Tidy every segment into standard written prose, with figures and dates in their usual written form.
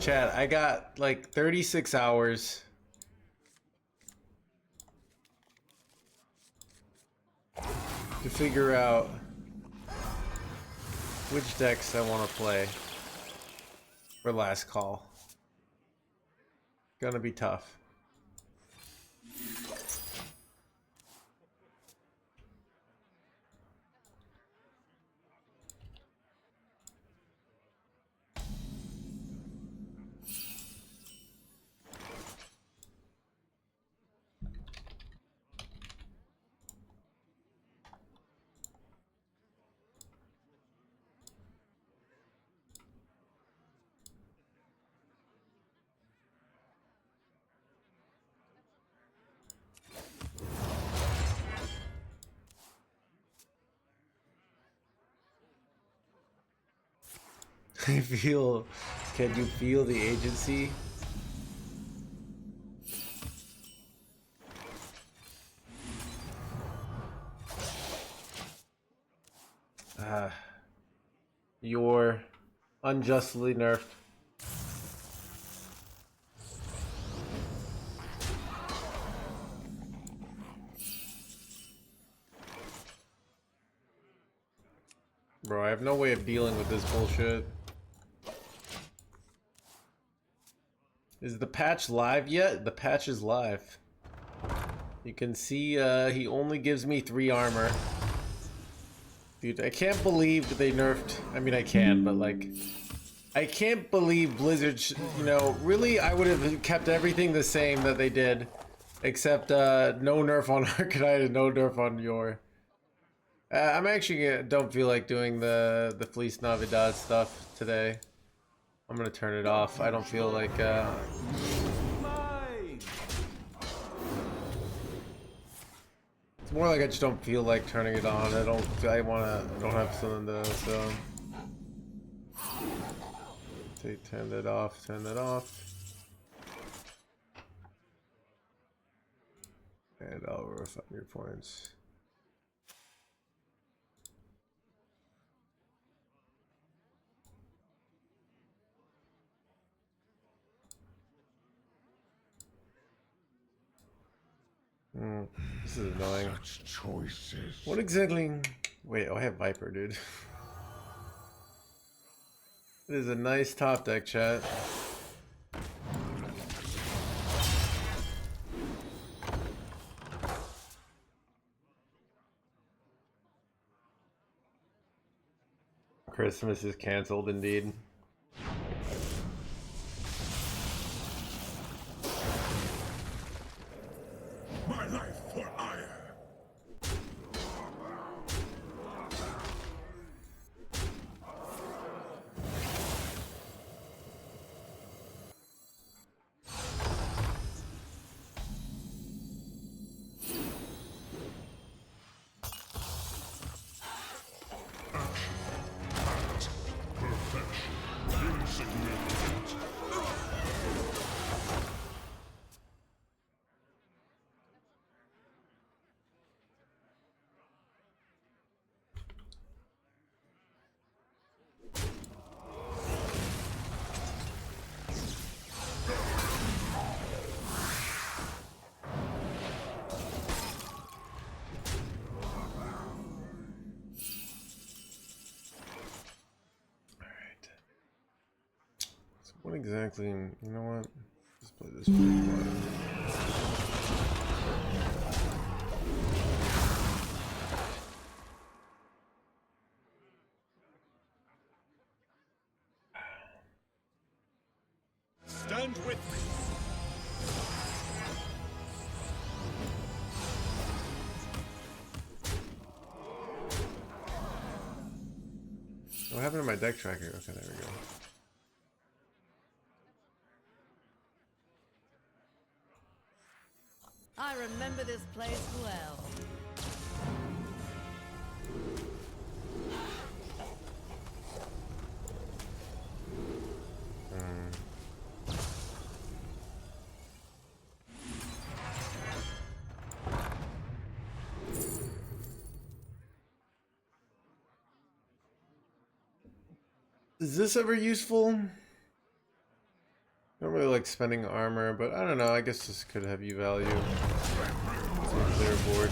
chat, I got like 36 hours. To figure out which decks I want to play for last call. Gonna be tough. I feel, can you feel the agency? You're unjustly nerfed. Bro, I have no way of dealing with this bullshit. Is the patch live yet? The patch is live. You can see he only gives me 3 armor. Dude, I can't believe that they nerfed. I mean, I can, but like, I can't believe Blizzard, you know, really, I would have kept everything the same that they did, except no nerf on Arcanite and no nerf on Yor. I'm actually don't feel like doing the Fleece Navidad stuff today. I'm gonna turn it off. I don't feel like it's more like I just don't feel like turning it on. I don't have something to, so turn that off, turn that off. And I'll refine your points. This is annoying. Such choices. What exactly? Wait, oh, I have Viper, dude. It is a nice top deck, chat. Christmas is canceled, indeed. My life for ire. What exactly? You know what? Let's play this pretty quiet. Stand with me. What happened to my deck tracker? Okay, there we go. I remember this place well. Is this ever useful? really like spending armor, but I don't know. I guess this could have you value. It's a clear board.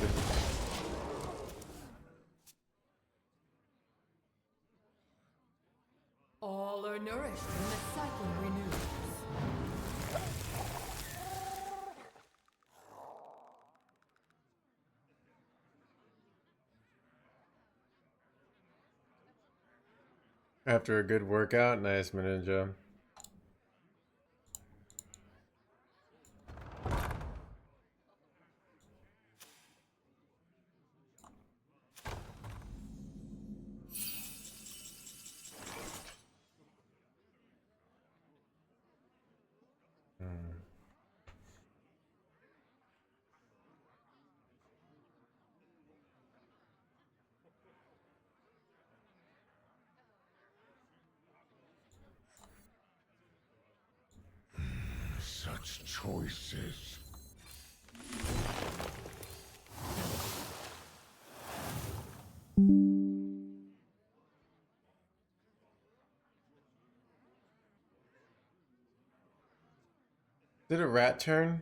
All are nourished when the cycle renews. After a good workout, nice Ninja. Such choices. Did a rat turn?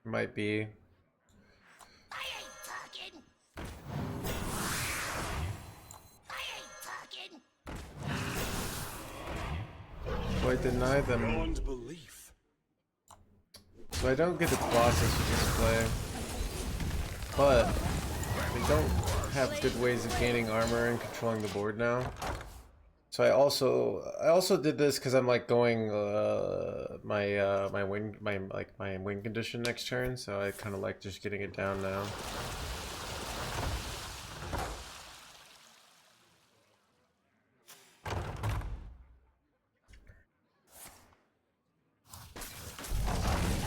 Might be. I ain't talking. I ain't talking. So I deny them. Beyond belief. So I don't get the Colossus with this play. But they don't have good ways of gaining armor and controlling the board now. So I also did this because I'm like going my win condition next turn, so I kind of like just getting it down now.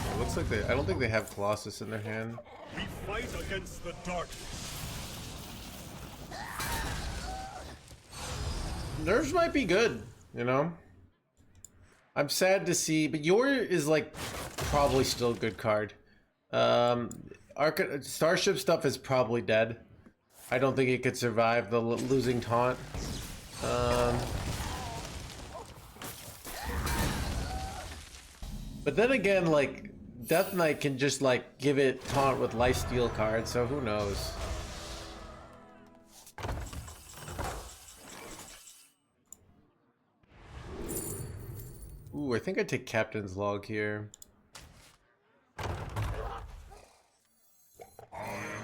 It looks like I don't think they have Colossus in their hand. We fight against the darkness. Nerves might be good, you know? I'm sad to see, but Yor is like probably still a good card. Starship stuff is probably dead. I don't think it could survive the losing taunt. But then again, like, Death Knight can just like give it taunt with lifesteal cards, so who knows? Ooh, I think I take Captain's Log here. I am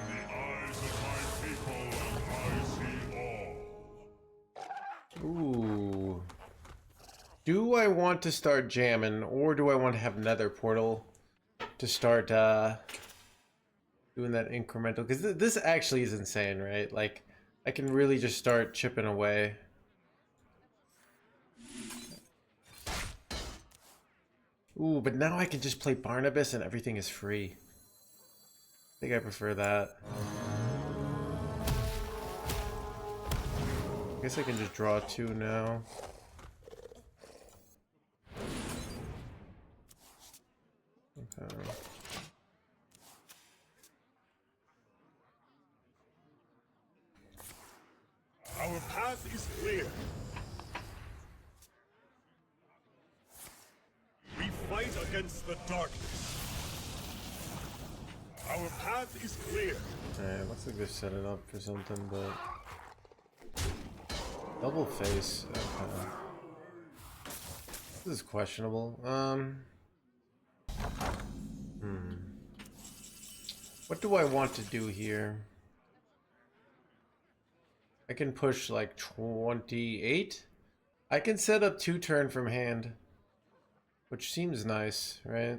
the eyes of my people, and I see all. Ooh. Do I want to start jamming, or do I want to have Nether Portal to start doing that incremental? Because this actually is insane, right? Like, I can really just start chipping away. Ooh, but now I can just play Barnabas and everything is free. I think I prefer that. I guess I can just draw 2 now. Okay. Our path is clear. We fight against the darkness. Our path is clear. Alright, looks like they're setting up for something, but... Double face. Okay. This is questionable. What do I want to do here? I can push like 28? I can set up 2 turn from hand. Which seems nice, right?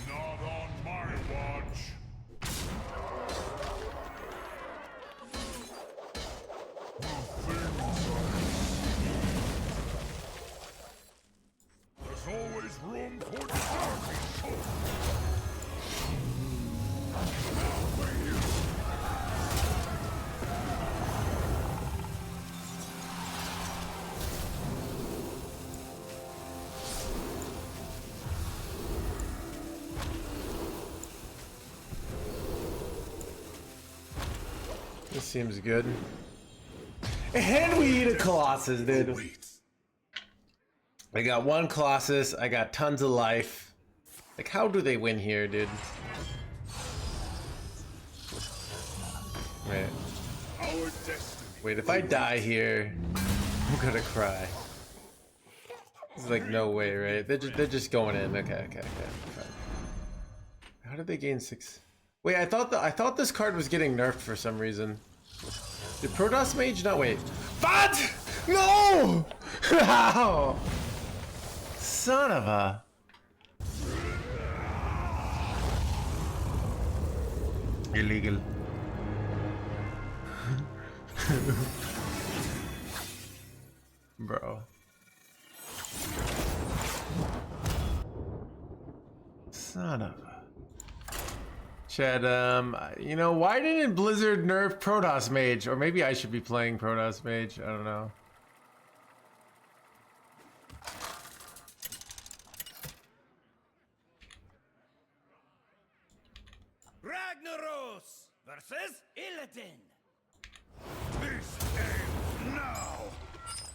Not on my watch. There's always room for darkness. This seems good. And we eat a Colossus, dude. I got one Colossus, I got tons of life. Like, how do they win here, dude? Wait. Wait, if I die here, I'm gonna cry. There's like no way, right? They're just going in. Okay. Fine. How did they gain 6? Wait, I thought this card was getting nerfed for some reason. Did Protoss Mage not wait? What? No! How? Son of a. Illegal. Bro. Son of a. Chad, you know, why didn't Blizzard nerf Protoss Mage? Or maybe I should be playing Protoss Mage, I don't know. Ragnaros versus Illidan. This ends now.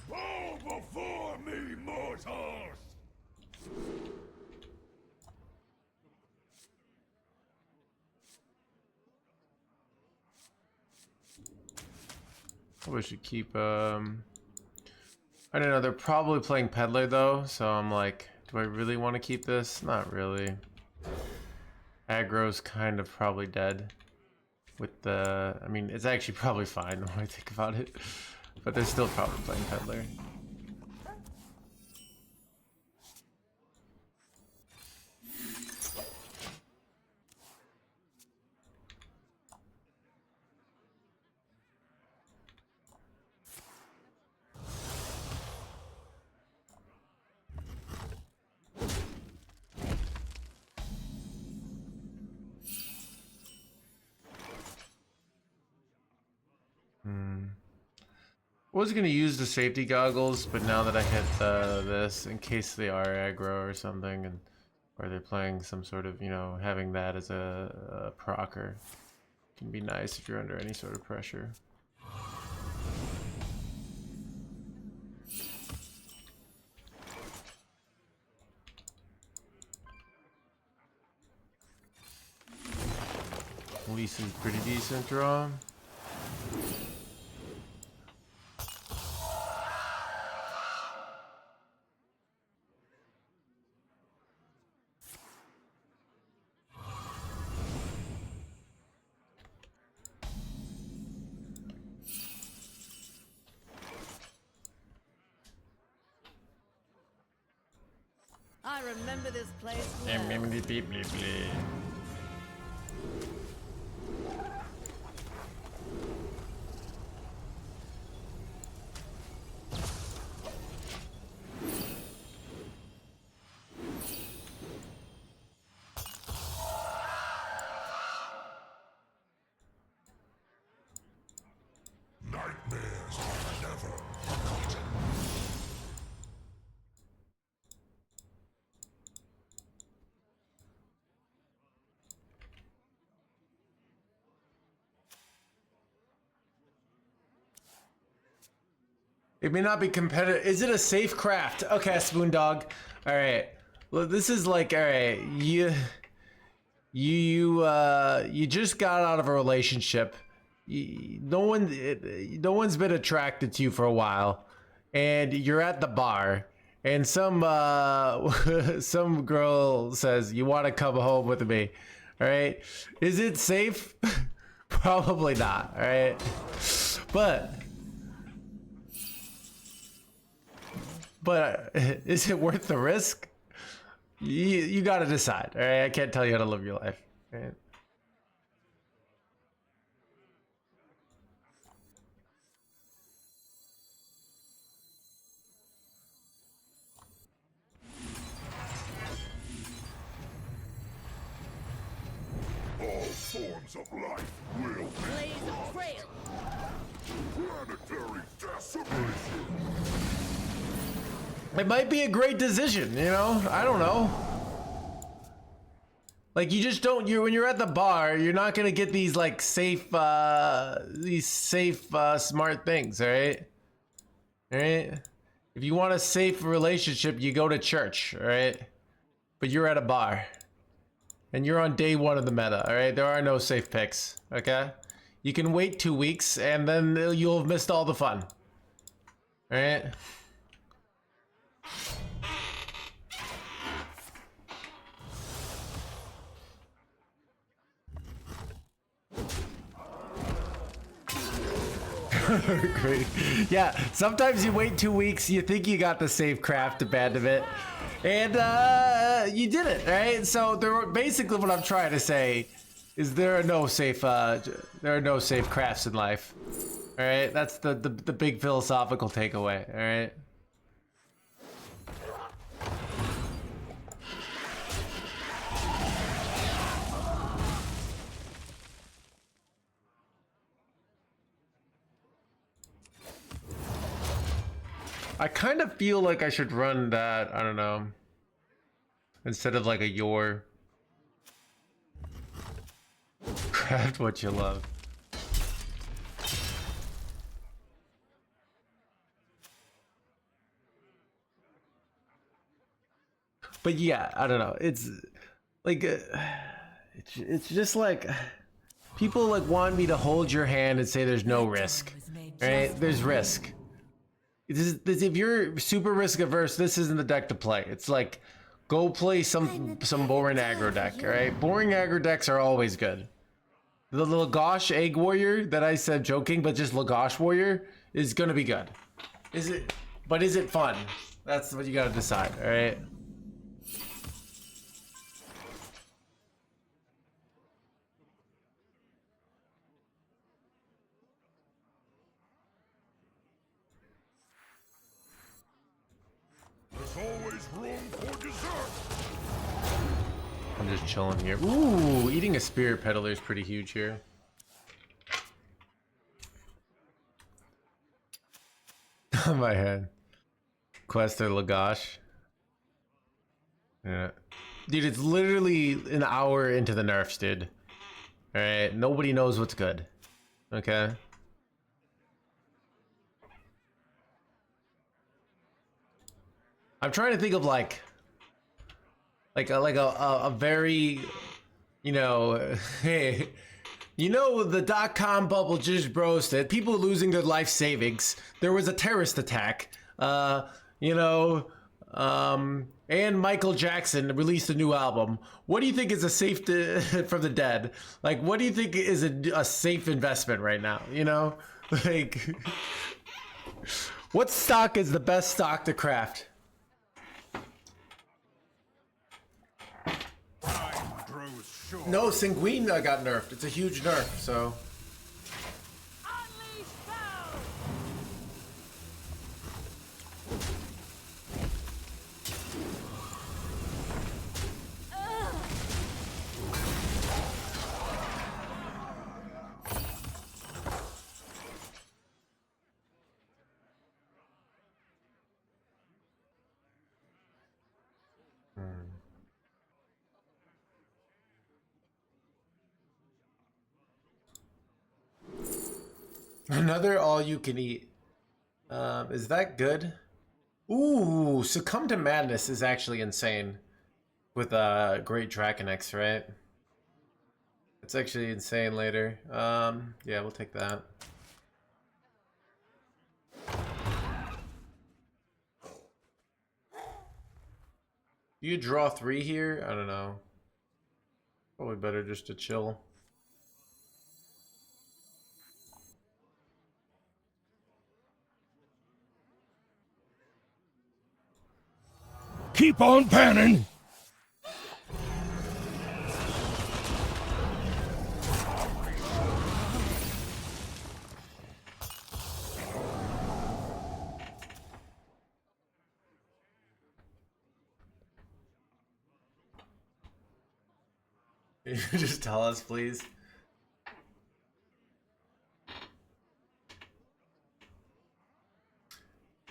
Bow before me, mortals. We should keep, I don't know, they're probably playing Peddler though, so I'm like, do I really want to keep this? Not really. Aggro's kind of probably dead with the, I mean, it's actually probably fine when I think about it, but they're still probably playing Peddler. I was gonna use the safety goggles, but now that I hit this, in case they are aggro or something, and or they're playing some sort of, you know, having that as a procer can be nice if you're under any sort of pressure. Lisa's pretty decent draw. I remember this place well. Nightmares are never forgotten. It may not be competitive. Is it a safe craft? Okay, Spoon Dog. All right. Well, this is like, all right. You just got out of a relationship. No one's been attracted to you for a while, and you're at the bar, and some some girl says, "You want to come home with me?" All right. Is it safe? Probably not. All right. But is it worth the risk? You got to decide. All right, I can't tell you how to live your life. All right? forms of life will Blaze a trail. planetary decimation. It might be a great decision, you know? I don't know. Like, you just don't, when you're at the bar, you're not gonna get these like safe, smart things, alright? Alright? If you want a safe relationship, you go to church, alright? But you're at a bar. And you're on day 1 of the meta, alright? There are no safe picks, okay? You can wait 2 weeks and then you'll have missed all the fun. Alright? Great. Yeah, sometimes you wait 2 weeks, you think you got the safe craft abandonment, and you didn't, right? So basically what I'm trying to say is there are no safe crafts in life. All right, that's the big philosophical takeaway. All right. I kind of feel like I should run that, I don't know, instead of like a your. Craft what you love. But yeah, I don't know. It's like, it's just like, people like want me to hold your hand and say there's no risk, right? There's risk. If you're super risk averse, this isn't the deck to play. It's like, go play some boring aggro deck, alright? Boring aggro decks are always good. The Lagash Egg Warrior that I said joking, but just Lagash Warrior is gonna be good. Is it fun? That's what you gotta decide, alright? There's always room for dessert. I'm just chilling here. Ooh, eating a spirit peddler is pretty huge here. On my head. Quester Lagash. Yeah. Dude, it's literally an hour into the nerfs, dude. Alright, nobody knows what's good. Okay? I'm trying to think of like a very, you know, hey, you know, the .com bubble just broasted, people losing their life savings. There was a terrorist attack. You know, and Michael Jackson released a new album. What do you think is a safe from the dead? Like, what do you think is a safe investment right now? You know, like, what stock is the best stock to craft? No, Sanguine got nerfed. It's a huge nerf, so. Unleash foe! Another all-you-can-eat. Is that good? Ooh, Succumb to Madness is actually insane. With Great Draconex, right? It's actually insane later. Yeah, we'll take that. You draw 3 here? I don't know. Probably better just to chill. Keep on panning! Just tell us, please.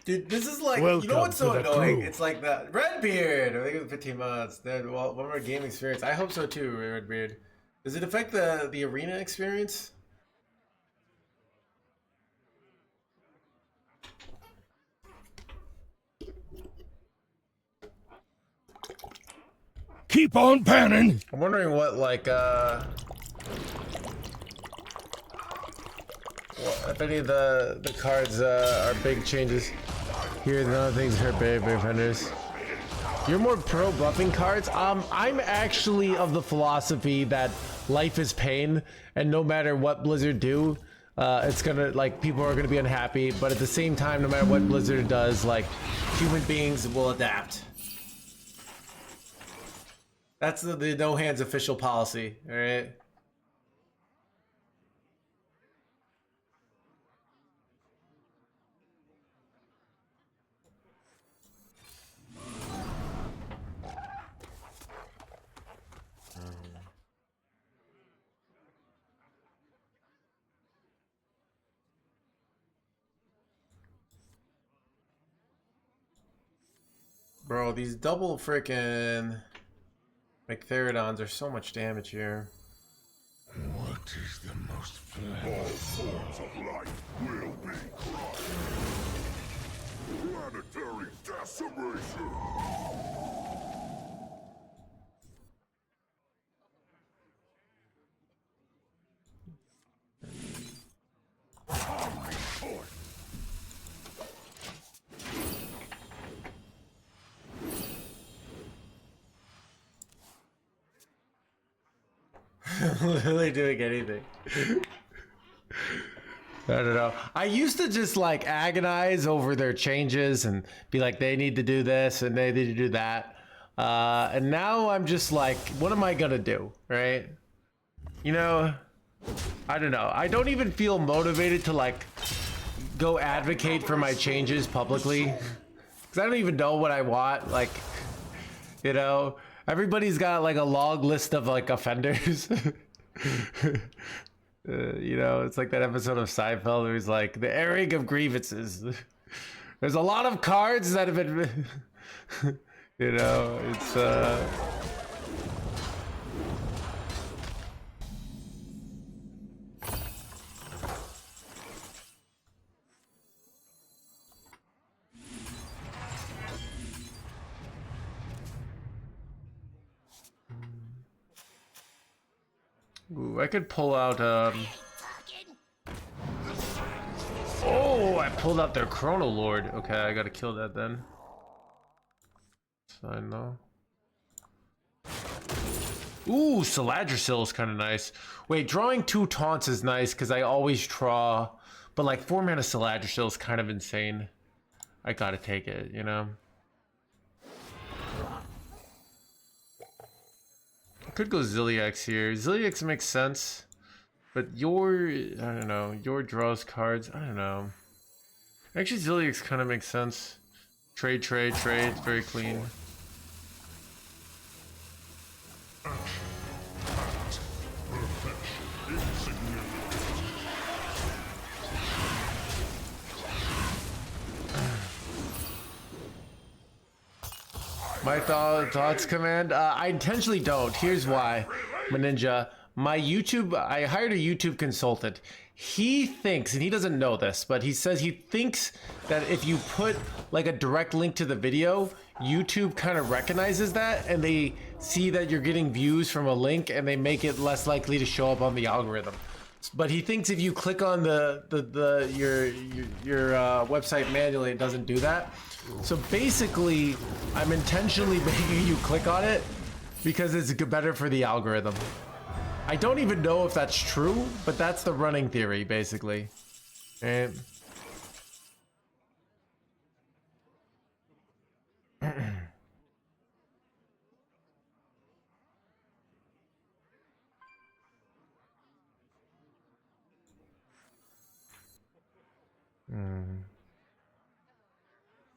Dude, this is like, you know Welcome what's so to the annoying? crew. It's like the Redbeard. I think it's 15 months. Then, well, one more game experience. I hope so too, Redbeard. Does it affect the arena experience? Keep on panning. I'm wondering what if any of the cards are big changes. Here, none of things hurt big offenders. You're more pro buffing cards. I'm actually of the philosophy that life is pain, and no matter what Blizzard do, it's gonna like people are gonna be unhappy. But at the same time, no matter what Blizzard does, like human beings will adapt. That's the No Hands official policy. All right. Bro, these double frickin' McTheridons are so much damage here. What is the most All forms of life will be crushed. Planetary decimation. Literally doing anything. I don't know. I used to just like agonize over their changes and be like, they need to do this and they need to do that. And now I'm just like, what am I gonna do, right? You know, I don't know. I don't even feel motivated to like go advocate for my changes publicly. Because I don't even know what I want. Like, you know, everybody's got like a long list of like offenders. You know, it's like that episode of Seinfeld where he's like, the airing of grievances. There's a lot of cards that have been, you know, it's, ooh, I could pull out, Talking. oh, I pulled out their Chrono Lord. Okay, I gotta kill that then. So I know. Ooh, Saladrisil is kind of nice. Wait, drawing 2 taunts is nice because I always draw, but like 4 mana Saladrisil is kind of insane. I gotta take it, you know? I could go Zilliax here. Zilliax makes sense, but your, I don't know, your draws cards, I don't know. Actually, Zilliax kind of makes sense. Trade, trade, trade, it's very clean. My thoughts, command? I intentionally don't. Here's why, Ninja. My YouTube, I hired a YouTube consultant. He thinks, and he doesn't know this, but he says he thinks that if you put like a direct link to the video, YouTube kind of recognizes that and they see that you're getting views from a link and they make it less likely to show up on the algorithm. But he thinks if you click on your website manually, it doesn't do that. So basically, I'm intentionally making you click on it because it's better for the algorithm. I don't even know if that's true, but that's the running theory, basically. Right?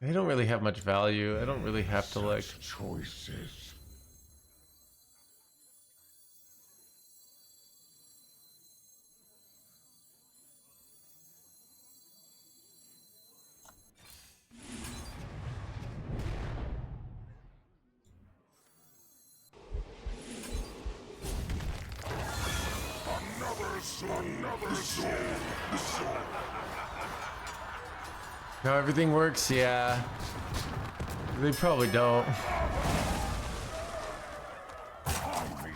They don't really have much value. I don't really have to like... choices? Now everything works, yeah. They probably don't. I am the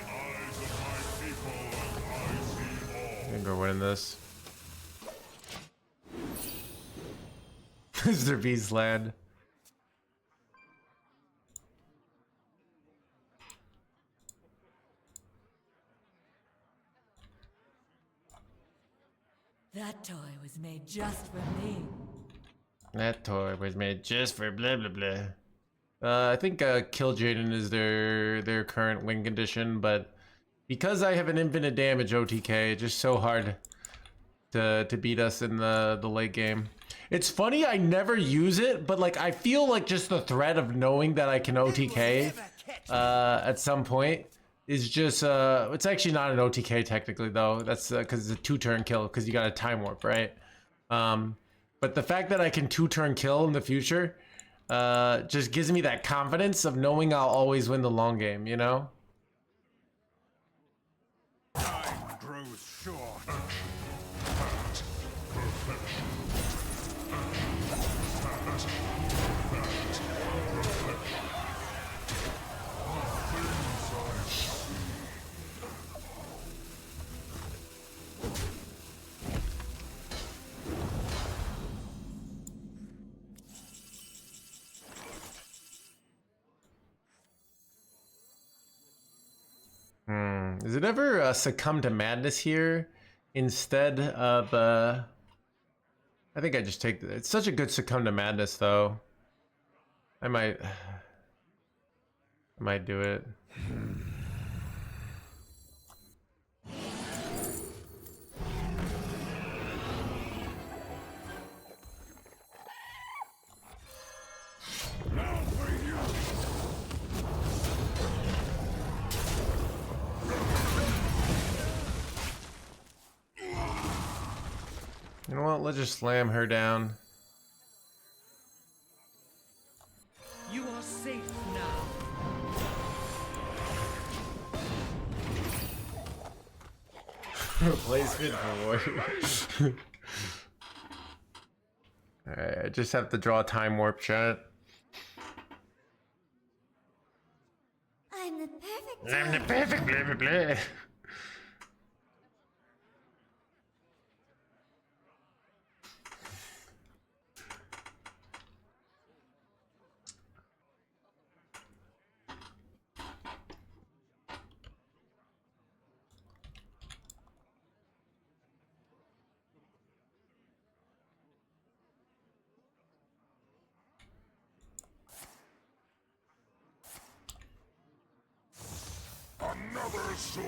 eyes of my people, and I see all. I think we're winning this. Mr. Beast land. That toy was made just for me. That toy was made just for blah blah blah. I think Kill Jaden is their current win condition, but because I have an infinite damage OTK, it's just so hard to beat us in the late game. It's funny, I never use it, but like I feel like just the threat of knowing that I can OTK at some point is just it's actually not an OTK technically though. That's because it's a 2-turn kill because you got a time warp, right? But the fact that I can 2-turn kill in the future just gives me that confidence of knowing I'll always win the long game, you know? Time grows short. Is it ever succumb to madness here instead of I think I just take it's such a good succumb to madness though. I might do it. Now for you. You know what? Let's just slam her down. You are safe now. Replacement for warriors. Alright, I just have to draw a time warp, chat. I'm the perfect I'm the perfect blah blah blah. Another soul.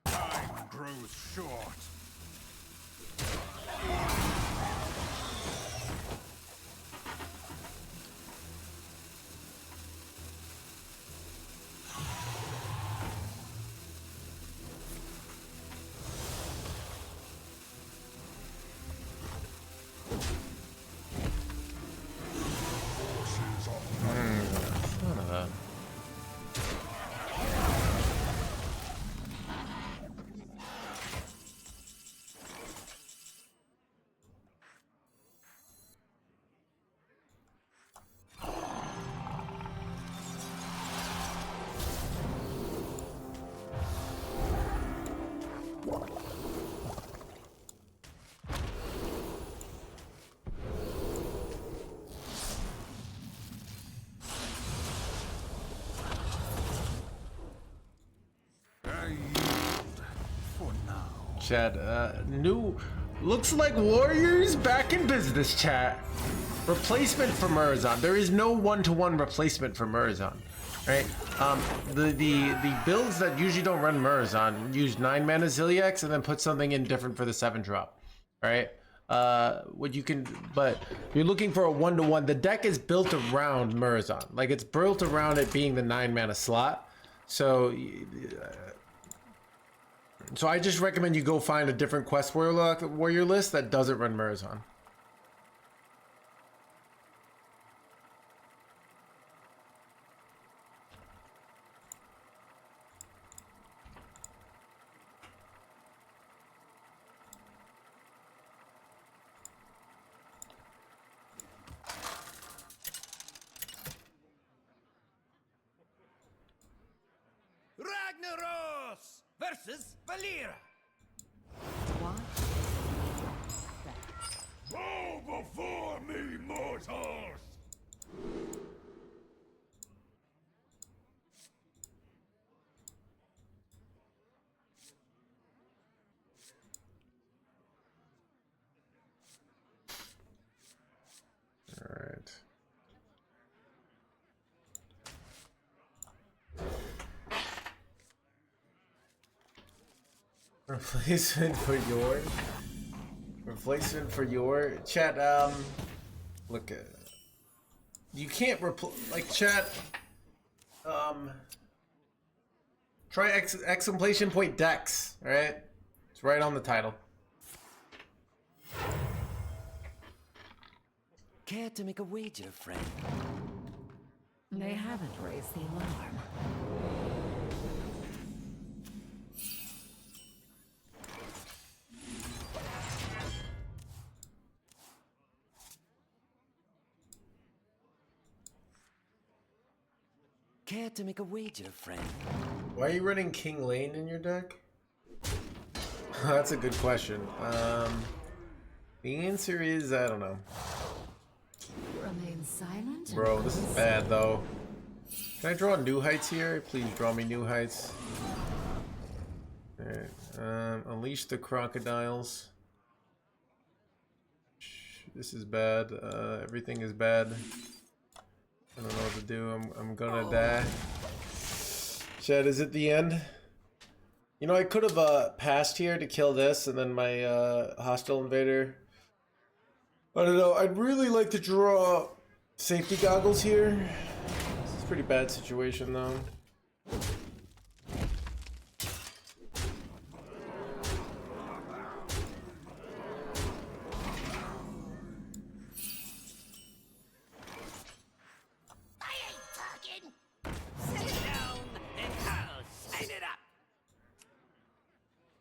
Time grows short. Son of a... Chat, new looks like Warriors back in business, chat. Replacement for Murazan. There is no one-to-one replacement for Murazan, right? The builds that usually don't run Murazan use 9 mana Ziliax and then put something in different for the 7-drop, right? What you can, but you're looking for a one-to-one. The deck is built around Murazan, like it's built around it being the 9 mana slot. So So I just recommend you go find a different quest warrior list that doesn't run Murazhan. Ragnaros versus Valera. Bow before me, mortals! All right. Replacement for your chat. Look at, you can't like chat. Try exclamation point Dex. All right, it's right on the title. Care to make a wager, friend? They haven't raised the alarm. Care to make a wager, friend? Why are you running King Lane in your deck? That's a good question. The answer is I don't know. Remain silent. Bro, this is bad though. Can I draw New Heights here? Please draw me New Heights. Alright. Unleash the crocodiles. This is bad. Everything is bad. I don't know what to do. I'm gonna die. Chad, is it the end? You know, I could have passed here to kill this and then my hostile invader. I don't know. I'd really like to draw safety goggles here. This is a pretty bad situation though.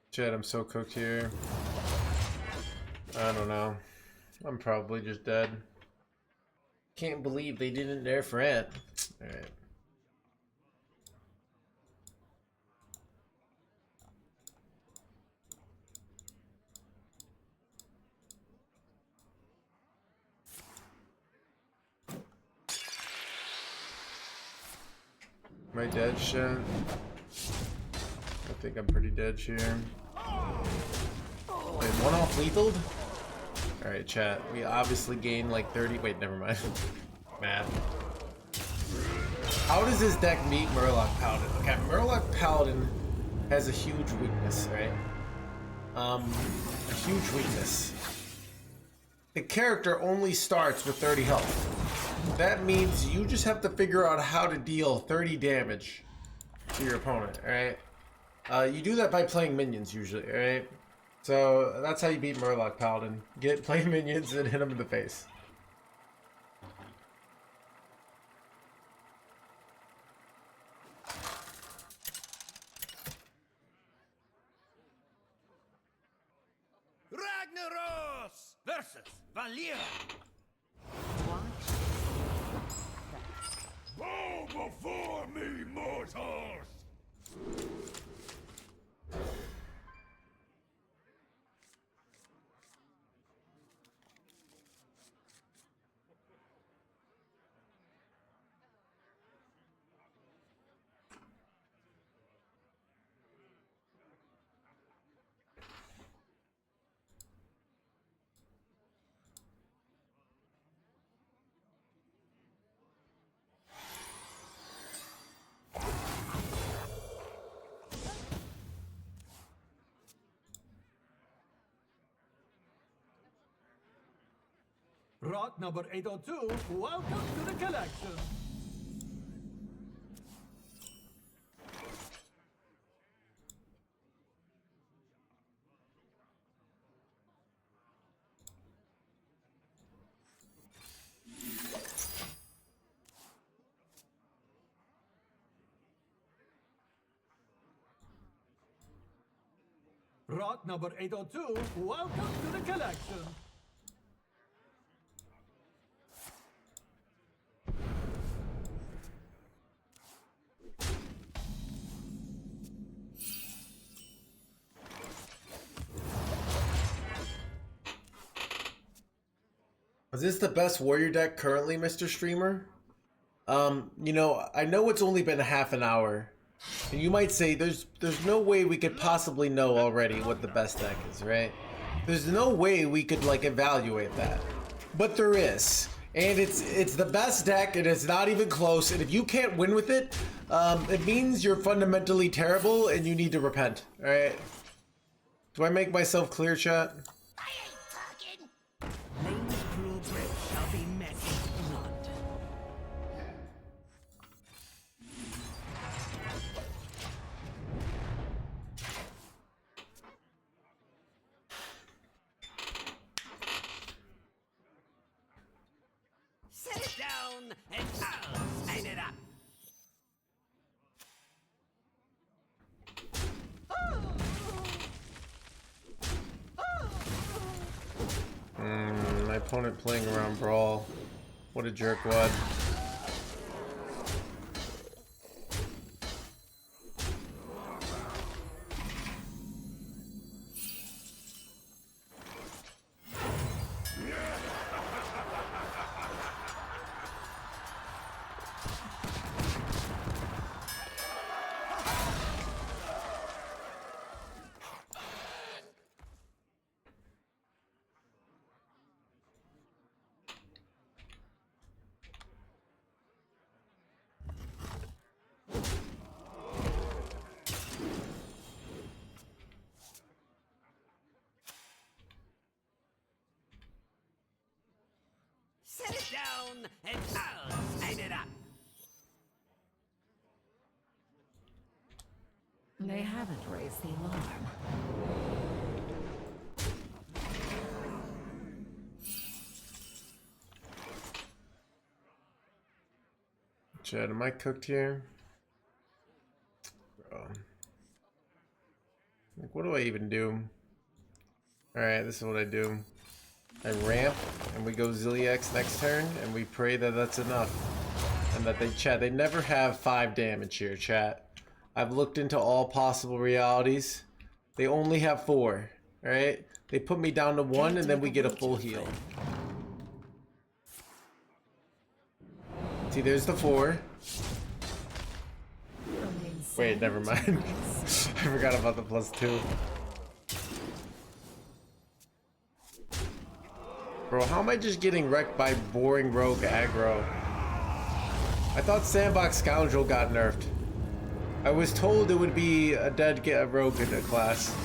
Chad, I'm so cooked here. I don't know. I'm probably just dead. Can't believe they didn't nerf Rant. Alright. Am I dead, Chad? I think I'm pretty dead here. Wait, one off lethaled? Alright, chat. We obviously gained like 30. Wait, never mind. Math. How does this deck meet Murloc Paladin? Okay, Murloc Paladin has a huge weakness, right? A huge weakness. The character only starts with 30 health. That means you just have to figure out how to deal 30 damage to your opponent, alright? You do that by playing minions usually, alright? So that's how you beat Murloc Paladin. Play minions and hit them in the face. Ragnaros versus Valera. Bow before me, mortals! Rock number 802, welcome to the collection. Rot number 802, welcome to the collection. Is this the best warrior deck currently, Mr. Streamer? You know, I know it's only been half an hour, and you might say there's no way we could possibly know already what the best deck is, right? There's no way we could like evaluate that, but there is, and it's the best deck, and it's not even close. And if you can't win with it, it means you're fundamentally terrible, and you need to repent. All right? Do I make myself clear, chat? Lane's progress shall be met with blood. Set it down and I'll sign it up. My opponent playing around Brawl. What a jerkwad. Set it down and I'll sign it up. They haven't raised the alarm. Chad, am I cooked here? Bro. Like, what do I even do? Alright, this is what I do. I ramp, and we go Zilliax next turn, and we pray that that's enough. And that they never have 5 damage here, chat. I've looked into all possible realities. They only have 4, alright? They put me down to 1, and then we get a full heal. See, there's the 4. Wait, never mind. I forgot about the +2. Bro, how am I just getting wrecked by boring rogue aggro? I thought Sandbox Scoundrel got nerfed. I was told it would be a dead rogue in the class.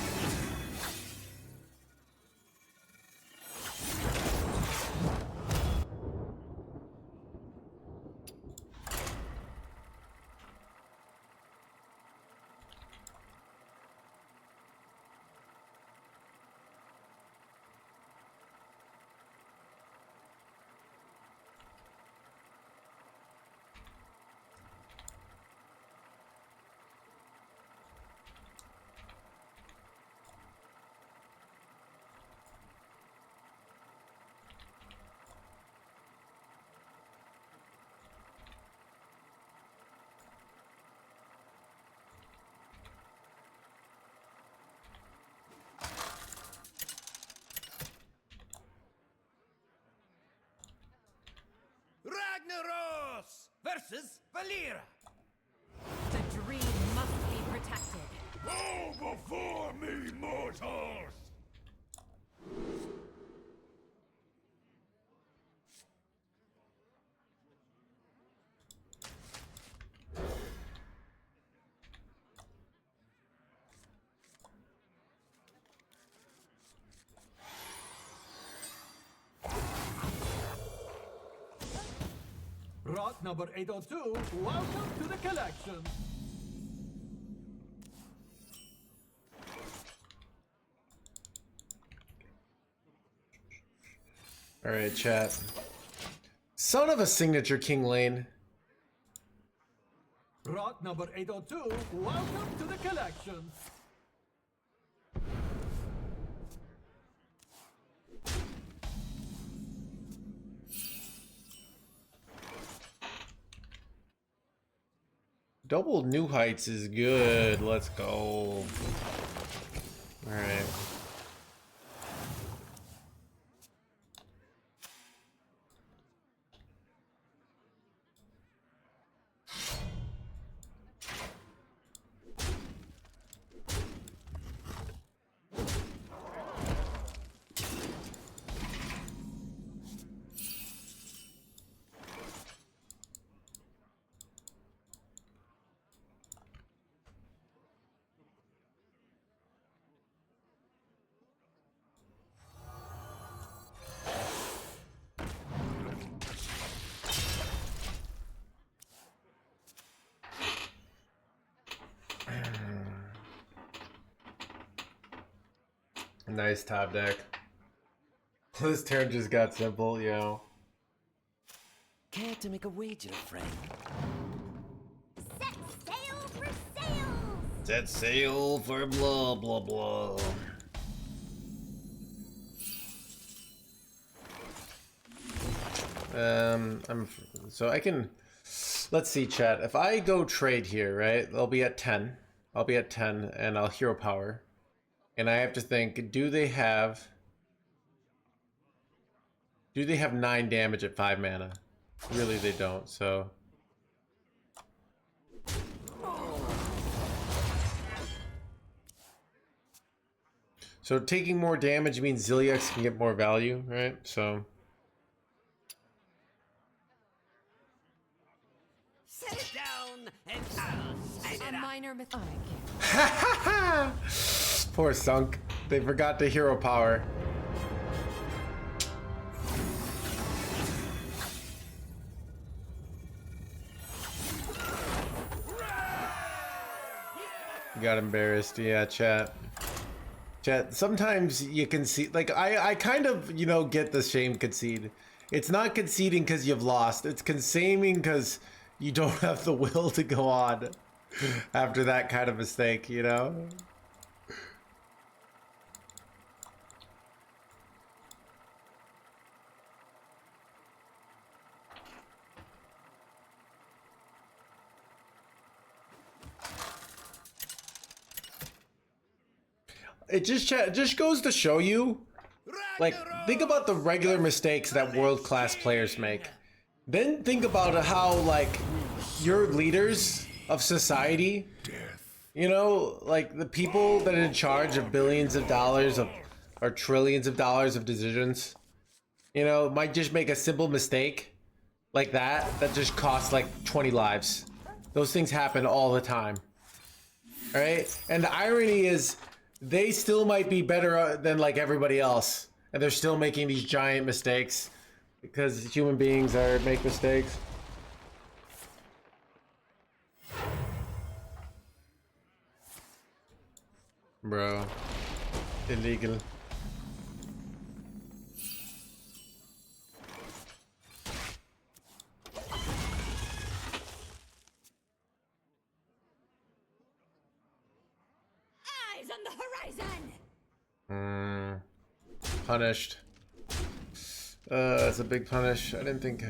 Ragnaros versus Valera. The dream must be protected. Go before me, mortals! Rot number 802, welcome to the collection. Alright, chat. Son of a signature King Lane. Rot number 802, welcome to the collection. double new heights is good. Let's go. Alright. Nice top deck. This turn just got simple, yo. Care to make a wager, friend? Set sail for sails! Set sail for blah blah blah. So I can, let's see, chat. If I go trade here, right? I'll be at 10. I'll be at 10 and I'll hero power. And I have to think, do they have 9 damage at 5 mana? Really, they don't, so. So taking more damage means Zilliax can get more value, right? So. Set it down and I'll sign it A up. minor myth. Poor Sunk. They forgot to hero power. Got embarrassed. Yeah, chat. Chat, sometimes you can see, like, I kind of, you know, get the shame concede. It's not conceding because you've lost. It's conceding because you don't have the will to go on after that kind of mistake, you know? It just goes to show you, like, think about the regular mistakes that world-class players make. Then think about how, like, your leaders of society, you know, like the people that are in charge of billions of dollars of, or trillions of dollars of decisions, you know, might just make a simple mistake like that just costs like 20 lives. Those things happen all the time. All right? And the irony is, they still might be better than like everybody else, and they're still making these giant mistakes because human beings make mistakes. Bro, illegal. Eyes on the horizon! Punished. That's a big punish. I didn't think.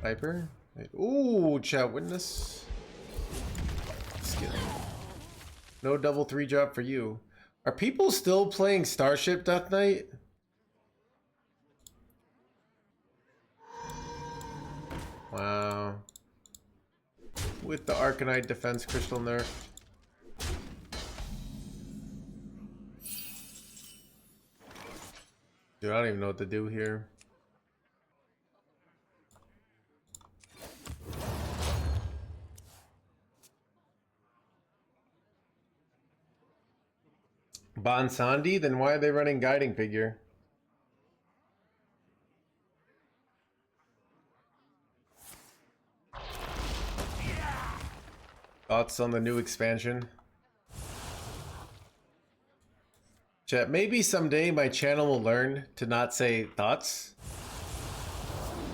Viper? Ooh, chat witness. Skill. No double 3-drop for you. Are people still playing Starship Death Knight? Wow. With the Arcanite Defense Crystal nerf. Dude, I don't even know what to do here. Bonsandi? Then why are they running Guiding Figure? Thoughts on the new expansion? Chat, maybe someday my channel will learn to not say thoughts,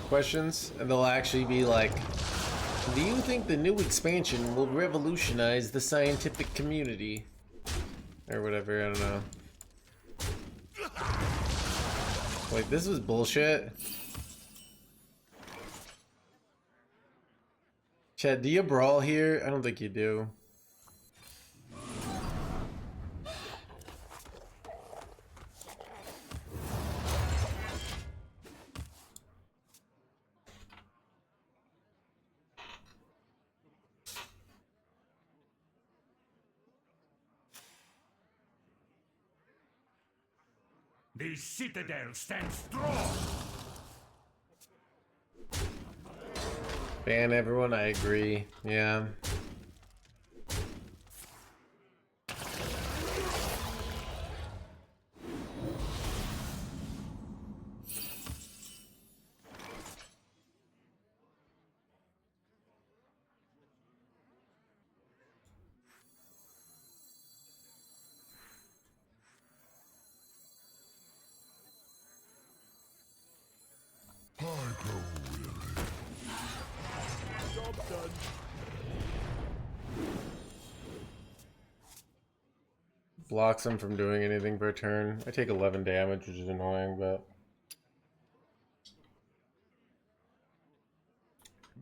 questions, and they'll actually be like, do you think the new expansion will revolutionize the scientific community? Or whatever, I don't know. Wait, this was bullshit? Chad, do you brawl here? I don't think you do. The citadel stands strong. Ban everyone, I agree. Yeah. Blocks him from doing anything per turn. I take 11 damage, which is annoying, but...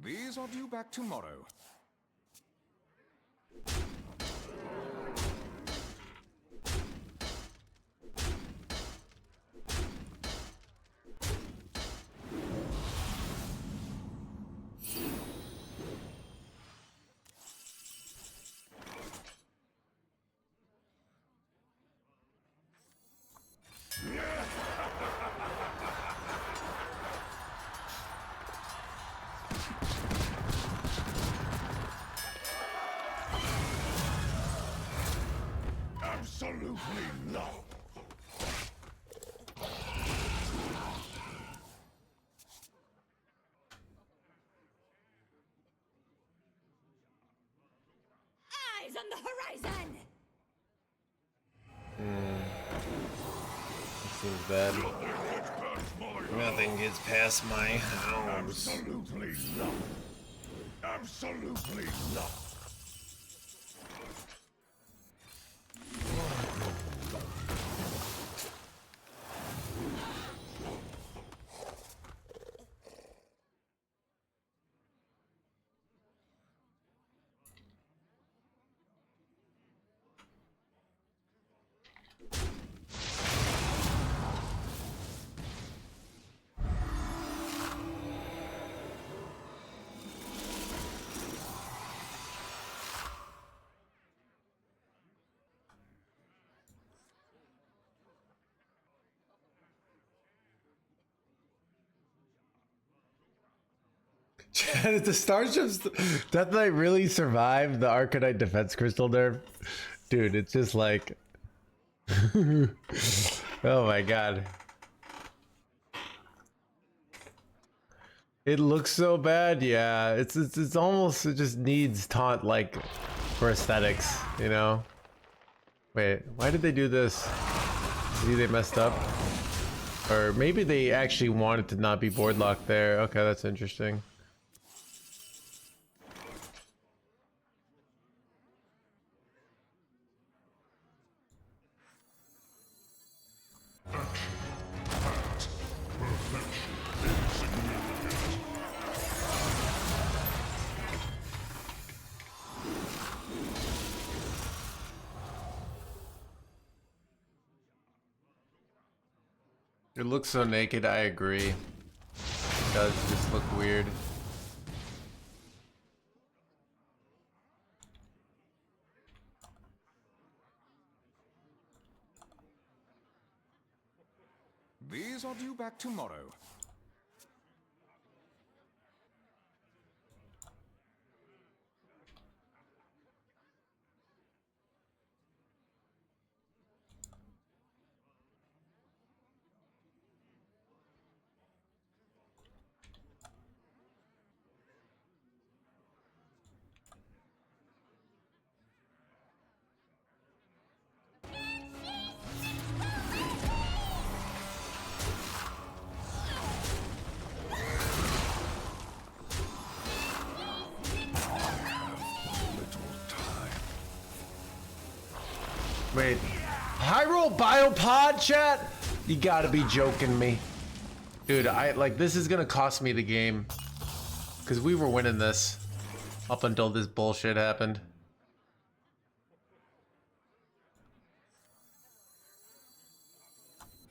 These are due back tomorrow. Absolutely not. Eyes on the horizon! Seems bad. Nothing gets past my house. Absolutely not. Absolutely not. Did the Starship's Death Knight really survive the Arcanite Defense Crystal nerf? Dude, it's just like... oh my god. It looks so bad, yeah. It's almost, it just needs taunt, like, for aesthetics, you know? Wait, why did they do this? See, they messed up? Or maybe they actually wanted to not be board locked there. Okay, that's interesting. It looks so naked, I agree. It does just look weird. These are due back tomorrow. Wait, Hyrule Biopod, chat? You gotta be joking me. Dude, this is gonna cost me the game. Because we were winning this. Up until this bullshit happened.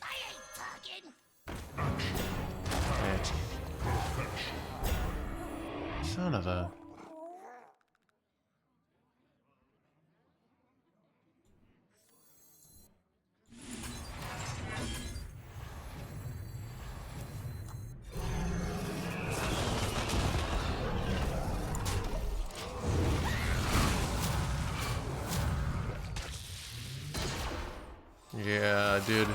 I ain't talking. Son of a... Yeah, dude.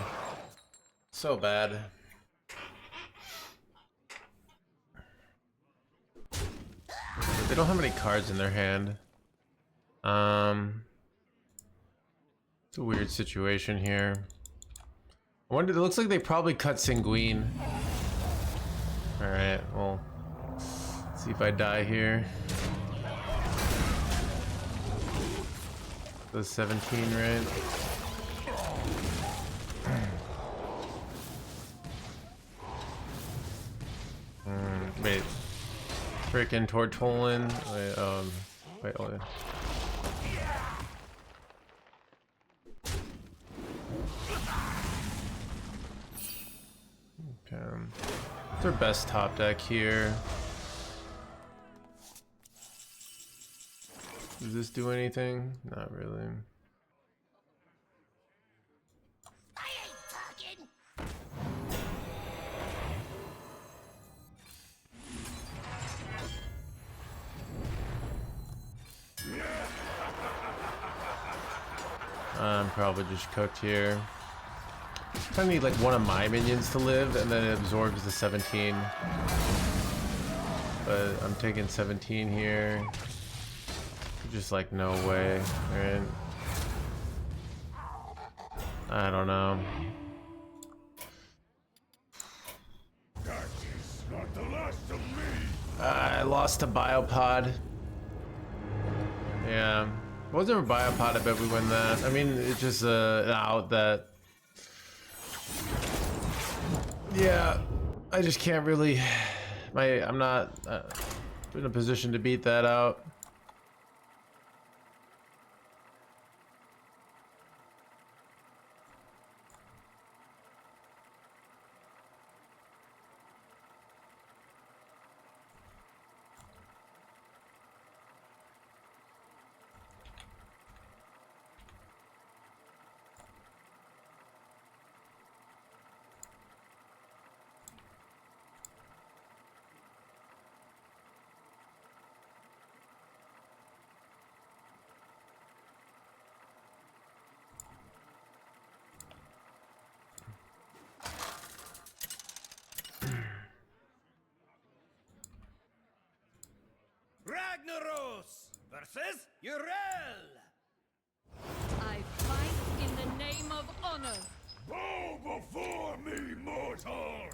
So bad. They don't have any cards in their hand. It's a weird situation here. I wonder, it looks like they probably cut Sanguine. Alright, well, let's see if I die here. The 17, right? Wait. Frickin' Tortolan. Wait, hold on. Okay. What's our best top deck here? Does this do anything? Not really. I ain't talking. I'm probably just cooked here. I need like one of my minions to live, and then it absorbs the 17. But I'm taking 17 here. Just like no way, right? I don't know. That is not the last of me. I lost to Biopod. Yeah. If it wasn't for Biopod, I bet we win that. I mean, it's just an out that... Yeah, I just can't really... I'm not in a position to beat that out. Ragnaros versus Urel. I fight in the name of honor. Bow before me, mortals!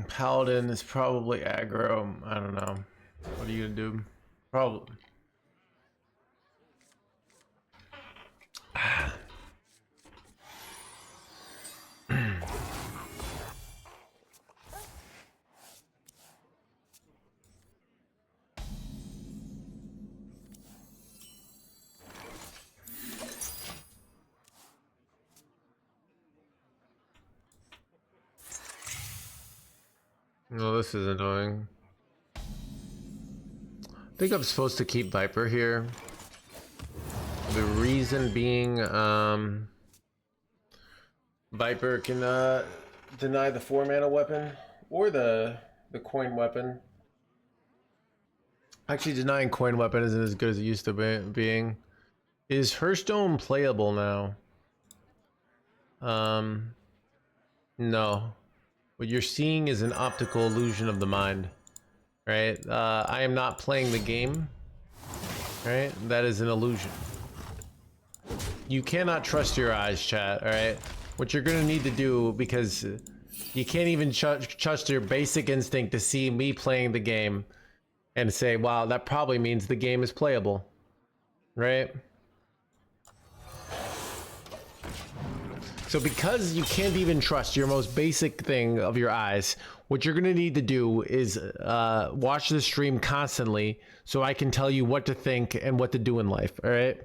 Paladin is probably aggro. I don't know. What are you gonna do? Probably. No, this is annoying. I think I'm supposed to keep Viper here. The reason being, Viper can deny the 4-mana weapon or the coin weapon. Actually, denying coin weapon isn't as good as it used to being. Is Hearthstone playable now? No. What you're seeing is an optical illusion of the mind, right? I am not playing the game, right? That is an illusion. You cannot trust your eyes, chat, all right? What you're gonna need to do, because you can't even trust your basic instinct to see me playing the game and say, wow, that probably means the game is playable, right? So because you can't even trust your most basic thing of your eyes, what you're gonna need to do is watch the stream constantly so I can tell you what to think and what to do in life, all right?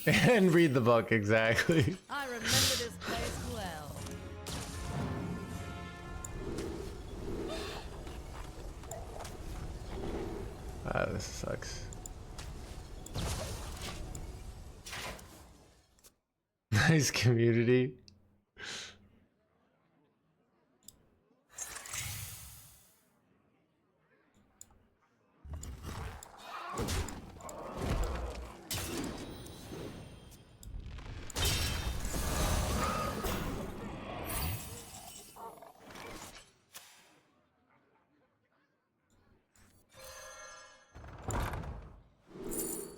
And read the book, exactly. I remember this place well. Ah, this sucks. Nice community.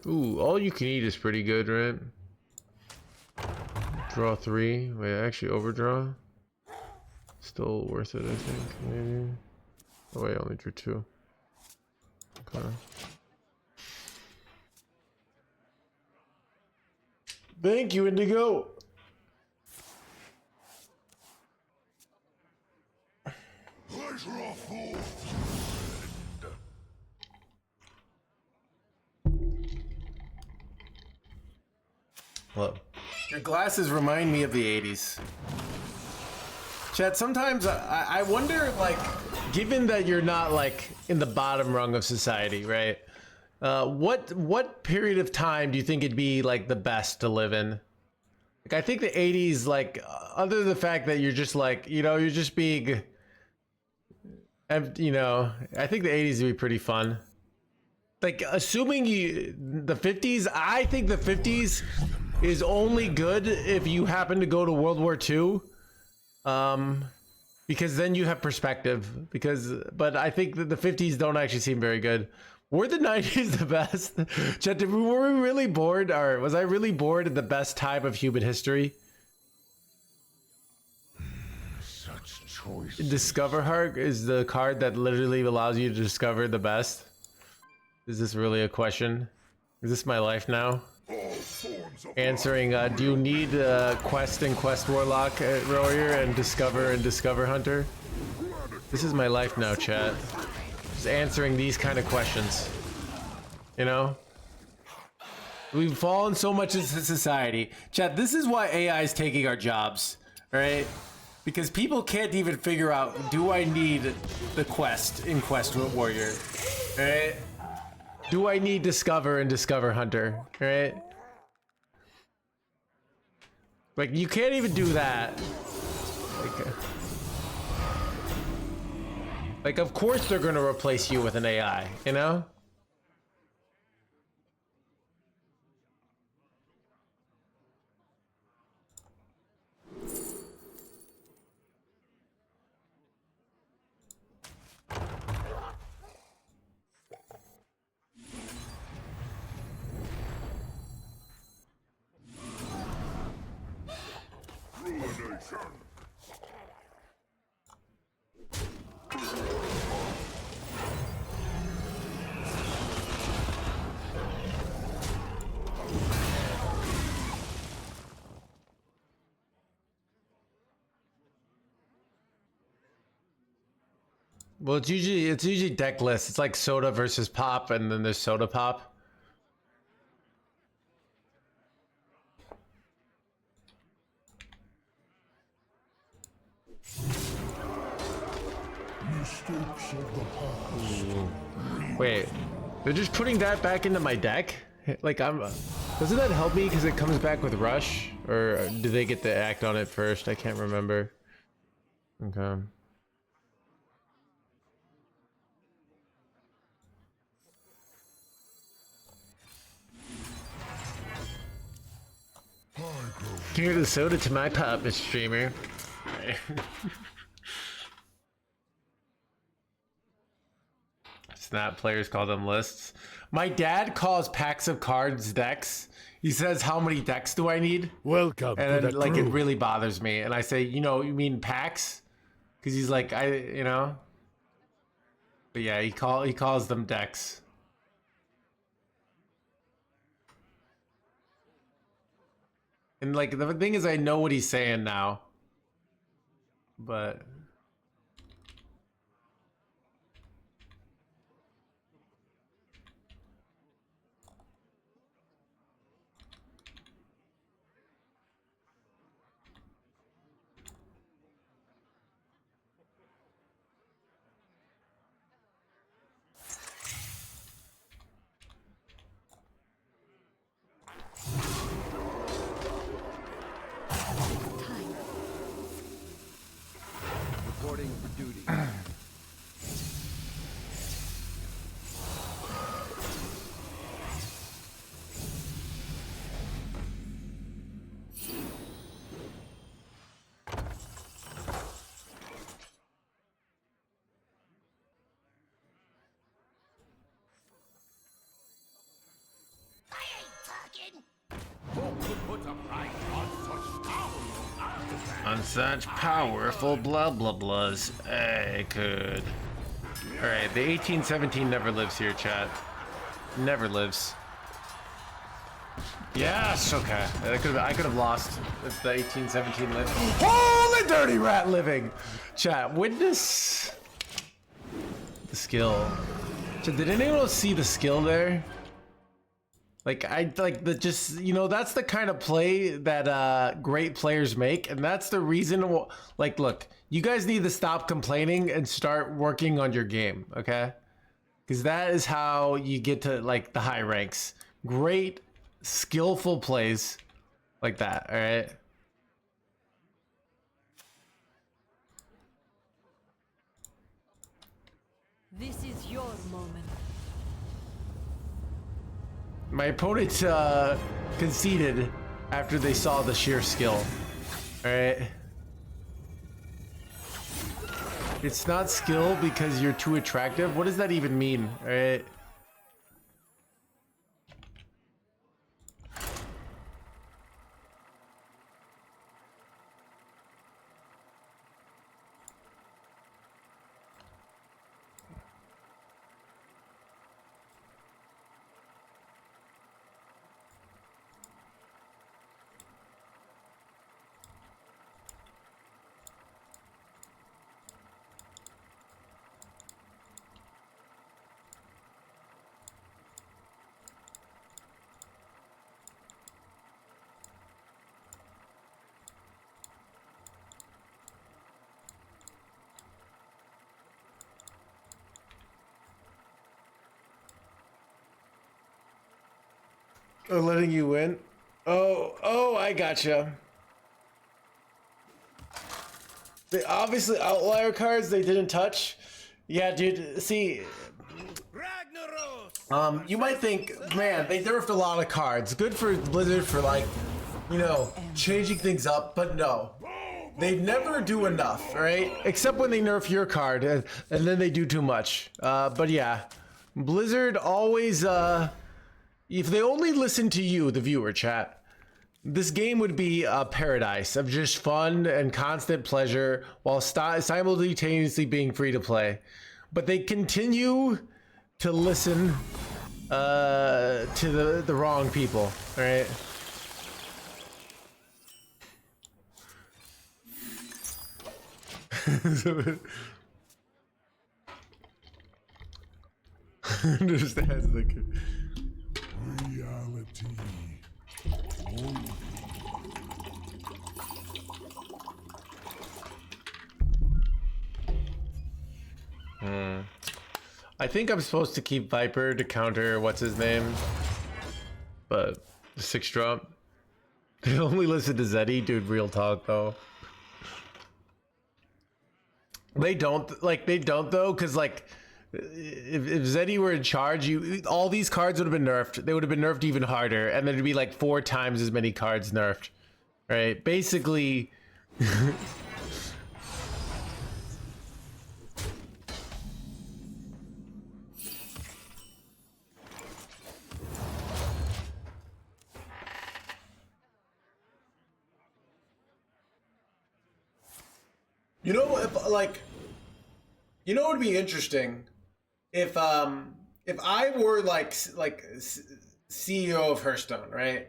Ooh, all you can eat is pretty good, right? Draw 3. Wait, actually overdraw. Still worth it, I think, maybe. Oh wait, I only drew 2. Okay. Thank you, Indigo. Pleasure of fool. What? Your glasses remind me of the 80s. Chat, sometimes I wonder, like, given that you're not, like, in the bottom rung of society, right? What period of time do you think it'd be, like, the best to live in? Like, I think the 80s, like, other than the fact that you're just, like, you know, you're just being... You know, I think the 80s would be pretty fun. Like, assuming the 50s, I think the 50s is only good if you happen to go to World War II. Because then you have perspective. But I think that the 50s don't actually seem very good. Were the 90s the best? Chet, were we really bored? Or was I really bored at the best time of human history? Such choice. Discover Heart is the card that literally allows you to discover the best. Is this really a question? Is this my life now? Answering, do you need Quest and Quest Warlock Warrior and Discover Hunter? This is my life now, chat. Just answering these kind of questions. You know? We've fallen so much into society. Chat, this is why AI is taking our jobs, alright? Because people can't even figure out, do I need the quest in Quest Warrior? Alright? Do I need Discover and Discover Hunter? Alright? Like, you can't even do that. Like, of course they're gonna replace you with an AI, you know? Well, it's usually deck list. It's like soda versus pop, and then there's soda pop. Mistakes of the past. Wait, they're just putting that back into my deck? Like, doesn't that help me because it comes back with Rush? Or do they get to act on it first? I can't remember. Okay. Give the soda to my pop, Mr. Streamer. Snap, players call them lists. My dad calls packs of cards decks. He says, how many decks do I need? Welcome And to then, the like, crew. it really bothers me. And I say, you know, you mean packs? Because he's like, you know. But yeah, he calls them decks. And like the thing is, I know what he's saying now. But Reporting for duty. I ain't talking. Who could put a price on such powerful artifacts? on such powerful blah blah blahs, I could. All right, the 1817 never lives here, chat. Never lives. Yes, okay. I could have lost if the 1817 lived. Oh, the dirty rat living. Chat, witness the skill. So did anyone else see the skill there? Like I like the just that's the kind of play that great players make, and that's the reason. Like, look, you guys need to stop complaining and start working on your game, okay? Because that is how you get to like the high ranks. Great, skillful plays like that. All right. This is your moment. My opponent conceded after they saw the sheer skill. Alright. It's not skill because you're too attractive? What does that even mean? Alright. Oh, letting you win? Oh, I gotcha. They obviously outlier cards they didn't touch. Yeah, dude, see, you might think, man, they nerfed a lot of cards. Good for Blizzard for like, changing things up, but no. They never do enough, right? Except when they nerf your card, and then they do too much. But yeah, Blizzard always, if they only listened to you, the viewer, chat, this game would be a paradise of just fun and constant pleasure while simultaneously being free to play. But they continue to listen to the wrong people, right? Understands the Reality. I think I'm supposed to keep Viper to counter what's his name, but the 6-drop. They only listen to Zeddy, dude. Real talk though. They don't though, because like if Zeddy were in charge, all these cards would have been nerfed. They would have been nerfed even harder, and there'd be like 4 times as many cards nerfed. Right? Basically. You know, if like, you know, what would be interesting if I were like CEO of Hearthstone, right?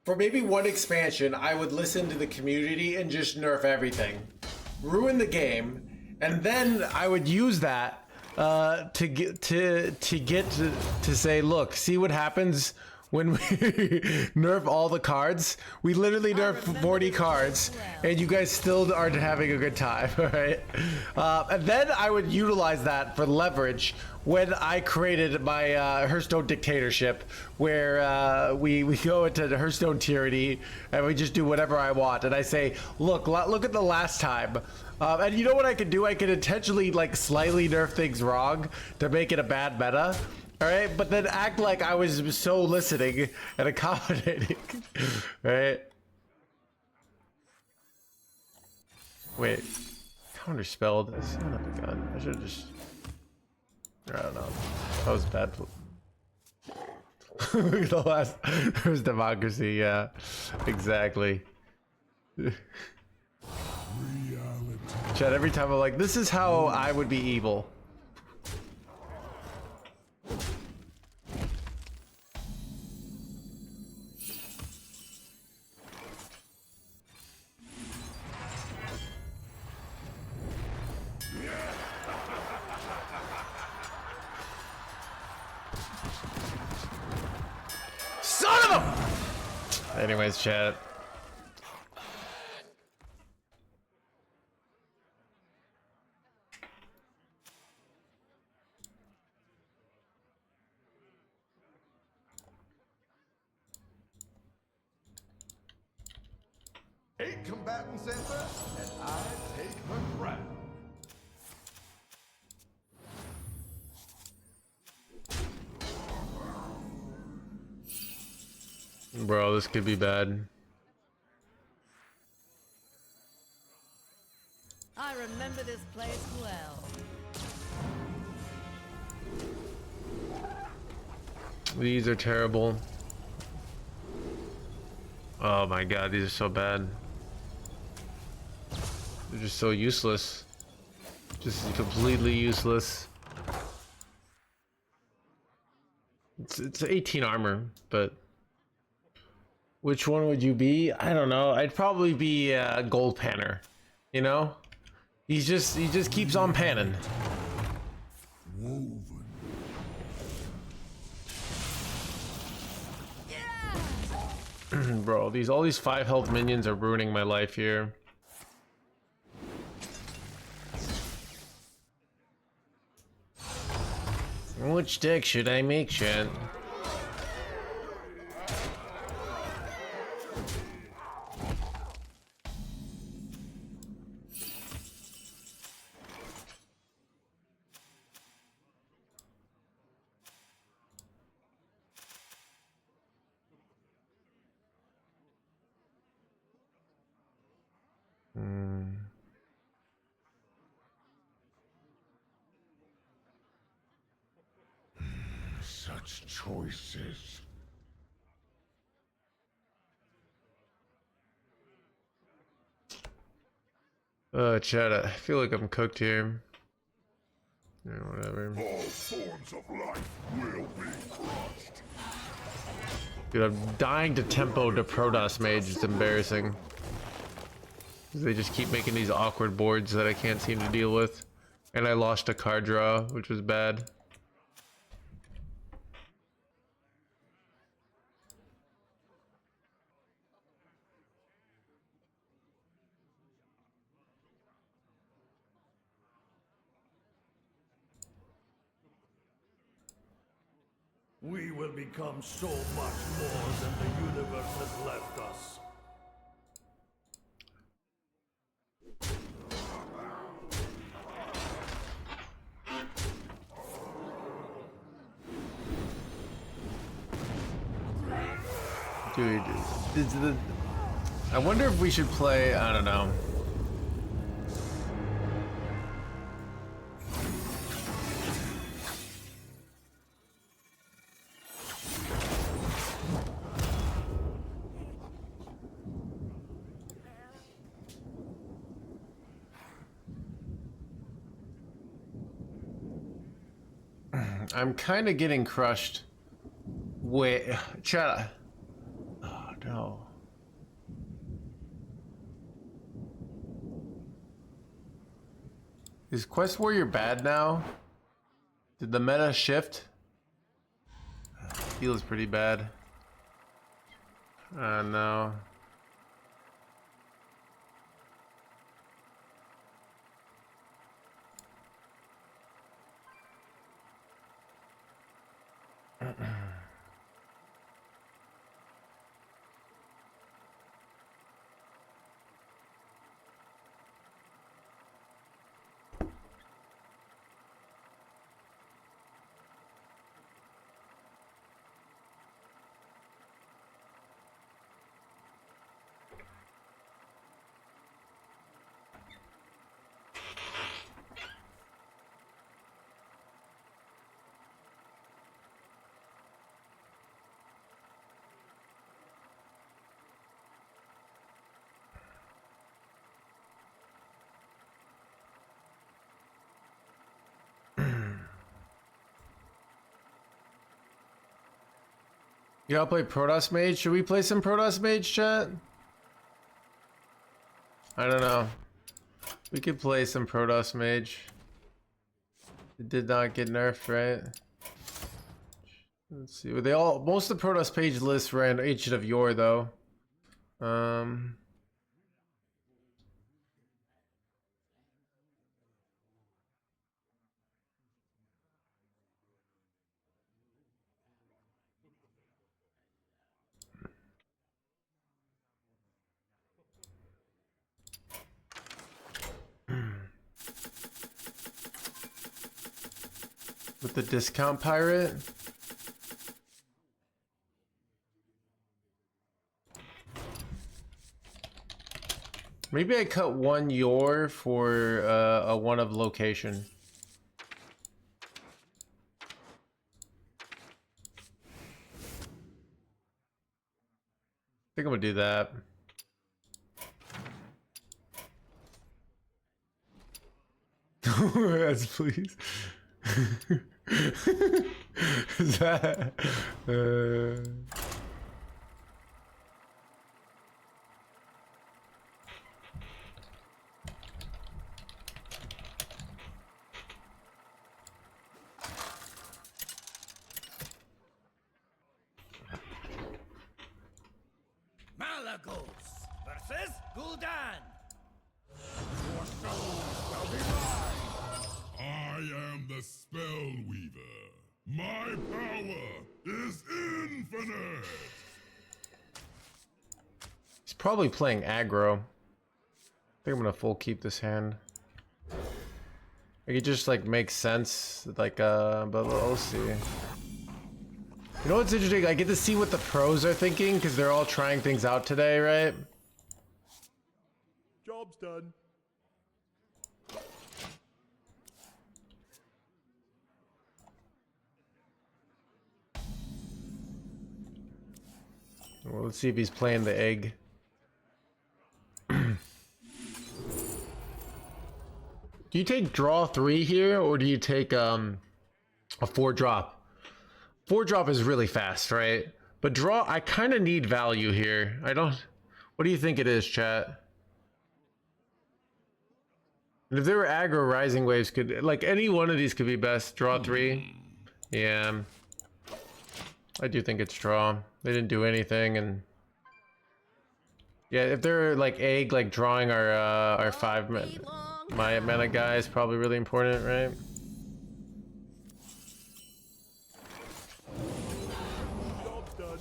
For maybe one expansion, I would listen to the community and just nerf everything, ruin the game, and then I would use that to get to say, look, see what happens when we nerf all the cards. We literally nerf 40 cards, and you guys still aren't having a good time, all right? And then I would utilize that for leverage when I created my Hearthstone dictatorship, where we go into the Hearthstone tyranny, and we just do whatever I want. And I say, look at the last time. And you know what I could do? I could intentionally like slightly nerf things wrong to make it a bad meta. All right, but then act like I was so listening and accommodating. Right? Wait, counterspelled. Son of a gun. I should just. I don't know. That was bad. Look at the last. There's democracy. Yeah, exactly. Chad, every time I'm like, this is how I would be evil. Son of a... Anyways, chat. Eight combatants enter, and I take the crown. Bro, this could be bad. I remember this place well. These are terrible. Oh my god, these are so bad. They're just so useless. Just completely useless. It's 18 armor, but which one would you be? I don't know. I'd probably be a gold panner. You know? He just keeps on panning. Bro, all these 5 health minions are ruining my life here. Which deck should I make, chat? Such choices. Chad, I feel like I'm cooked here. Yeah, whatever. All forms of life will be crushed. Dude, I'm dying to tempo to Protoss Mage. It's embarrassing. They just keep making these awkward boards that I can't seem to deal with. And I lost a card draw, which was bad. We will become so much more than the universe has left us. Dude, I wonder if we should play, I don't know. I'm kind of getting crushed. Wait, chat. Oh no. Is Quest Warrior bad now? Did the meta shift? Feels pretty bad. No. Y'all play Protoss Mage? Should we play some Protoss Mage, chat? I don't know. We could play some Protoss Mage. It did not get nerfed, right? Let's see. They all, most of the Protoss page lists ran Ancient of Yore though. With the discount pirate? Maybe I cut one Yore for a one of location. I think I'm gonna do that. Yes, please. Is that Malagos versus Gul'dan. I am the Spell Weaver. My power is infinite. He's probably playing aggro. I think I'm gonna full keep this hand. Like, it just like makes sense. Like but we'll see. You know what's interesting? I get to see what the pros are thinking because they're all trying things out today, right? Job's done. Well, let's see if he's playing the egg. Do you take draw 3 here, or do you take a 4-drop? 4-drop is really fast, right? But draw, I kind of need value here. I don't. What do you think it is, chat? And if there were aggro, rising waves could, like, any one of these could be best. Draw 3. Yeah. I do think it's draw. They didn't do anything, and yeah, if they're like egg, like drawing our 5 my mana guy is probably really important, right? Job's done.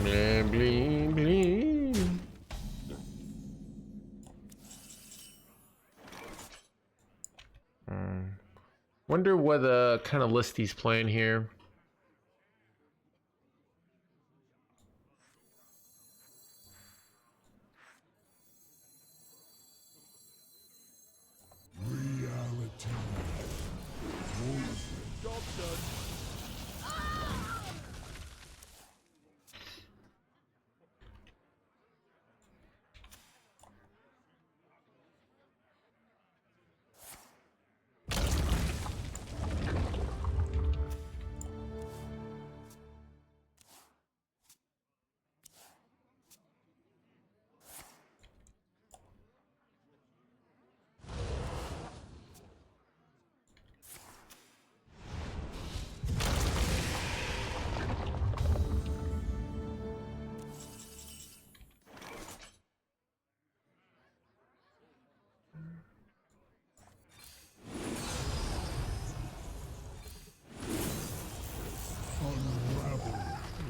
Bling, bling, bling. Wonder what kind of list he's playing here. Reality. Job's done.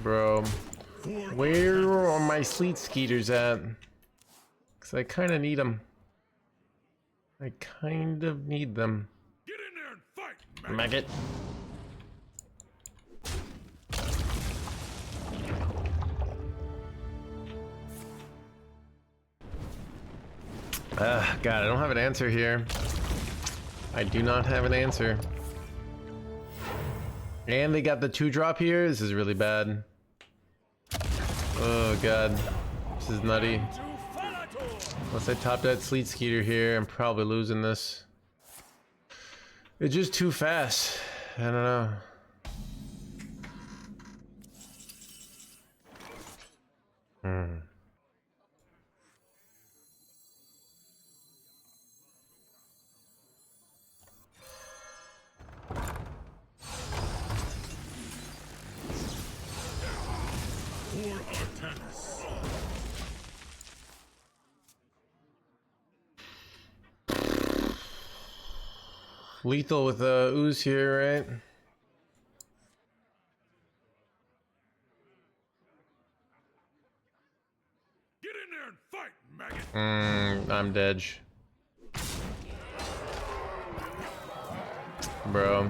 Bro, where are my sleet skeeters at? Because I kind of need them. I kind of need them. Get in there and fight, Maggot. God, I don't have an answer here. I do not have an answer. And they got the 2-drop here. This is really bad. Oh god. This is nutty. Unless I top that sleet skeeter here, I'm probably losing this. It's just too fast. I don't know. For Artemis. Lethal with the ooze here, right? Get in there and fight, maggot. I'm dead. Bro.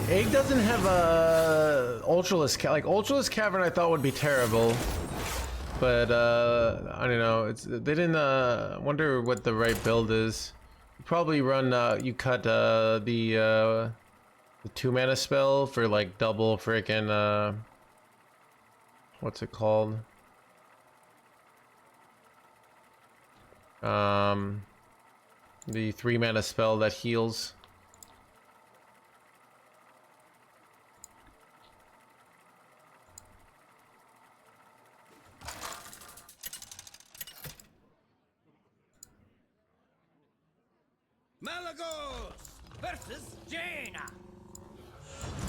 Egg doesn't have a Ultraless like Ultraless Cavern. I thought would be terrible, but I don't know. They didn't. Wonder what the right build is. You probably run. You cut the 2-mana spell for like double frickin' what's it called? The 3-mana spell that heals. Malagos versus Jaina.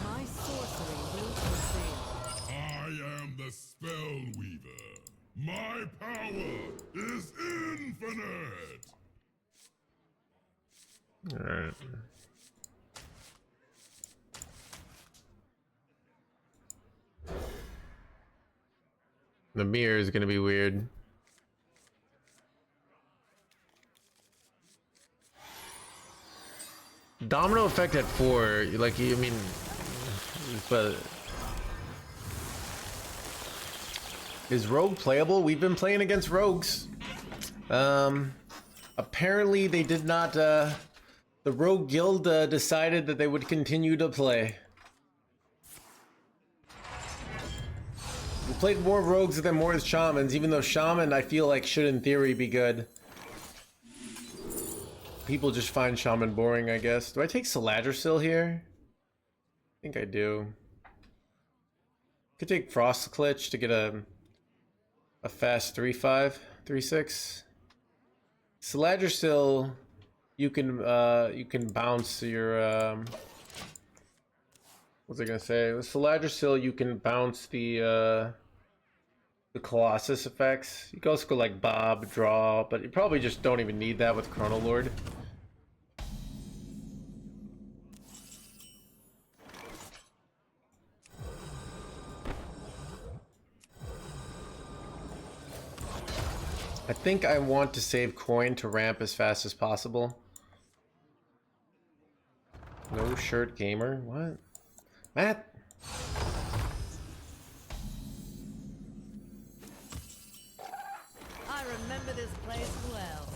My sorcery will prevail. I am the spell weaver. My power is infinite. All right. The mirror is gonna be weird. Domino effect at 4, like, I mean, but is Rogue playable? We've been playing against Rogues. Apparently they did not, the Rogue Guild decided that they would continue to play. We played more Rogues than more Shamans, even though Shaman I feel like should in theory be good. People just find Shaman boring, I guess. Do I take Saladrisil here? I think I do. Could take Frost Clutch to get a fast 3-5, 3-6. Saladrisil, you can bounce your what's I gonna say? With Saladrisil, you can bounce the Colossus effects. You can also go like Bob, draw, but you probably just don't even need that with Chrono Lord. I think I want to save coin to ramp as fast as possible. No shirt gamer? What? Matt? I remember this place well.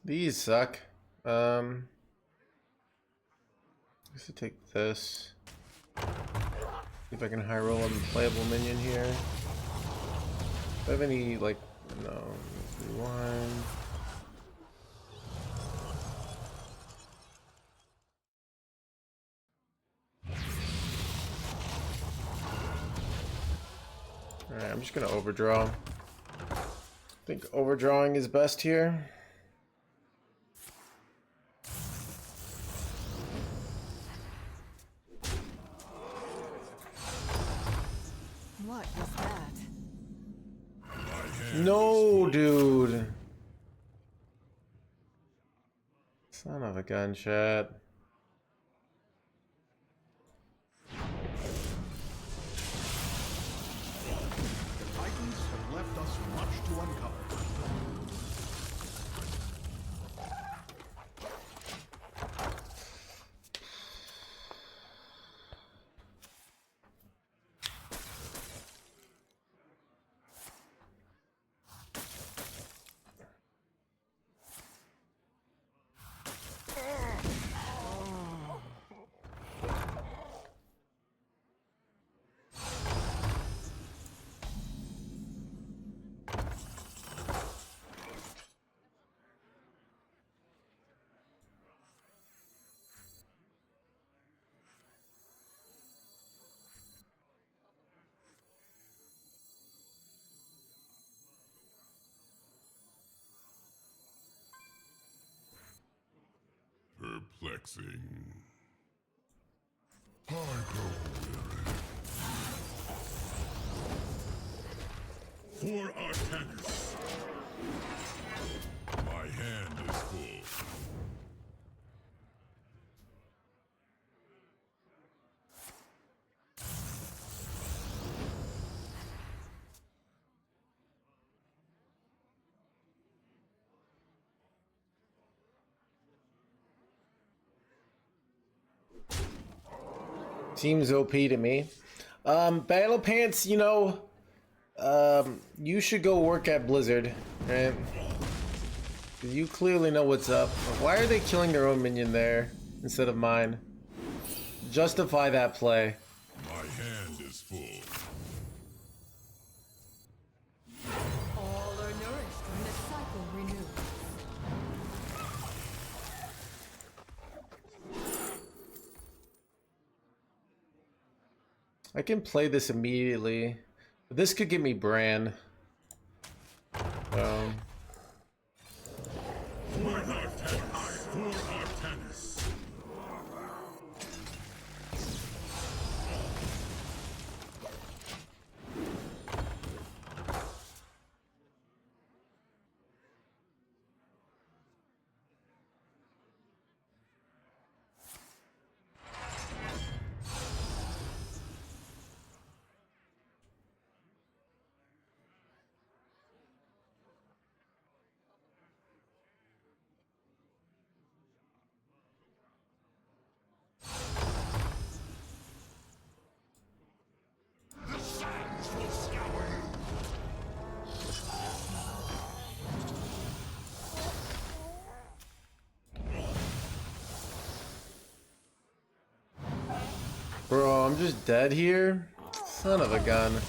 These suck. Just to take this. See if I can high roll a playable minion here. Do I have any, like, no. Rewind. Alright, I'm just gonna overdraw. I think overdrawing is best here. What was that? No, dude. Son of a gun, chat. Titans have left us much to uncover. Perplexing. I grow weary. For Artanis. My hand is full. Seems OP to me. Battle Pants, you know, you should go work at Blizzard, right? 'Cause you clearly know what's up. Why are they killing their own minion there instead of mine? Justify that play. My hand is full. All are nourished when the cycle renews. I can play this immediately. But this could give me Bran. For Artanis. For Artanis. Bro, I'm just dead here? Son of a gun.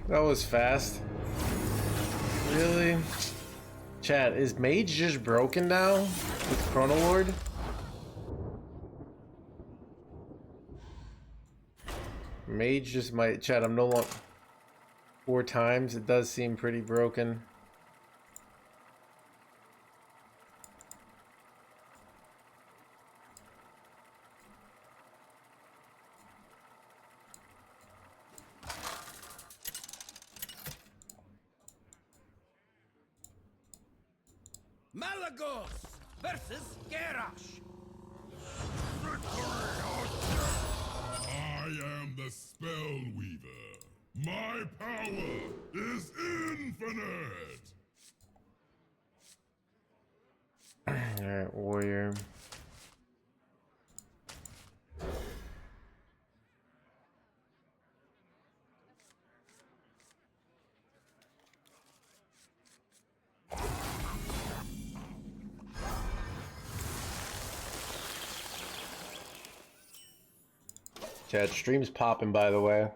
That was fast. Really? Chat, is Mage just broken now with Chrono Lord? Mage just might... Chat, I'm no longer... 4 times? It does seem pretty broken. Malagos versus Garrosh. I am the Spell Weaver. My power is infinite. Alright, warrior. Chat, stream's popping, by the way.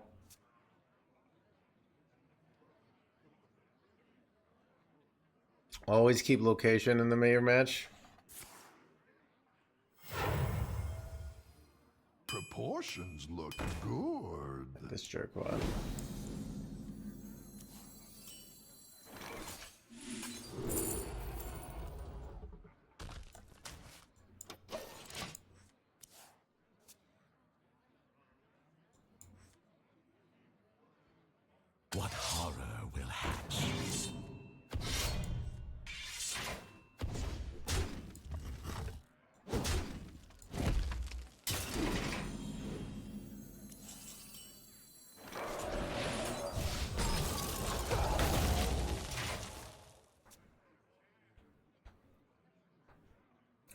Always keep location in the mayor match. Proportions look good. This jerkwad. What horror will hatch?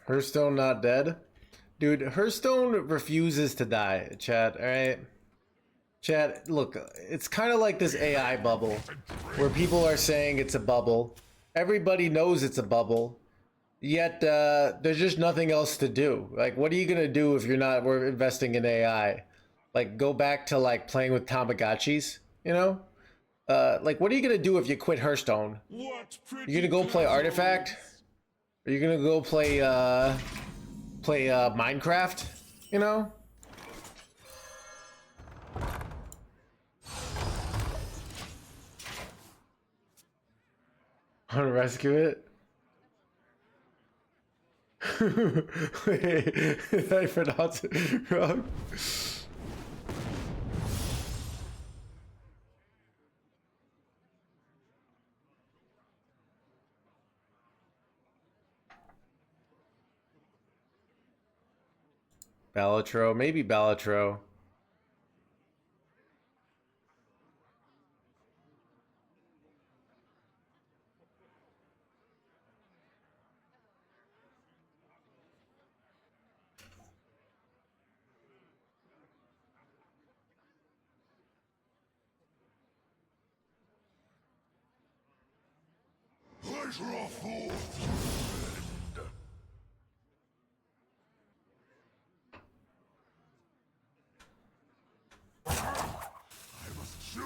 Hearthstone not dead? Dude, Hearthstone refuses to die, chat, alright? Chat, look, it's kind of like this AI bubble, where people are saying it's a bubble. Everybody knows it's a bubble, yet there's just nothing else to do. Like, what are you gonna do if you're not investing in AI? Like, go back to, like, playing with Tamagotchis, you know? Like, what are you gonna do if you quit Hearthstone? You gonna go play Artifact? Are you gonna go play Minecraft? You know? Want to rescue it? Wait, did I pronounce it wrong? Balatro, maybe Balatro. Pleasure of fool. I must choose.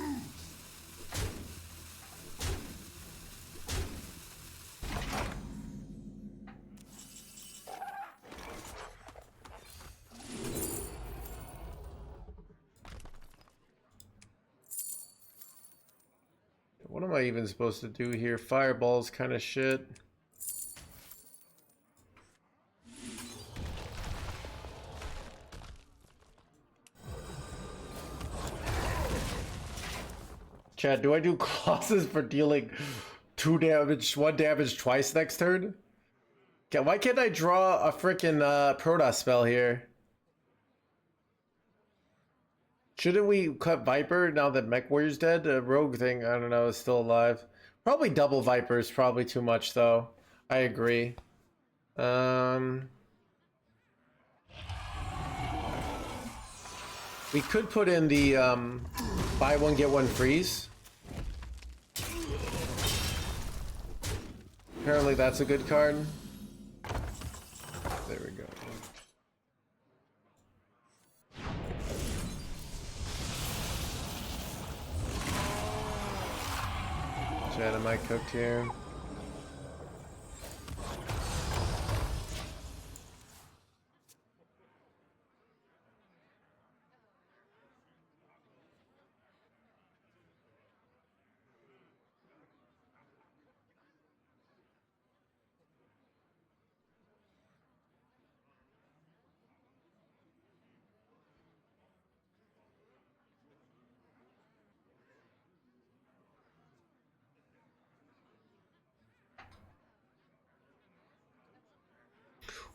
What am I even supposed to do here? Fireball's kind of shit. Chad, do I do clauses for dealing 2 damage, 1 damage twice next turn? Okay, why can't I draw a freaking Protoss spell here? Shouldn't we cut Viper now that Mech Warrior's dead? Rogue thing, I don't know, is still alive. Probably double Viper is probably too much though. I agree. We could put in the buy one get one freeze. Apparently that's a good card. There we go. Chad, am I cooked here?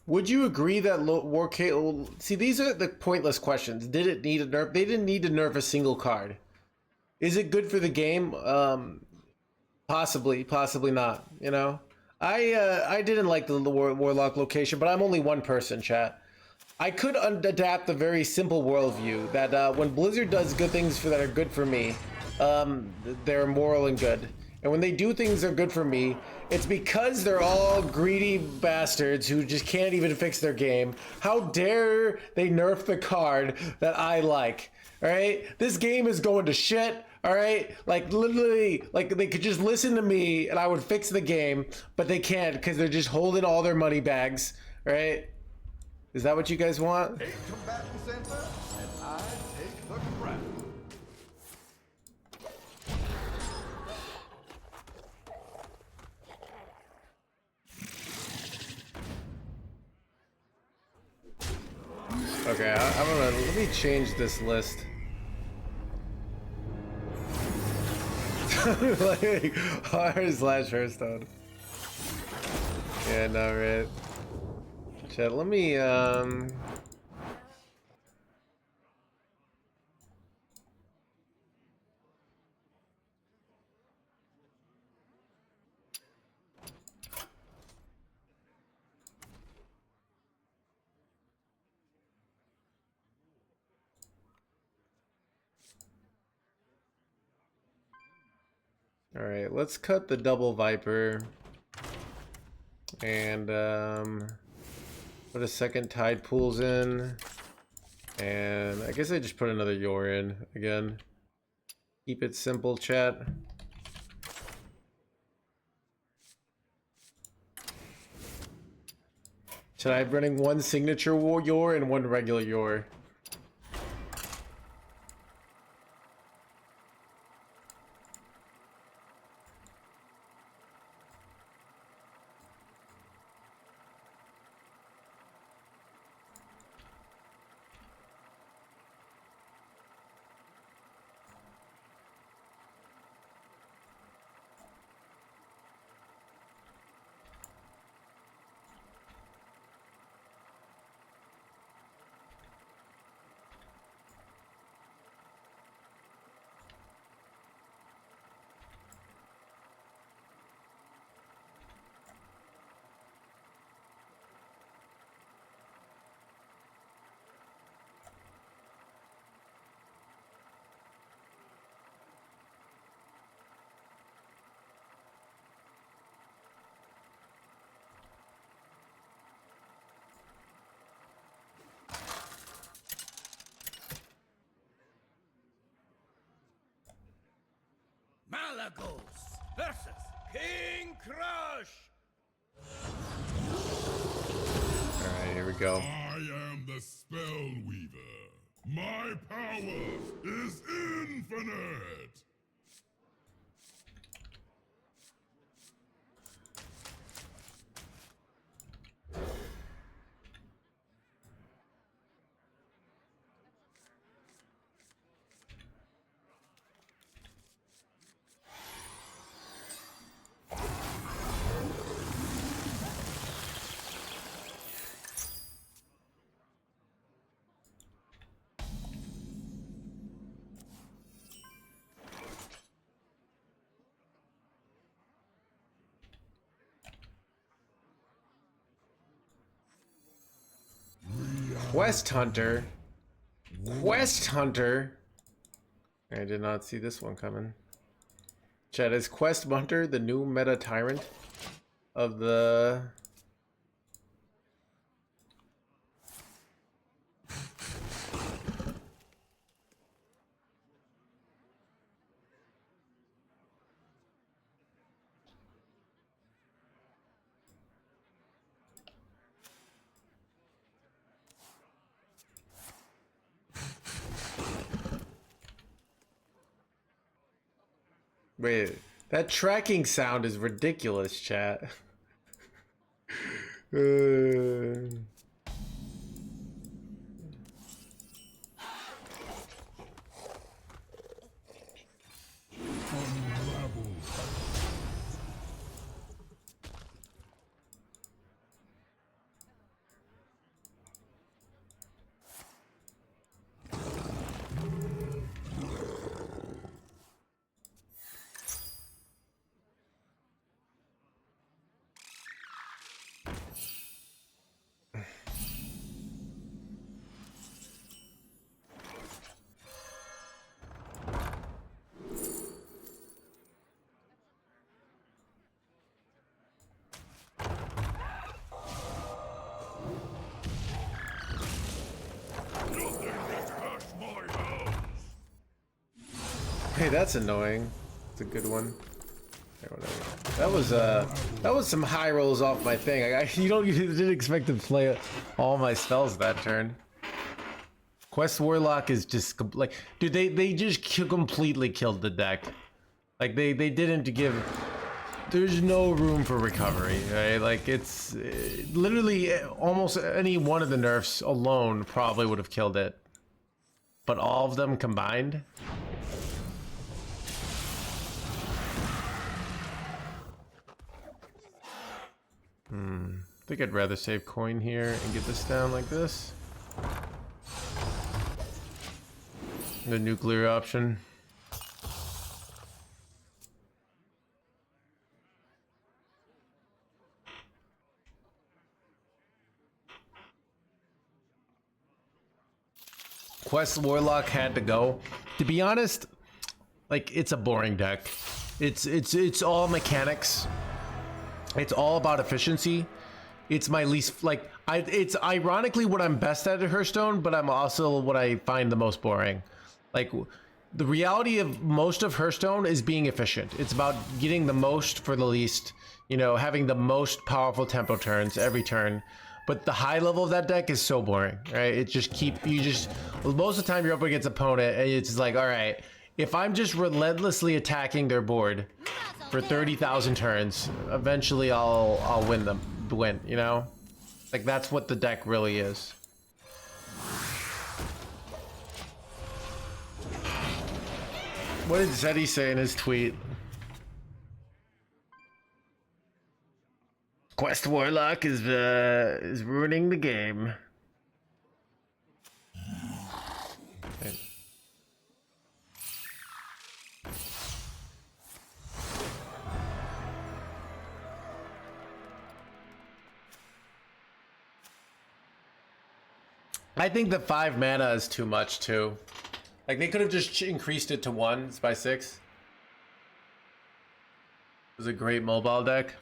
Would you agree that see, these are the pointless questions. Did it need a nerf? They didn't need to nerf a single card. Is it good for the game? Possibly, possibly not. You know, I didn't like the Warlock location, but I'm only one person, chat. I could adapt a very simple worldview that when Blizzard does good things that are good for me, they're moral and good. And when they do things that are good for me, it's because they're all greedy bastards who just can't even fix their game. How dare they nerf the card that I like? All right, this game is going to shit. All right, like literally, like they could just listen to me and I would fix the game, but they can't because they're just holding all their money bags. All right, is that what you guys want? 8 combatants enter, and I take the crown. Okay, I'm gonna let me change this list. Like r/Hearthstone. Yeah, no, right. Chat, let me all right, let's cut the double Viper and put a second Tide Pools in, and I guess I just put another Yor in again. Keep it simple, chat. Should I be running one signature Yor and one regular Yor? Malagos versus King Crush. Alright, here we go. I am the Spell Weaver. My power is infinite. Quest Hunter. Quest Hunter. I did not see this one coming. Chat, is Quest Hunter the new meta tyrant of the... Wait, that tracking sound is ridiculous, chat. Okay, that's annoying. It's a good one. Okay, whatever. That was some high rolls off my thing. You didn't expect to play all my spells that turn. Quest Warlock is just like, dude, they just completely killed the deck. Like they didn't give. There's no room for recovery, right? Like it's literally almost any one of the nerfs alone probably would have killed it, but all of them combined. I think I'd rather save coin here and get this down like this. The nuclear option. Quest Warlock had to go. To be honest, like it's a boring deck. It's all mechanics. It's all about efficiency. It's my least like it's ironically what I'm best at Hearthstone, but I'm also what I find the most boring. Like the reality of most of Hearthstone is being efficient. It's about getting the most for the least, you know, having the most powerful tempo turns every turn. But the high level of that deck is so boring, right? It just most of the time you're up against an opponent and it's like, all right, if I'm just relentlessly attacking their board for 30,000 turns, eventually I'll win, you know? Like that's what the deck really is. What did Zeddy say in his tweet? Quest Warlock is ruining the game. Okay. I think the 5 mana is too much too. Like they could have just increased it to 1. It's by 6. It was a great mobile deck.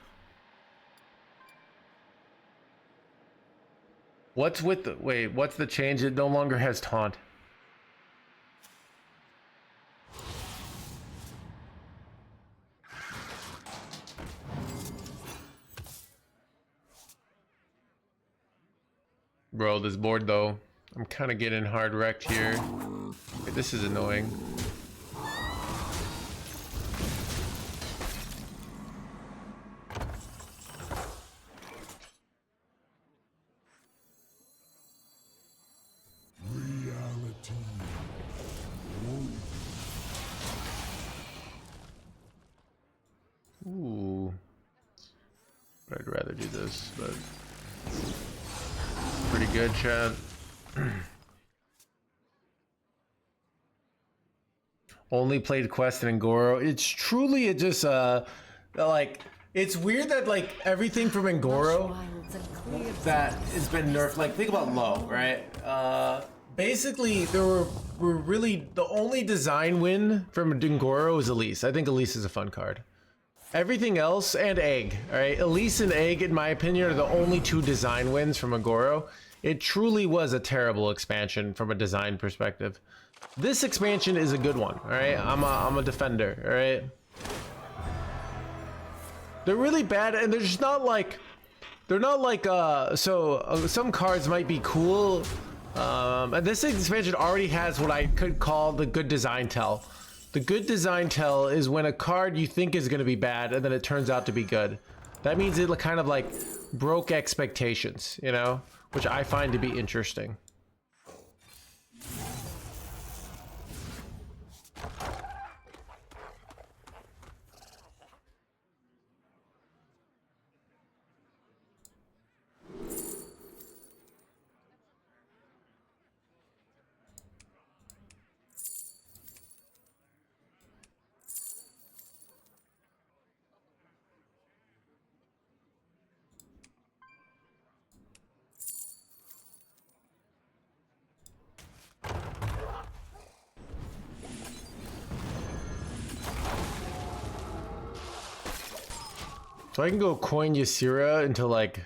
What's with the what's the change? It no longer has taunt. Bro, this board though, I'm kind of getting hard wrecked here. Okay, this is annoying. Ooh. I'd rather do this, but pretty good, chat. Only played Quest and Ngoro. It's truly just like it's weird that like everything from Ngoro that has been nerfed. Like think about low, right? Basically there were really the only design win from Ngoro is Elise. I think Elise is a fun card. Everything else and Egg, all right? Elise and Egg, in my opinion, are the only 2 design wins from Ngoro. It truly was a terrible expansion from a design perspective. This expansion is a good one, all right? I'm a defender, all right? They're really bad, and they're just not like, some cards might be cool, and this expansion already has what I could call the good design tell. The good design tell is when a card you think is going to be bad and then it turns out to be good. That means it kind of like broke expectations, you know, which I find to be interesting. So I can go coin Ysera into like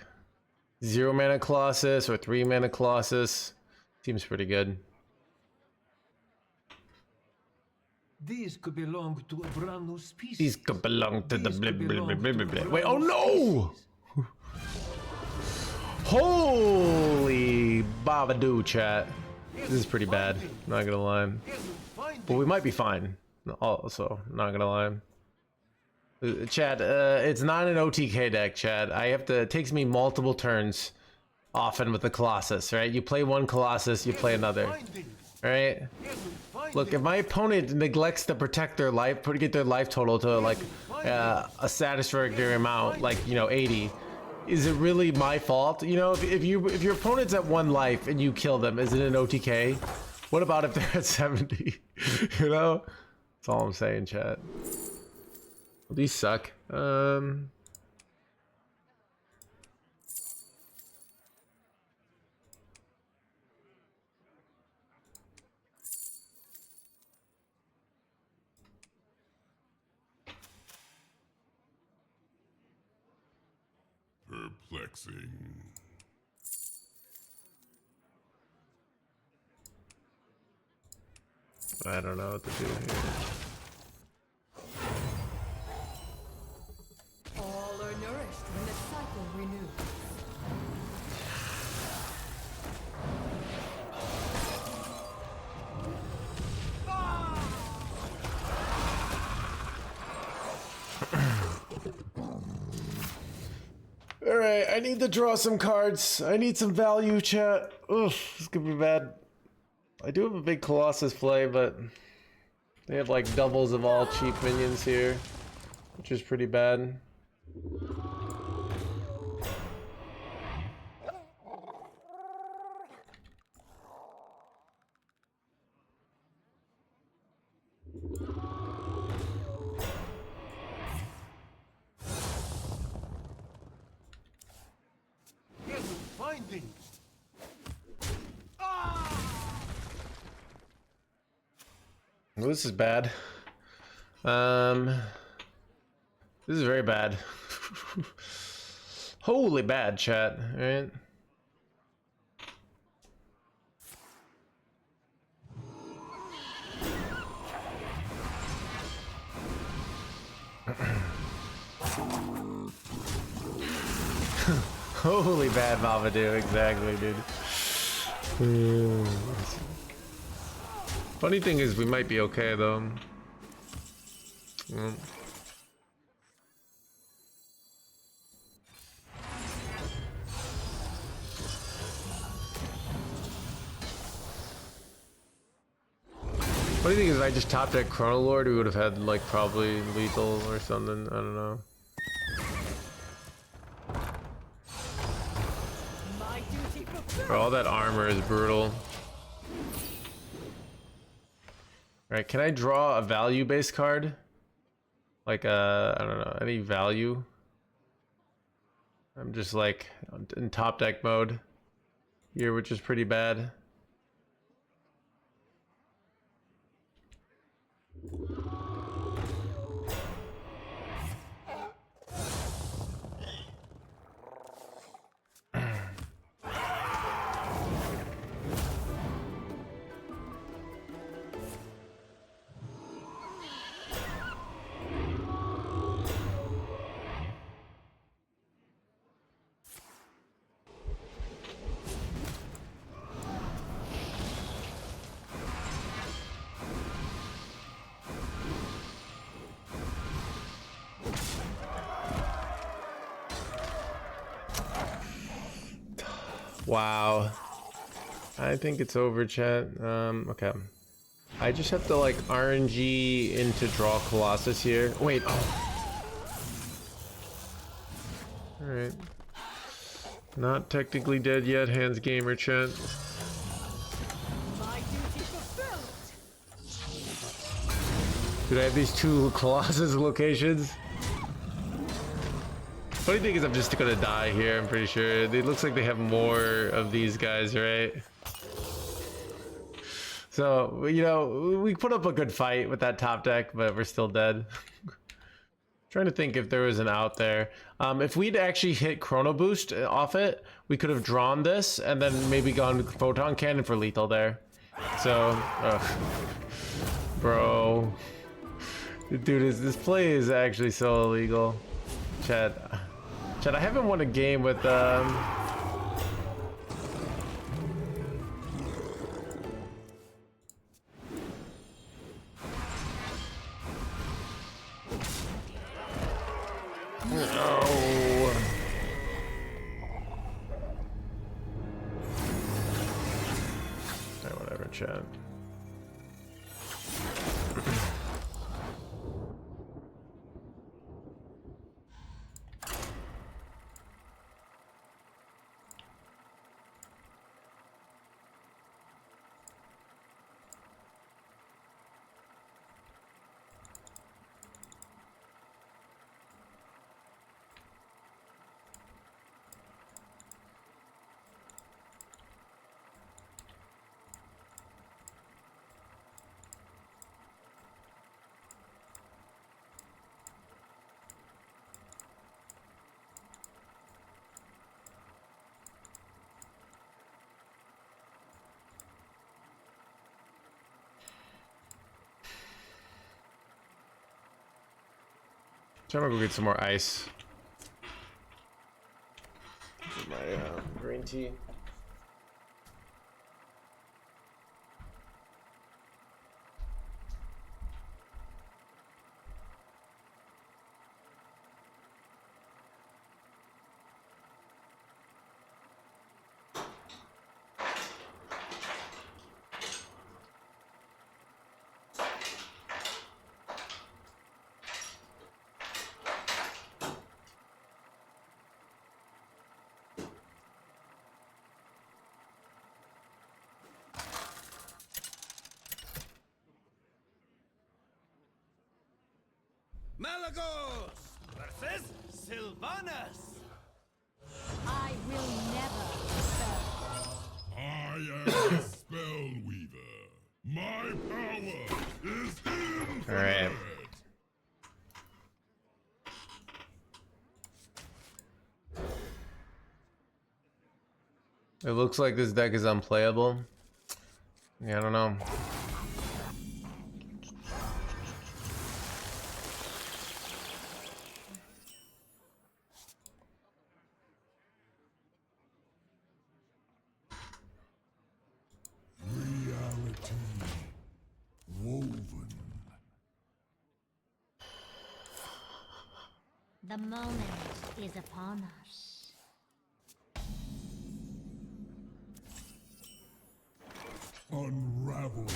0 mana Colossus or 3 mana Colossus. Seems pretty good. These could belong to a brand new species. These could belong to the These blah, could blah, blah, belong blah, to blah, a blah. brand Wait, oh new no! species. Holy Babadoo, chat. This is pretty bad, not gonna lie. But we might be fine. Also, not gonna lie. Chat, it's not an OTK deck, chat. I have to, it takes me multiple turns often with the Colossus, right? You play one Colossus, you play another. Alright? Look, if my opponent neglects to protect their life, get their life total to like a satisfactory amount, like, you know, 80, is it really my fault? You know, if your opponent's at 1 life and you kill them, is it an OTK? What about if they're at 70? You know? That's all I'm saying, chat. Well, these suck. Perplexing. I don't know what to do here. All are nourished when the cycle renews. Alright, I need to draw some cards. I need some value, chat. Ugh, this could be bad. I do have a big Colossus play, but they have like doubles of all cheap minions here, which is pretty bad. Well, this is bad. This is very bad. Holy bad, chat. All right. Holy bad, Mavadoo. Exactly, dude. Funny thing is, we might be okay though. Funny thing is, if I just top deck Chrono Lord, we would have had like probably lethal or something. I don't know. Bro, all that armor is brutal. Alright, can I draw a value-based card? Like, I don't know, any value? I'm just like in top deck mode here, which is pretty bad. Wow. I think it's over, chat. Okay. I just have to like RNG into draw Colossus here. Wait. Oh. Alright. Not technically dead yet, NoHandsGamer, chat. My duty fulfilled. Dude, I have these 2 Colossus locations. Funny thing is, I'm just gonna die here, I'm pretty sure. It looks like they have more of these guys, right? So, you know, we put up a good fight with that top deck, but we're still dead. Trying to think if there was an out there. If we'd actually hit Chrono Boost off it, we could have drawn this and then maybe gone Photon Cannon for lethal there. So, Bro. Dude, this play is actually so illegal. Chad, I haven't won a game with No. Alright, whatever, Chad. I'm gonna go get some more ice. My green tea. Malagos versus Sylvanas. I will never serve. I am the Spellweaver. My power is infinite. All right. It looks like this deck is unplayable. Yeah, I don't know. Reality woven. The moment is upon us. Unravel.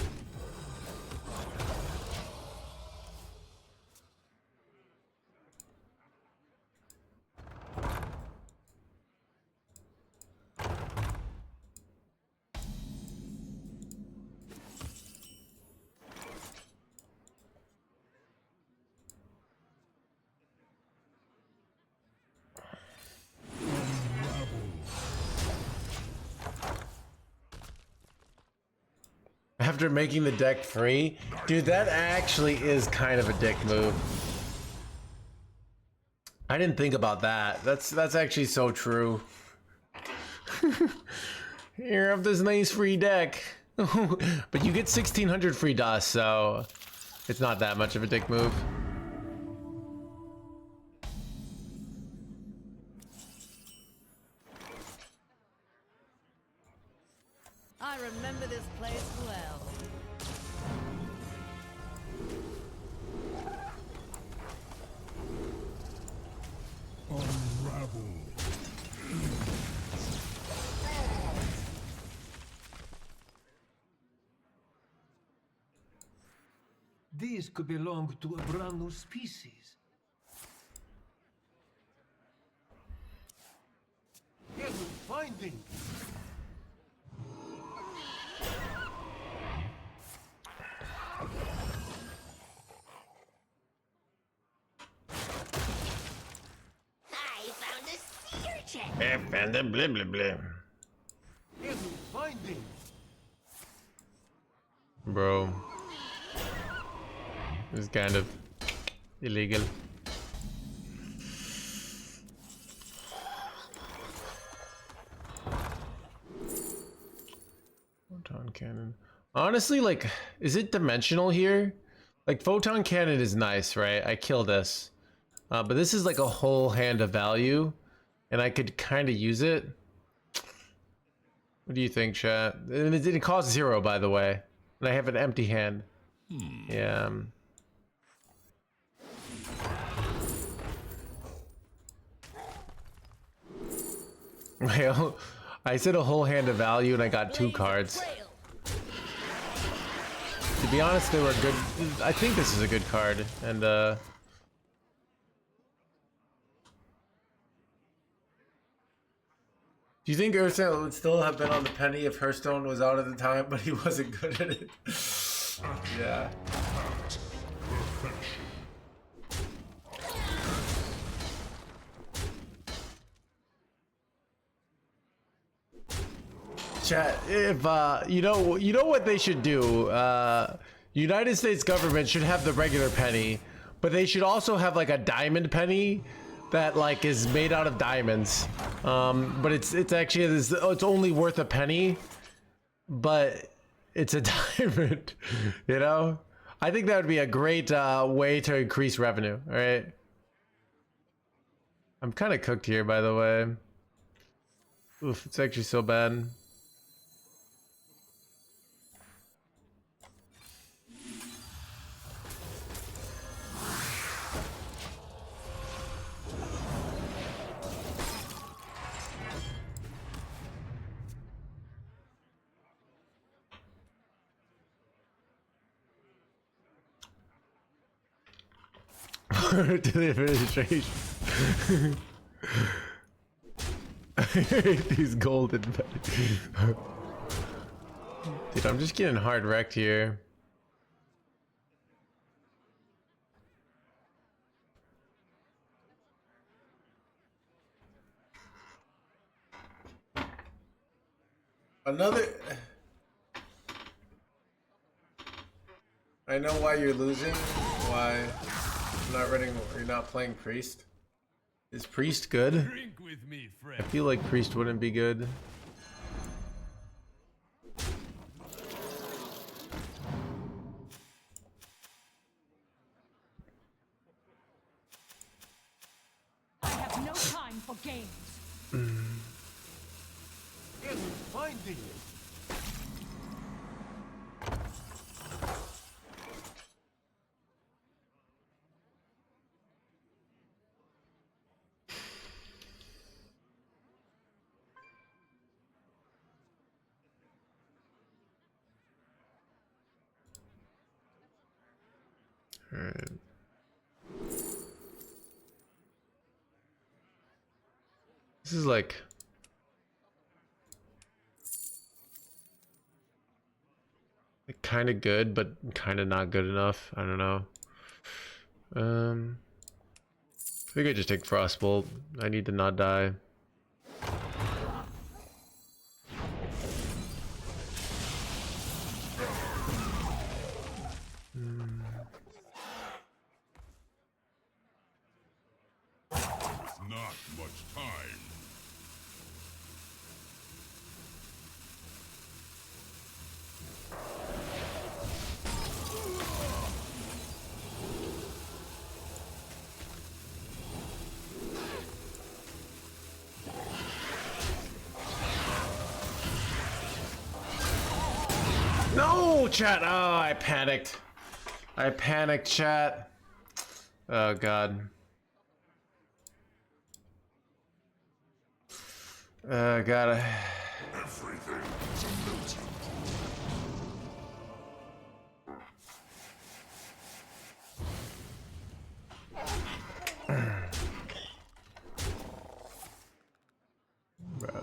After making the deck free, dude, that actually is kind of a dick move. I didn't think about that. That's actually so true. Here, have this nice free deck. But you get 1600 free dust, so it's not that much of a dick move. I remember this place well. Unravel. These could belong to a brand new species. Get me finding. I found a sea urchin. And then blah blah blah. Get me finding. Bro. It's kind of illegal. Photon cannon. Honestly, like, is it dimensional here? Like, photon cannon is nice, right? I kill this. But this is like a whole hand of value, and I could kind of use it. What do you think, chat? And it costs 0, by the way. And I have an empty hand. Yeah. Well, I said a whole hand of value and I got 2 cards. To be honest, they were good. I think this is a good card, and do you think Hearthstone would still have been on the penny if Hearthstone was out at the time, but he wasn't good at it? Yeah. Chat, if you know what they should do. United States government should have the regular penny, but they should also have like a diamond penny that like is made out of diamonds. But it's actually it's only worth a penny, but it's a diamond. You know, I think that would be a great way to increase revenue. All right. I'm kind of cooked here, by the way. Oof, it's actually so bad. To the administration. I hate these golden pennies. Dude, I'm just getting hard wrecked here. Another... I know why you're losing. Why you're not playing Priest. Is Priest good? Drink with me, friend. I feel like Priest wouldn't be good. I have no time for games. In finding it. Alright. This is like... kind of good, but kind of not good enough. I don't know. I think I just take Frostbolt. I need to not die. Not much time. No, chat. Oh, I panicked. I panicked, chat. Oh, God. God. Everything. Bro.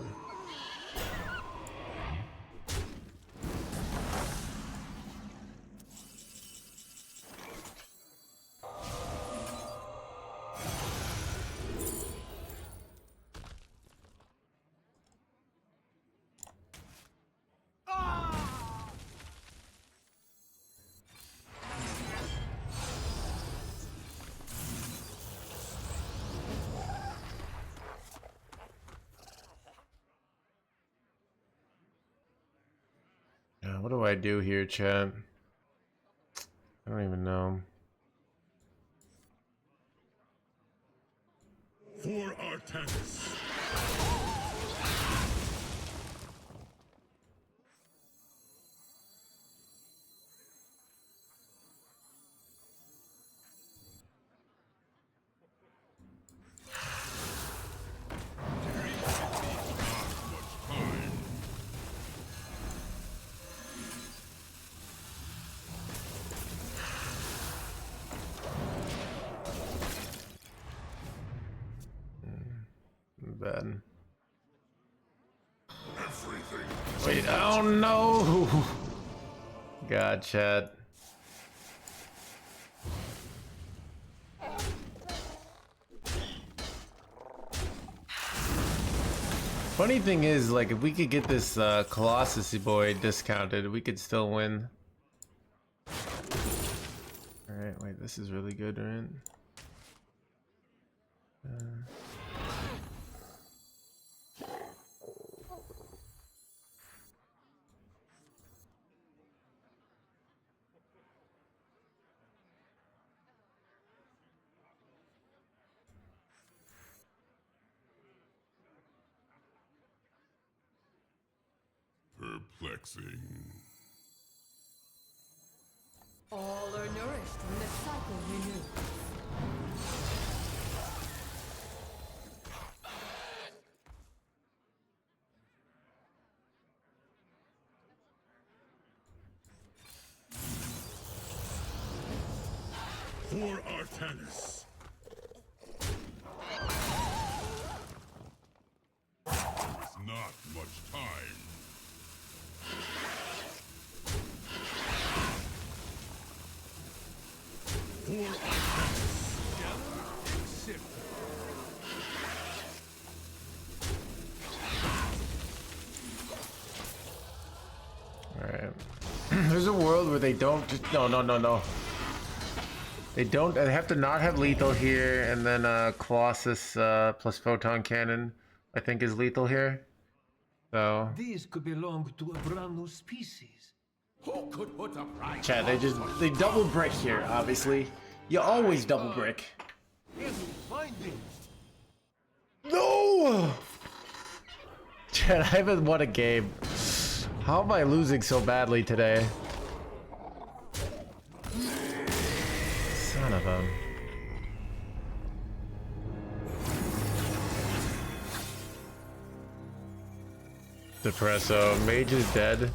do I do here, chat? I don't even know. For Artemis. Bad. Everything. Wait, oh no! God, chat. Funny thing is, like, if we could get this Colossus boy discounted, we could still win. Alright, wait, this is really good, right? Perplexing. All are nourished when the cycle renews. For Artemis. There's not much time. For Artemis. Alright. There's a world where they don't just no. They don't. They have to not have lethal here, and then Colossus plus photon cannon, I think, is lethal here. So These could belong to a brand new species. Who could put a price chat, on they double brick here. Obviously, you always double brick. No. Chat, I haven't won a game. How am I losing so badly today? Son of a... Depresso. Mage is dead.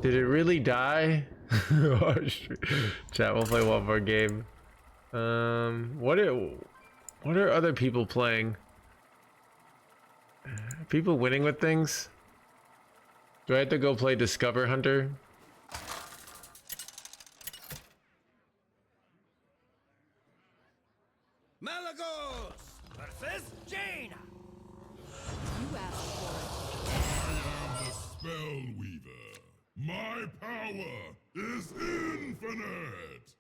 Did it really die? Oh, chat, we'll play one more game. What are other people playing? People winning with things? Do I have to go play Discover Hunter? Malagos versus Jaina. You asked for it. I am the Spellweaver. My power is infinite.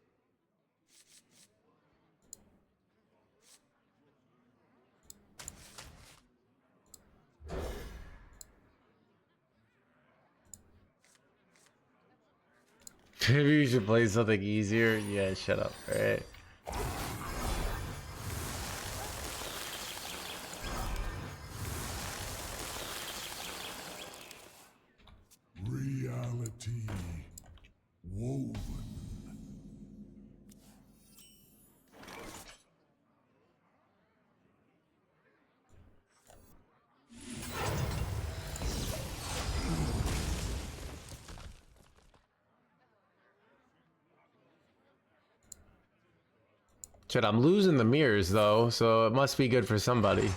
Maybe you should play something easier. Yeah, shut up, alright? Reality woven. Shit, I'm losing the mirrors though, so it must be good for somebody.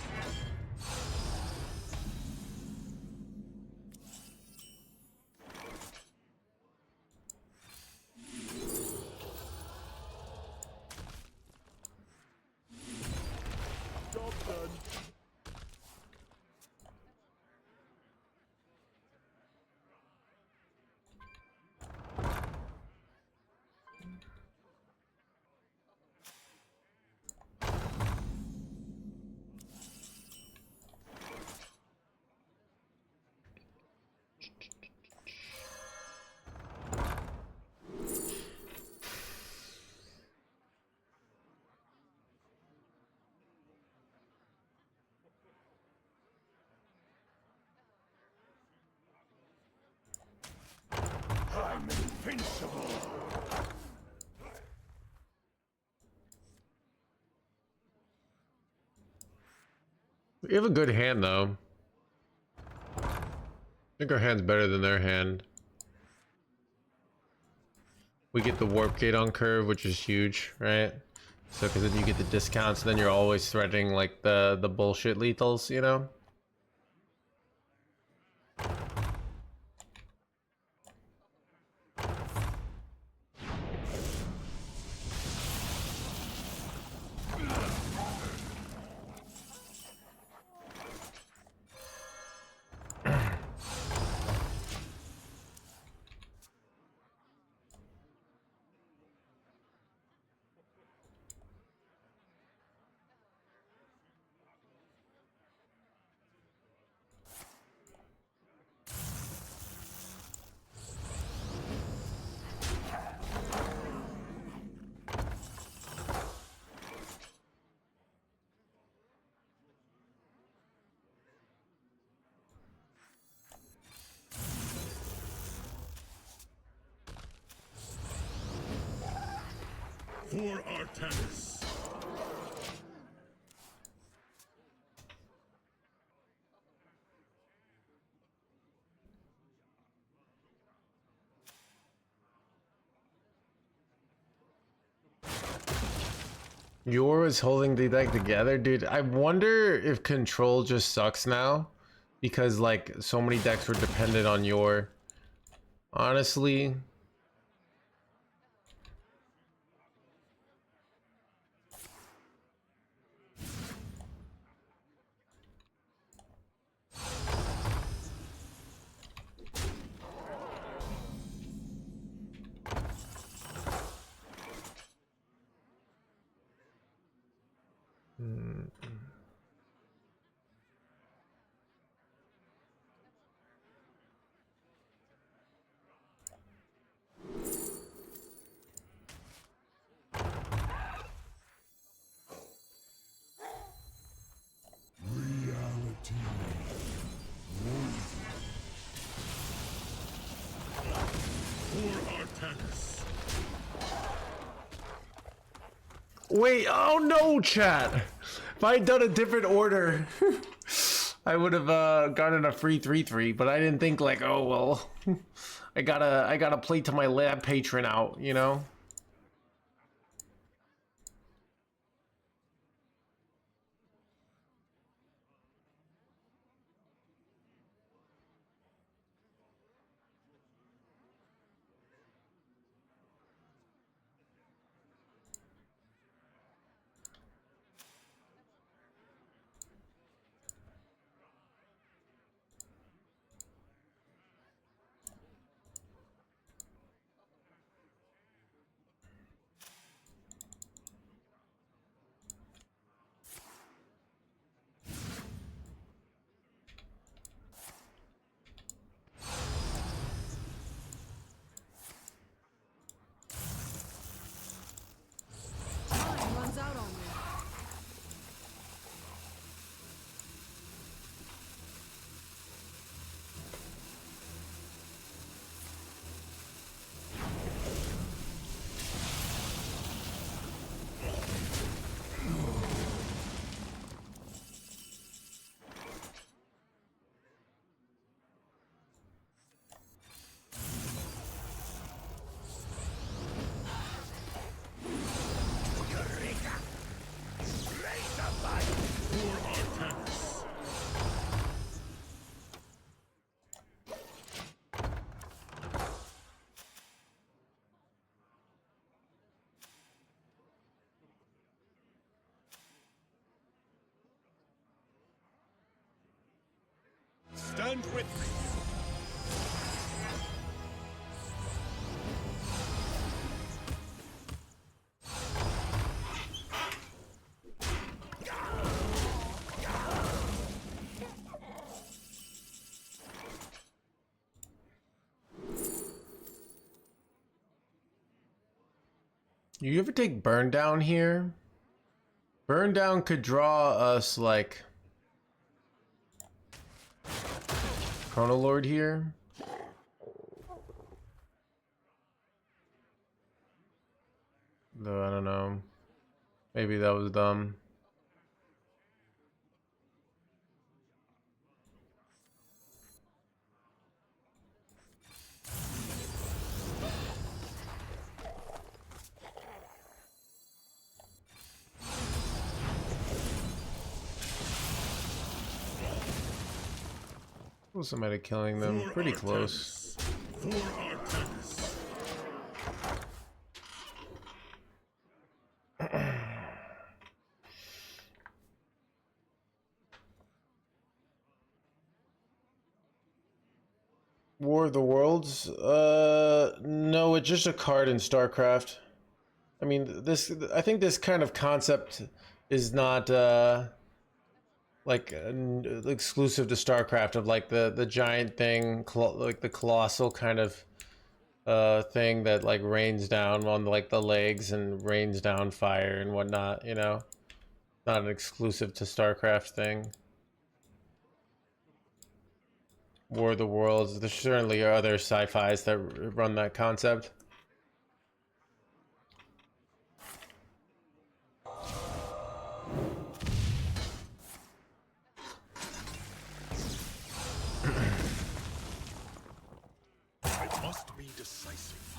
invincible. We have a good hand though. I think our hand's better than their hand. We get the warp gate on curve, which is huge, right? So because then you get the discounts, then you're always threatening like the bullshit lethals, you know? For Artemis. Yours holding the deck together, dude. I wonder if control just sucks now because like so many decks were dependent on your. Honestly, For Artemis. wait, oh no, chat. If I had done a different order, I would have gotten a free 3/3, but I didn't think like, oh well, I gotta play to my lab patron out, you know? Time runs out on me. For Artemis. Stand with me. You ever take burn down here? Burn down could draw us like Chrono Lord here. Though I don't know. Maybe that was dumb. Was somebody killing them? Pretty close. For Artemis. War of the Worlds? No, it's just a card in StarCraft. I mean, I think this kind of concept is not, like, exclusive to StarCraft, of, like, the giant thing, like, the colossal kind of, thing that, like, rains down on, like, the legs and rains down fire and whatnot, you know? Not an exclusive to StarCraft thing. War of the Worlds. There certainly are other sci-fis that run that concept. I must be decisive.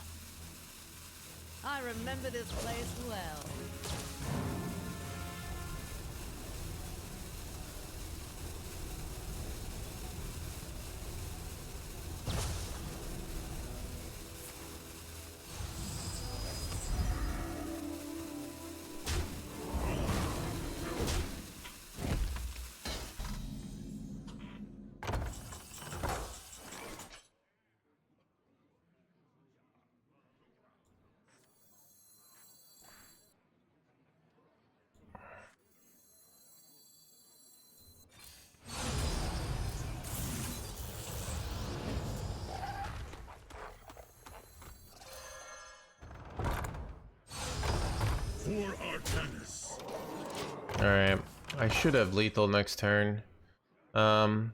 I remember this place well. For Artemis. Alright, I should have lethal next turn. So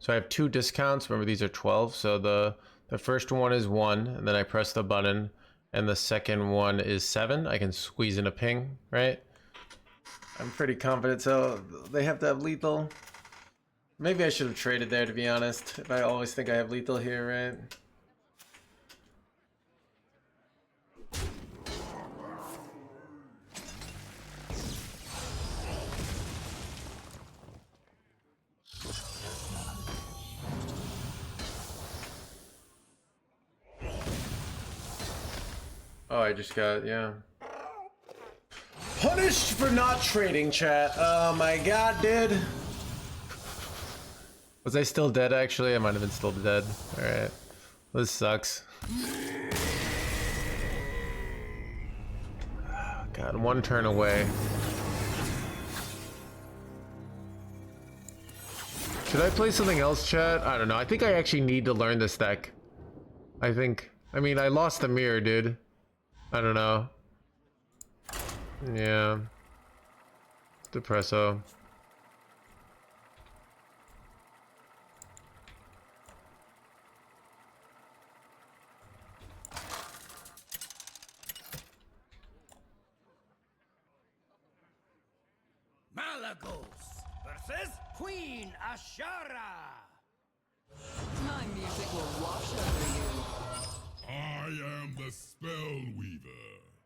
I have 2 discounts. Remember, these are 12. So the first one is 1, and then I press the button, and the second one is 7. I can squeeze in a ping, right? I'm pretty confident, so they have to have lethal. Maybe I should have traded there, to be honest, if I always think I have lethal here, right? Oh, I just got, yeah. Punished for not trading, chat. Oh my god, dude. Was I still dead, actually? I might have been still dead. Alright. This sucks. God, 1 turn away. Should I play something else, chat? I don't know. I think I actually need to learn this deck. I mean, I lost the mirror, dude. I don't know. Yeah. Depresso. Malagos versus Queen Ashara. My music will wash over you. I am the spell weaver.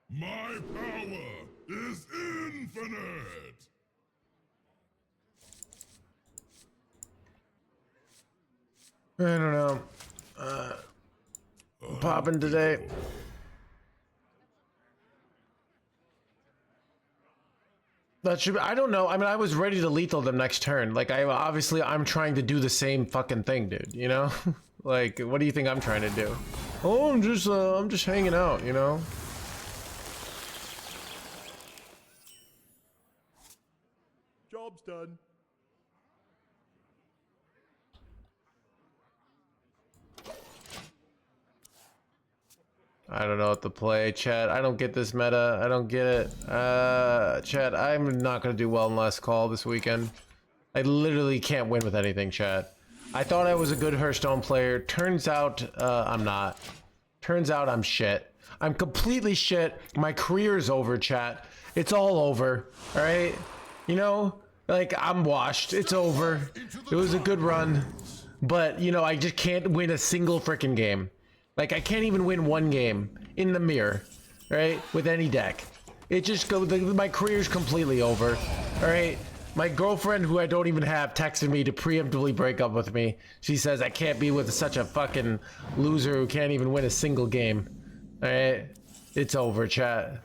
My power is infinite. I don't know. Popping today. That should be, I don't know. I mean, I was ready to lethal them next turn. Like, I'm trying to do the same fucking thing, dude, you know? Like, what do you think I'm trying to do? Oh, I'm just hanging out, you know? Job's done. I don't know what to play, chat. I don't get this meta. I don't get it. Chat, I'm not gonna do well in last call this weekend. I literally can't win with anything, chat. I thought I was a good Hearthstone player. Turns out, I'm not. Turns out I'm shit. I'm completely shit. My career is over, chat. It's all over. All right? You know, like, I'm washed. It's over. It was a good run. But, you know, I just can't win a single freaking game. Like, I can't even win one game in the mirror, right? With any deck. It just goes, my career's completely over, all right? My girlfriend, who I don't even have, texted me to preemptively break up with me. She says I can't be with such a fucking loser who can't even win a single game, all right? It's over, chat.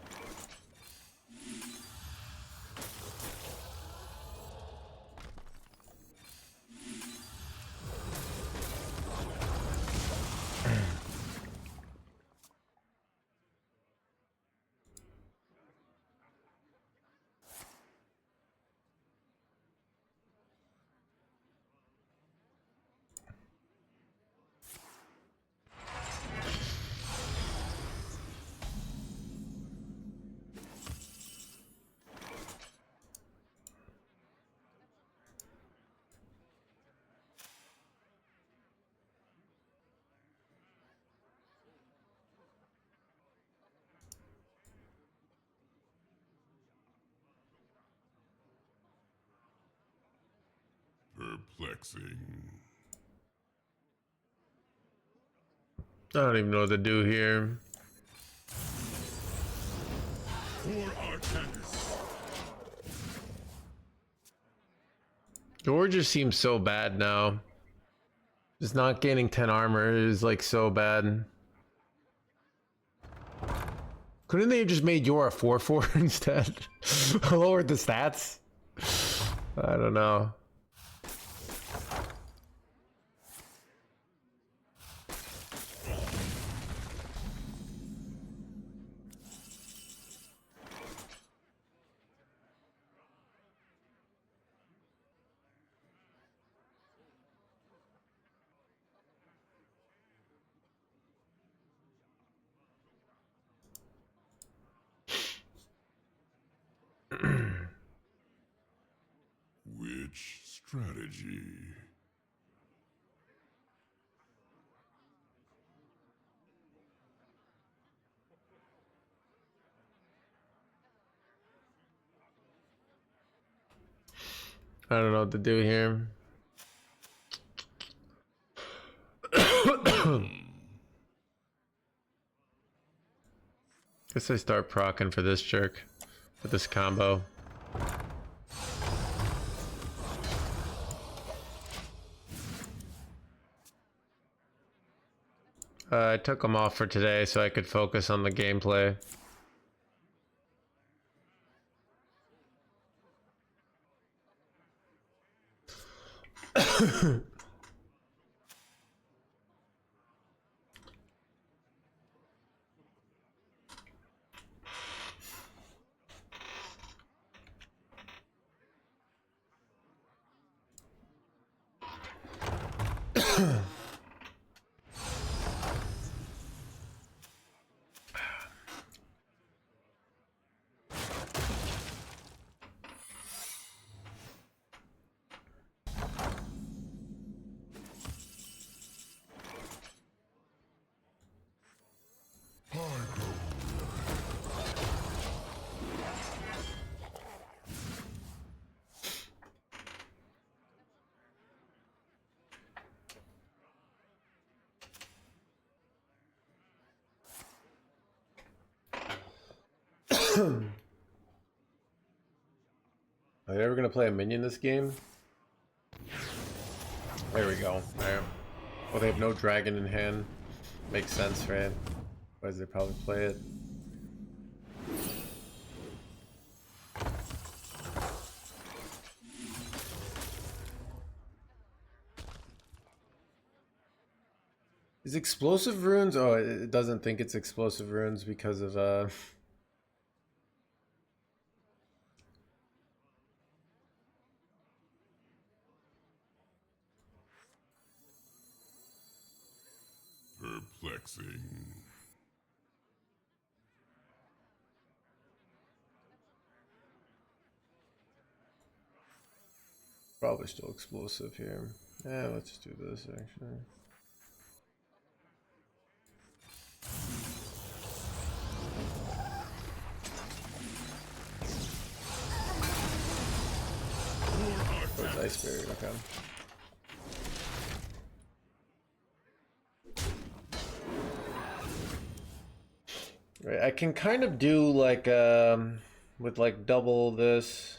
Perplexing. I don't even know what to do here. For Arcanus. George just seems so bad now. Just not gaining 10 armor is like so bad. Couldn't they have just made Yor a 4/4 instead? Lowered the stats? I don't know. Which strategy? I don't know what to do here. Guess I start proccing for this jerk. For this combo. I took them off for today so I could focus on the gameplay. Are you ever gonna play a minion this game? There we go. There. Well, they have no dragon in hand. Makes sense, right? Otherwise they probably play it. Is explosive runes? Oh, it doesn't think it's explosive runes because of Perplexing. probably still explosive here. Yeah, let's do this actually. Oh, it's Ice Barrier, okay. Right, I can kind of do like with like double this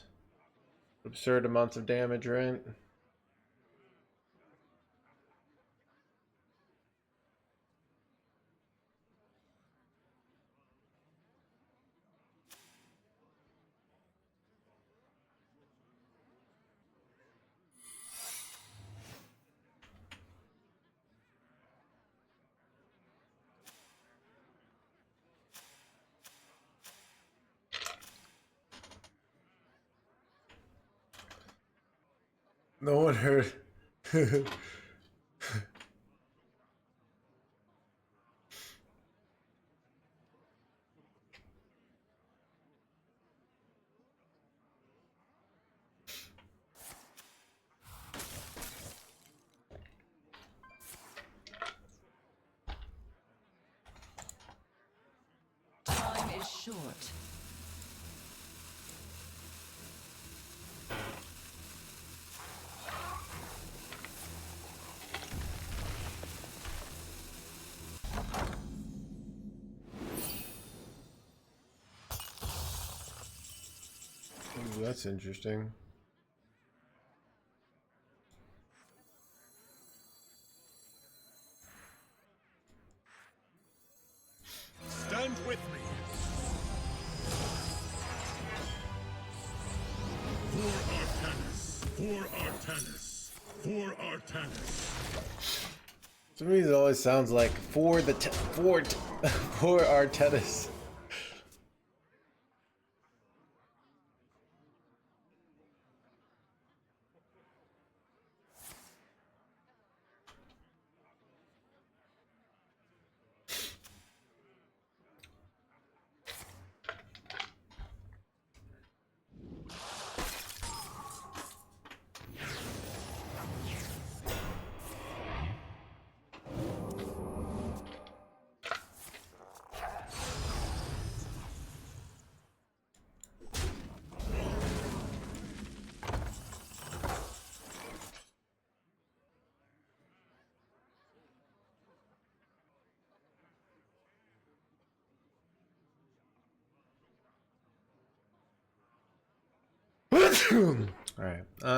absurd amounts of damage, right? No one heard. Time is short. Ooh, that's interesting. Stand with me. For Artanis. For Artanis. For Artanis. To me, it always sounds like for for our tennis. All right. For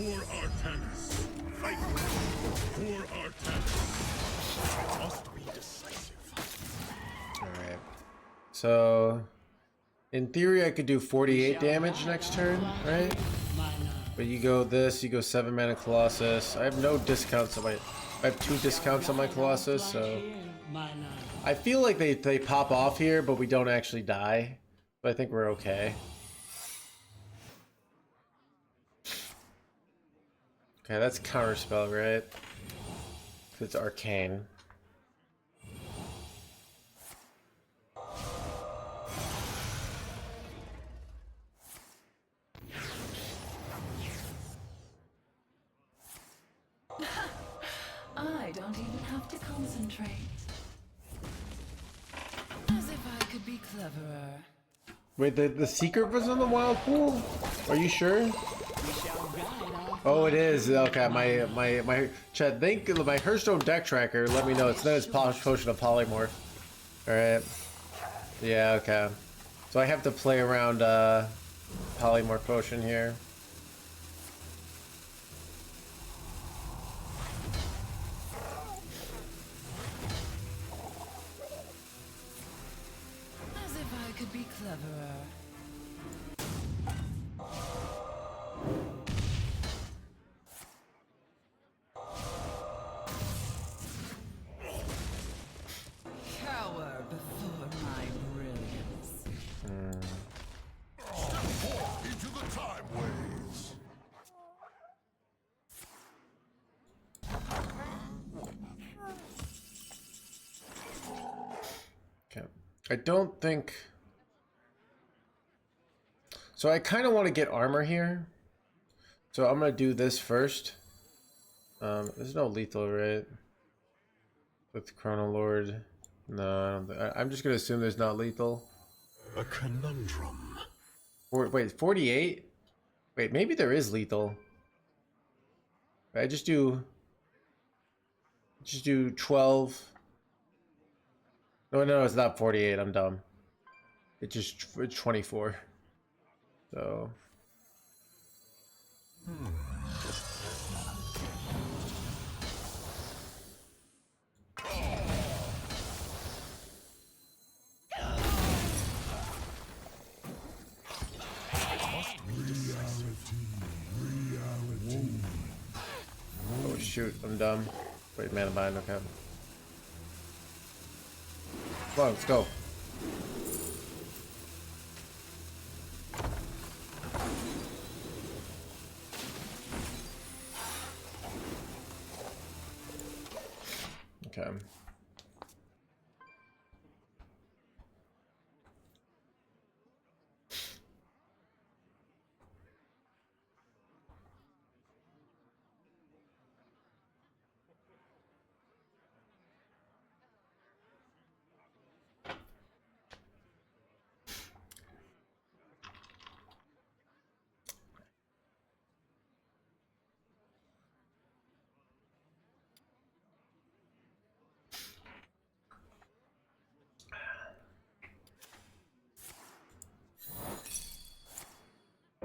Artanis. Fight. For Artanis. Must be decisive. All right. So, in theory, I could do 48 damage next turn, right? But you go this, you go 7 mana Colossus. I have no discounts on my. I have 2 discounts on my Colossus, so I feel like they pop off here, but we don't actually die. But I think we're okay. Okay, that's counterspell, right? It's arcane. I don't even have to concentrate. As if I could be cleverer. Wait, the secret was in the wild pool? Are you sure? Oh, it is. Okay, my Chad, think my Hearthstone deck tracker. Let me know. It's known as Potion of Polymorph. All right. Yeah. Okay. So I have to play around Polymorph Potion here. As if I could be cleverer. Cower before my brilliance. I don't think... So I kind of want to get armor here. So I'm going to do this first. There's no lethal, right? With Chrono Lord. No, I'm just going to assume there's not lethal. A conundrum. Wait, 48? Wait, maybe there is lethal. I just do 12. No, it's not 48. I'm dumb. It's 24. So. Oh shoot, I'm dumb. Wait, man, I'm behind, okay. Come on, let's go. Okay.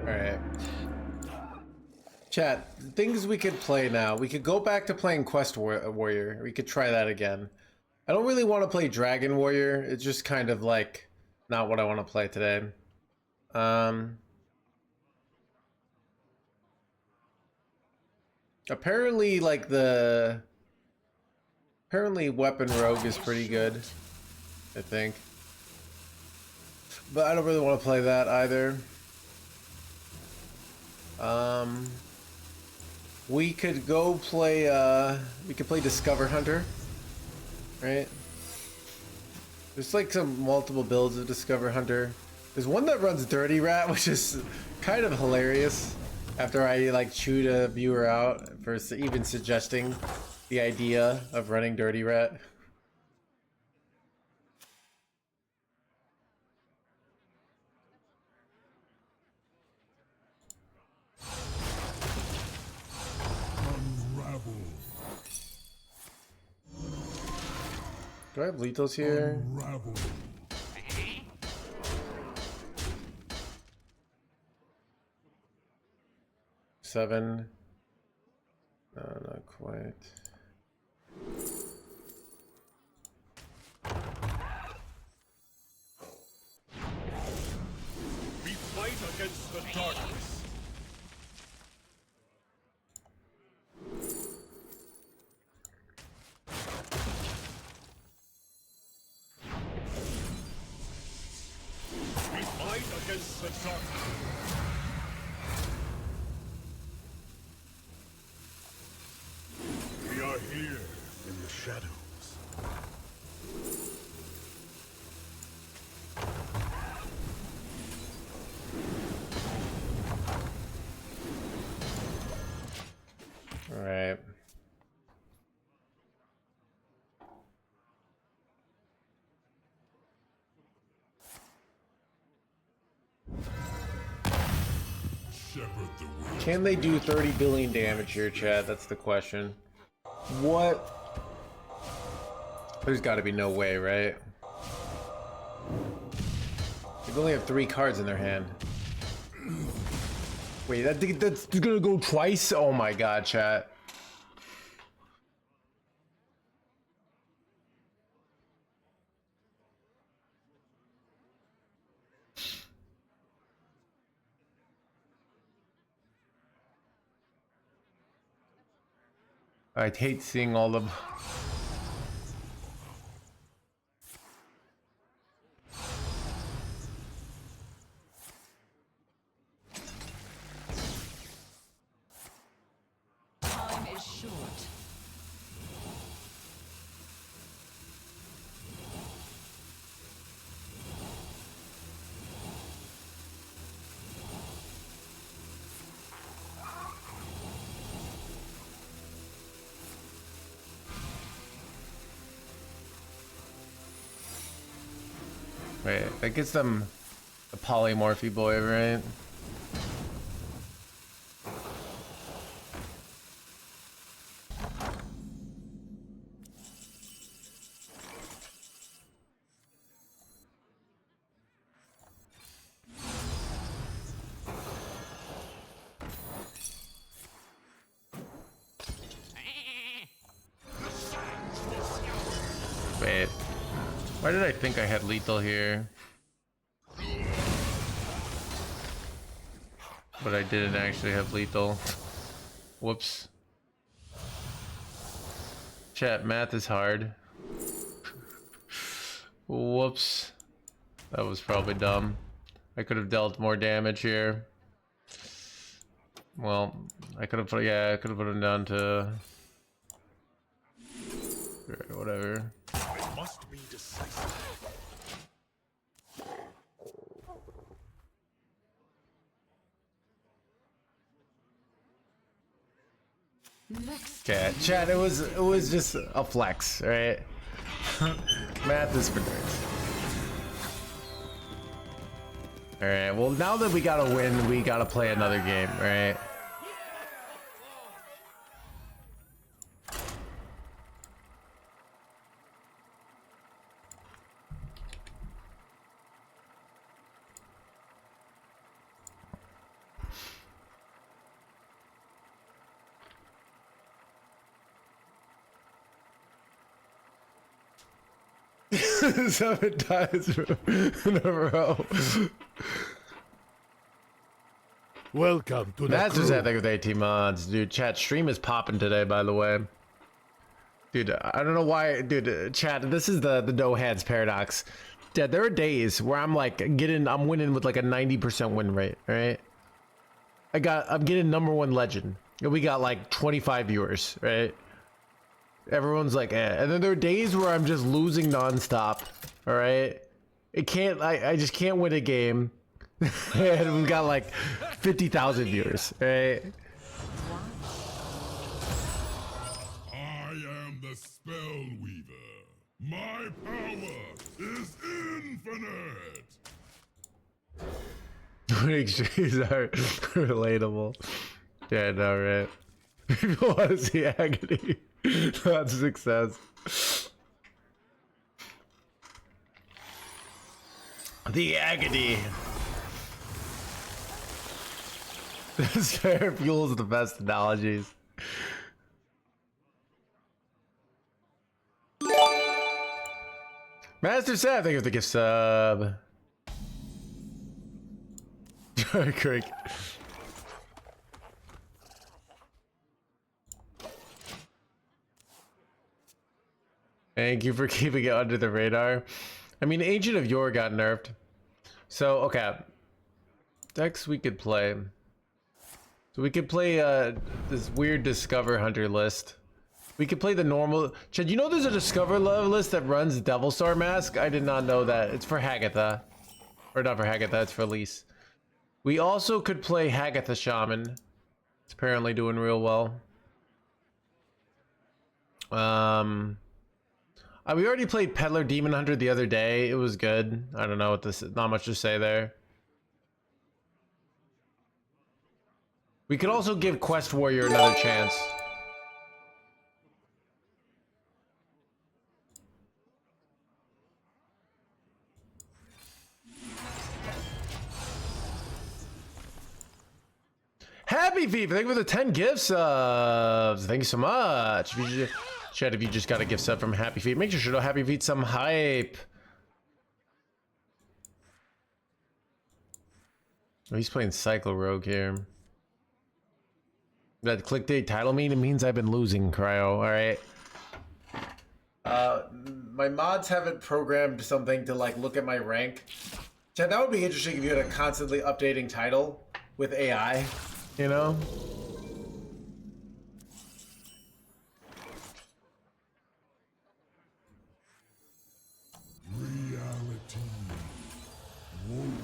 Alright. Chat, things we could play now. We could go back to playing Quest Warrior. We could try that again. I don't really want to play Dragon Warrior. It's just kind of like not what I want to play today. Apparently Weapon Rogue is pretty good, I think. But I don't really want to play that either. We could go play, we could play Discover Hunter, right? There's like some multiple builds of Discover Hunter. There's one that runs Dirty Rat, which is kind of hilarious after I like chewed a viewer out for even suggesting the idea of running Dirty Rat. Do I have lethals here? Unravel. 7. No, not quite. We fight against the darkness. We fight against the darkness. We are here in the shadows. All right. Shepherd the world. Can they do 30 billion damage here, Chad? That's the question. What? There's got to be no way, right? They only have 3 cards in their hand. Wait, that's gonna go twice? Oh my god, chat. I'd hate seeing all of... Time is short. Wait, that gets them a polymorphy boy, right? Wait, why did I think I had lethal here? But I didn't actually have lethal. Whoops. Chat, math is hard. Whoops. That was probably dumb. I could have dealt more damage here. Well, I could have put, yeah, I could have put him down to... whatever. I must be decisive. Okay, chat, it was just a flex, right? Math is for nerds. Alright, well now that we gotta win, we gotta play another game, right? Seven times in a row. Welcome to the Masters crew. Ethic with 18 mods. Dude, chat, stream is popping today, by the way. Dude, I don't know why, dude, chat, this is the no hands paradox. Dad, there are days where I'm like I'm winning with like a 90% win rate, right? I'm getting #1 legend. And we got like 25 viewers, right? Everyone's like, eh. And then there are days where I'm just losing nonstop, all right? I just can't win a game. And we've got like 50,000 viewers, right? I am the spell weaver. My power is infinite. Extremes are relatable. Yeah, I know, right? People want to see agony. Not success. The agony. This fair fuels the best analogies. Master Seth, thank you for the gift sub. Craig. Thank you for keeping it under the radar. I mean, Agent of Yore got nerfed. So, okay. Decks we could play. So we could play this weird Discover Hunter list. We could play the normal... Chad, you know there's a Discover list that runs Devil Star Mask? I did not know that. It's for Hagatha. Or not for Hagatha, it's for Elise. We also could play Hagatha Shaman. It's apparently doing real well. We already played Peddler Demon Hunter the other day. It was good. I don't know what this is. Not much to say there. We could also give Quest Warrior another chance. Happy Feet, thank you for the 10 gift subs. Thank you so much. Chat, if you just got a gift sub from Happy Feet, make sure to show Happy Feet some hype. Oh, he's playing Cycle Rogue here. That clickbait title means I've been losing, Cryo, alright? My mods haven't programmed something to like look at my rank. Chat, that would be interesting if you had a constantly updating title with AI, you know? Reality. Woven.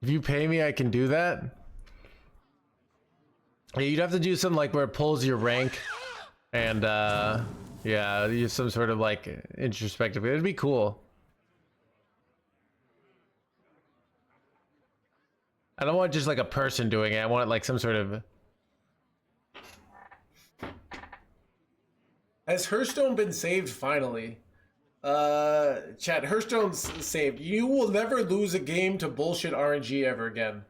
If you pay me, I can do that. Yeah, you'd have to do something like where it pulls your rank, and yeah, use some sort of like introspective. It'd be cool. I don't want just like a person doing it. I want like some sort of. Has Hearthstone been saved finally? Chat, Hearthstone's saved. You will never lose a game to bullshit RNG ever again.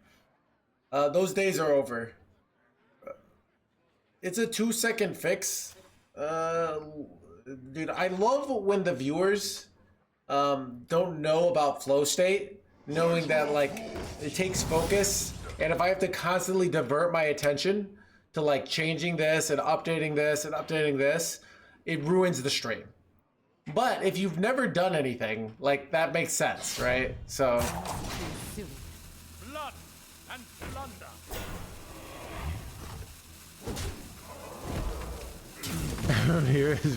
Those days are over. It's a 2-second fix. Dude, I love when the viewers don't know about flow state, knowing that like it takes focus, and if I have to constantly divert my attention to like changing this and updating this and updating this, it ruins the stream. But if you've never done anything, like that makes sense, right? So Blood and plunder. here is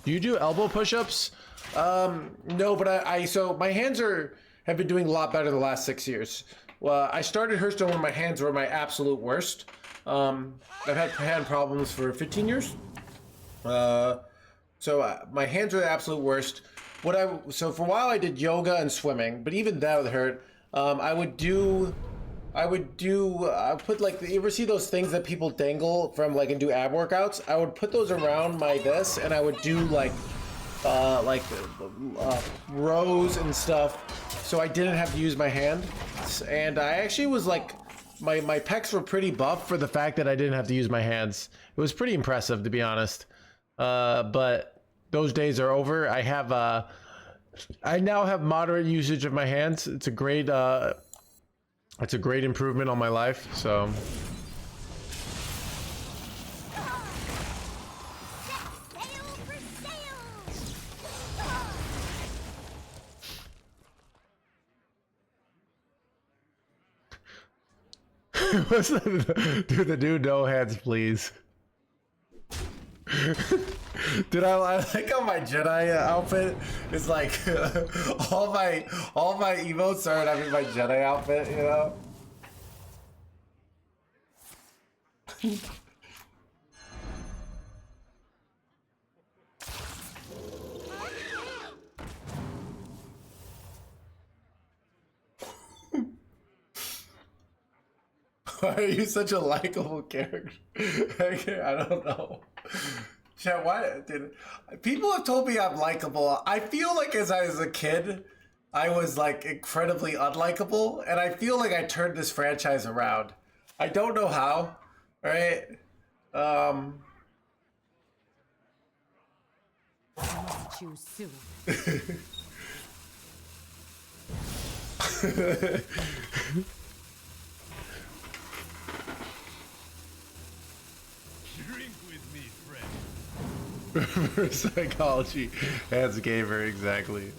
do you do elbow push-ups? No, but so my hands have been doing a lot better the last 6 years. Well, I started Hearthstone when my hands were my absolute worst. I've had hand problems for 15 years. So my hands are the absolute worst. So for a while I did yoga and swimming, but even that would hurt. I would put like, you ever see those things that people dangle from like and do ab workouts? I would put those around my this, and I would do like rows and stuff, so I didn't have to use my hand. And I actually was like, my pecs were pretty buff for the fact that I didn't have to use my hands. It was pretty impressive, to be honest. But those days are over. I now have moderate usage of my hands. It's a great improvement on my life. So what's the dude no hands please. Dude, I like how my Jedi outfit is like all my emotes are having my Jedi outfit, you know? Why are you such a likable character? I don't know. Chat, why did people have told me I'm likable? I feel like as I was a kid, I was like incredibly unlikable, and I feel like I turned this franchise around. I don't know how, right? Choose soon. Drink with me, friend. Reverse psychology as gamer, exactly.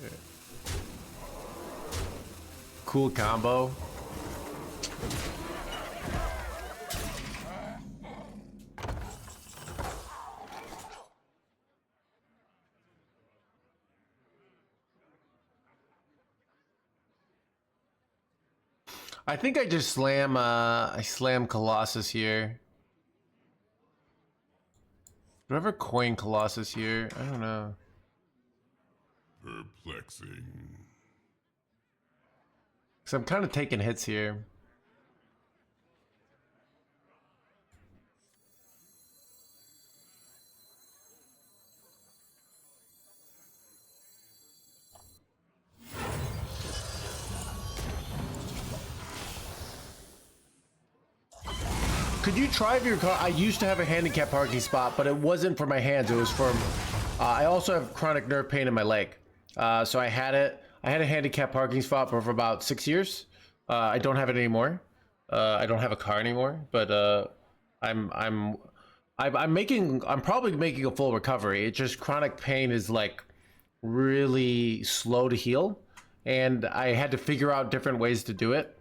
Cool combo. I think I just slam I slam Colossus here. Do I ever coin Colossus here? I don't know. Perplexing. So I'm kind of taking hits here. Could you try if your car? I used to have a handicap parking spot, but it wasn't for my hands. It was from. I also have chronic nerve pain in my leg, so I had it. I had a handicap parking spot for about 6 years. I don't have it anymore. I don't have a car anymore, but I'm probably making a full recovery. It's just chronic pain is like really slow to heal, and I had to figure out different ways to do it.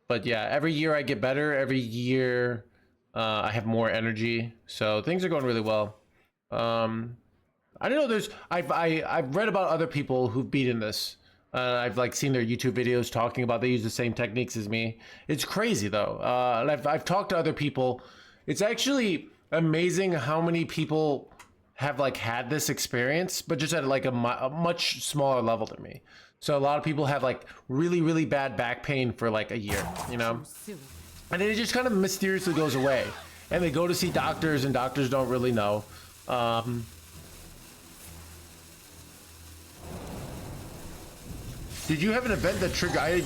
But yeah, every year I get better. Every year I have more energy, so things are going really well. I don't know. I've read about other people who've beaten this. I've like seen their YouTube videos talking about they use the same techniques as me. It's crazy though. And I've talked to other people. It's actually amazing how many people have like had this experience, but just at like a much smaller level than me. So a lot of people have like really bad back pain for like a year, you know, and then it just kind of mysteriously goes away. And they go to see doctors, and doctors don't really know. Did you have an event that triggered?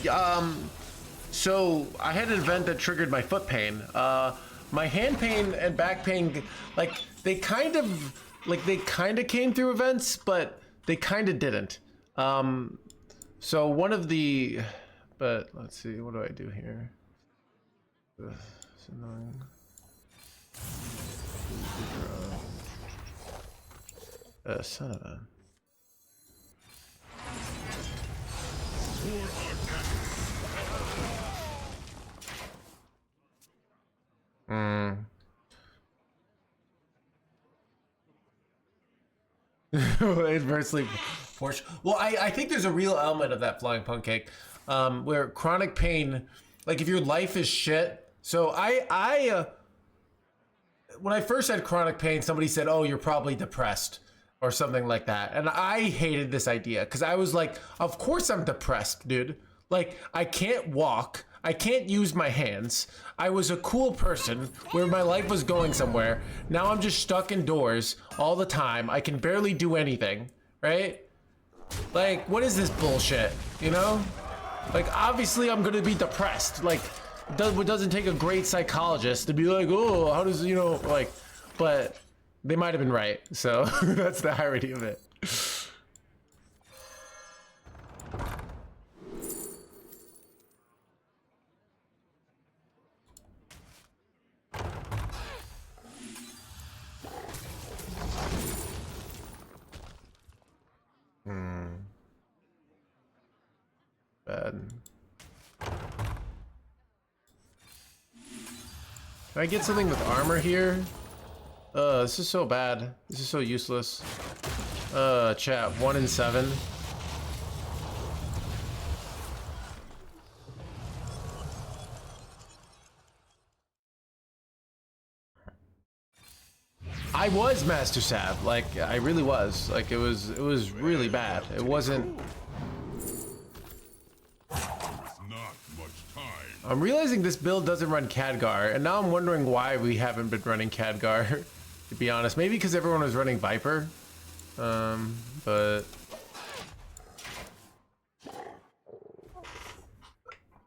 So I had an event that triggered my foot pain. My hand pain and back pain, like they kind of came through events, but they kind of didn't. So one of the, but let's see, what do I do here? It's annoying. Son of a. Adversely forced. Well, I think there's a real element of that flying pancake, where chronic pain, like if your life is shit. So I when I first had chronic pain, somebody said, "Oh, you're probably depressed," or something like that, and I hated this idea because I was like, "Of course I'm depressed, dude. Like I can't walk." I can't use my hands. I was a cool person where my life was going somewhere. Now I'm just stuck indoors all the time. I can barely do anything, right? Like, what is this bullshit, you know? Like, obviously I'm gonna be depressed. Like, it doesn't take a great psychologist to be like, oh, how does, you know, like, but they might have been right. So that's the irony of it. Bad. Can I get something with armor here? This is so bad. This is so useless. Chat, 1 in 7. I was Master Sav, like I really was. Like it was really bad. It wasn't. I'm realizing this build doesn't run Khadgar, and now I'm wondering why we haven't been running Khadgar, to be honest. Maybe because everyone was running Viper, but...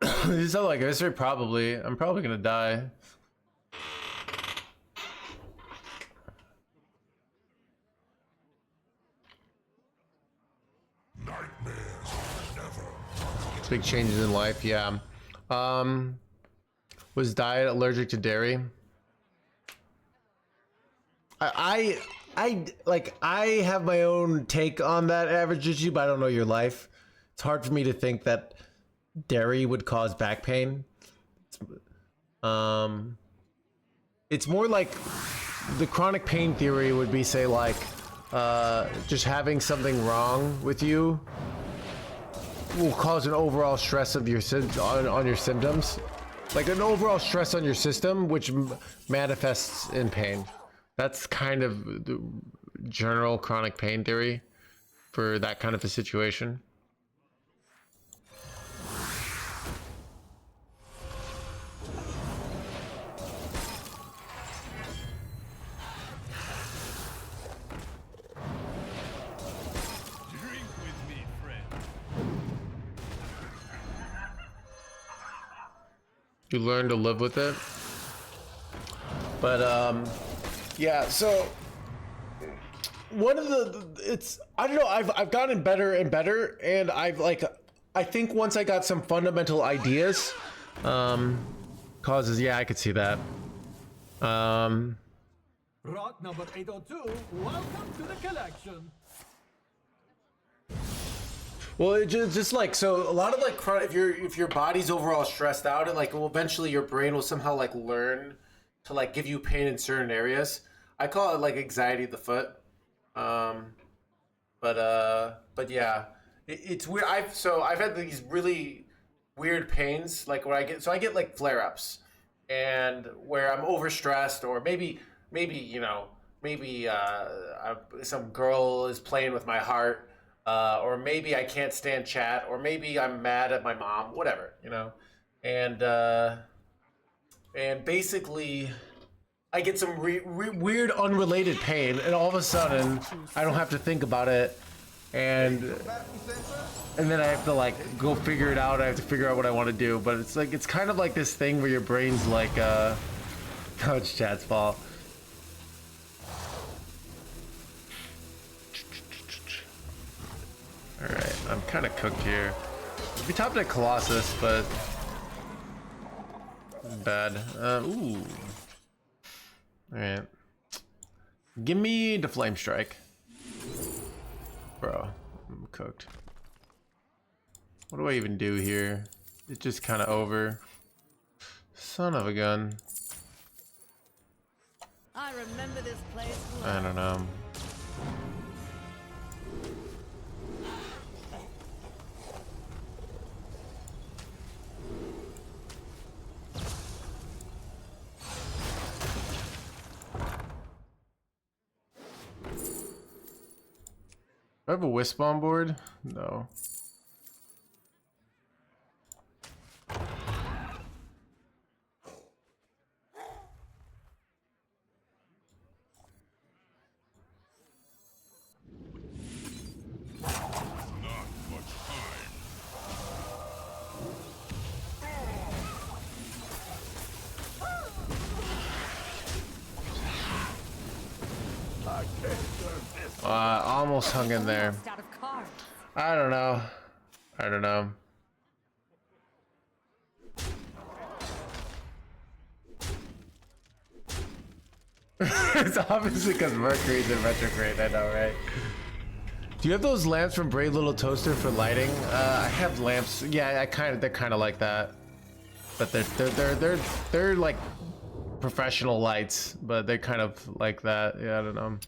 This sounds like this, probably. I'm probably gonna die. Big changes in life, yeah. Was diet allergic to dairy? I have my own take on that average issue, but I don't know your life. It's hard for me to think that dairy would cause back pain. It's more like the chronic pain theory would be, say, like just having something wrong with you will cause an overall stress of your on your symptoms, like an overall stress on your system, which manifests in pain. That's kind of the general chronic pain theory for that kind of a situation. You learn to live with it. But yeah, so one of the I don't know, I've gotten better and better, and I think once I got some fundamental ideas, causes, yeah, I could see that. Rock number 802, welcome to the collection. Well, it just like, so a lot of like if your body's overall stressed out, and like, well, eventually your brain will somehow like learn to like give you pain in certain areas. I call it like anxiety of the foot. But yeah, it's weird. I've had these really weird pains, like where I get like flare-ups, and where I'm overstressed, or maybe some girl is playing with my heart, or maybe I can't stand chat, or maybe I'm mad at my mom, whatever, and basically I get some weird unrelated pain, and all of a sudden I don't have to think about it, and then I have to like go figure it out. I have to figure out what I want to do, but it's kind of like this thing where your brain's like no, it's chat's fault. All right, I'm kind of cooked here. We topped at Colossus, but bad. Ooh. All right. Give me the Flame Strike. Bro, I'm cooked. What do I even do here? It's just kind of over. Son of a gun. I remember this place. I don't know. Do I have a Wisp on board? No. Almost hung in there. Out of cards. I don't know. It's obviously because Mercury's in retrograde, I know, right? Do you have those lamps from Brave Little Toaster for lighting? I have lamps. Yeah, they're kind of like that, but they're like professional lights, but they're kind of like that. Yeah, I don't know.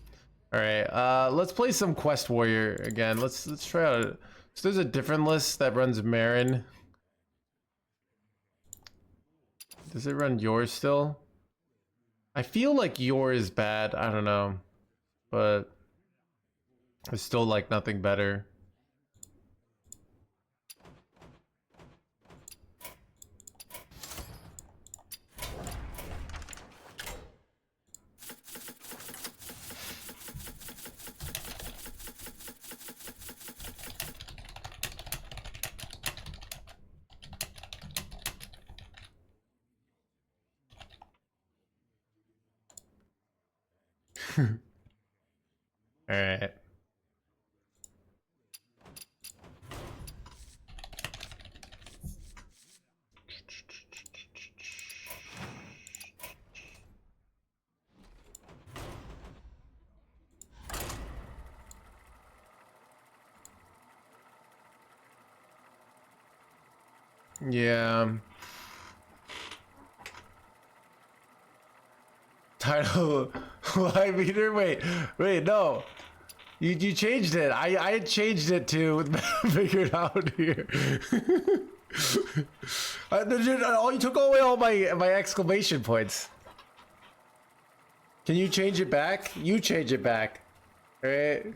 All right, let's play some Quest Warrior again. Let's try out. So there's a different list that runs Marin. Does it run yours still? I feel like yours is bad. I don't know, but it's still like nothing better. All right. Yeah. Title live meter. Wait, no. You changed it. I had changed it to figured out here. You took away all my exclamation points. Can you change it back? You change it back. All right.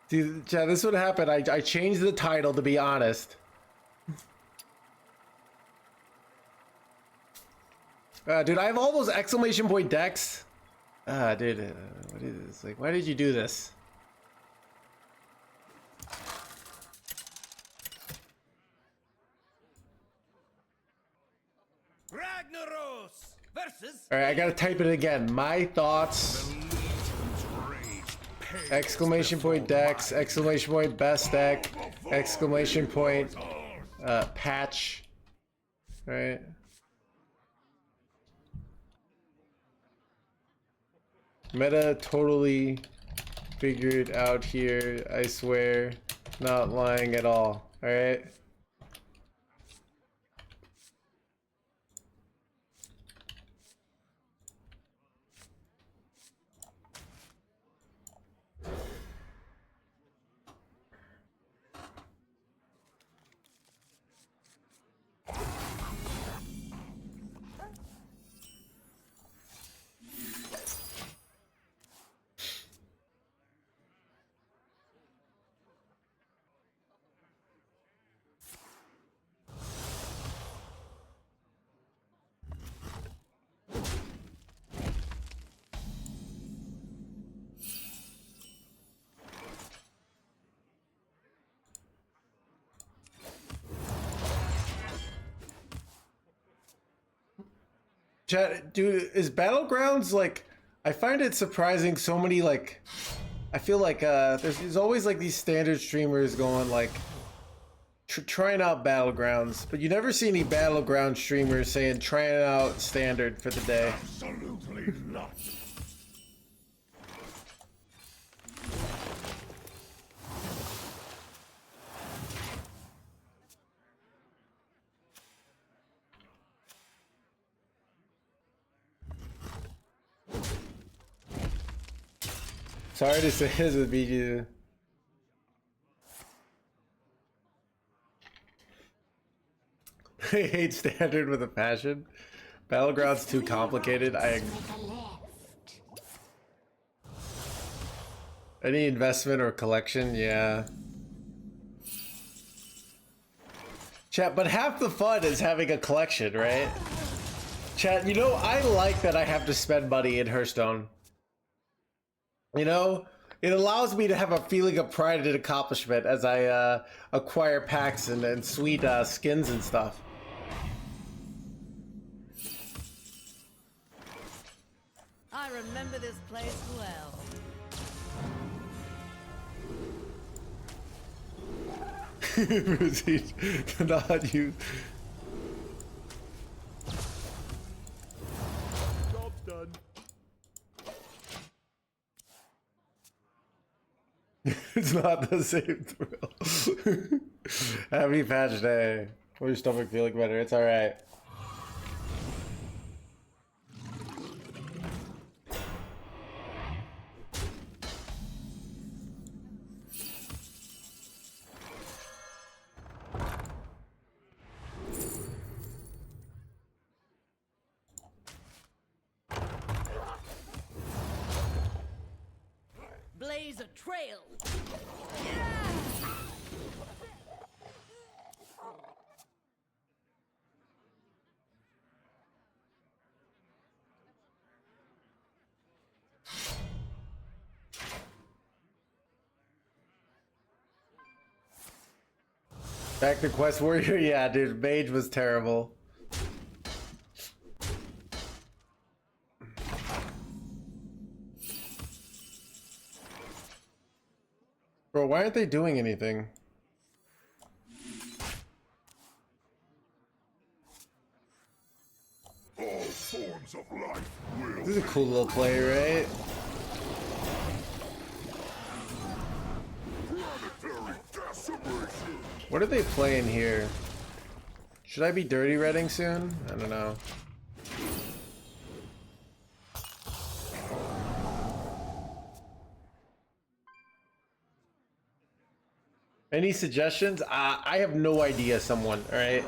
Dude, Chad, this would happen. I changed the title, to be honest. Dude, I have all those exclamation point decks. Dude, what is this? Like, why did you do this? Ragnaros versus. All right, I gotta type it again. My thoughts. Exclamation point decks, exclamation point best deck, exclamation point, patch, right? Meta totally figured out here, I swear, not lying at all, alright? Chat, dude, is Battlegrounds like? I find it surprising. So many like, I feel like there's always like these standard streamers going like, trying out Battlegrounds, but you never see any Battleground streamers saying trying out standard for the day. Absolutely not. Sorry to say this would be you. I hate standard with a passion. Battleground's too complicated. Any investment or collection, yeah. Chat, but half the fun is having a collection, right? Chat, you know, I like that I have to spend money in Hearthstone. You know, it allows me to have a feeling of pride and accomplishment as I acquire packs and sweet skins and stuff. I remember this place well. Not you. Job done. It's not the same thrill. Happy patch day. Or your stomach feeling better. It's alright. Blaze a trail. Back to Quest Warrior? Yeah, dude, Mage was terrible. Bro, why aren't they doing anything? All forms of life will. This is a cool little play, right? Planetary decimation. What are they playing here? Should I be dirty redding soon? I don't know. Any suggestions? I have no idea, someone, alright?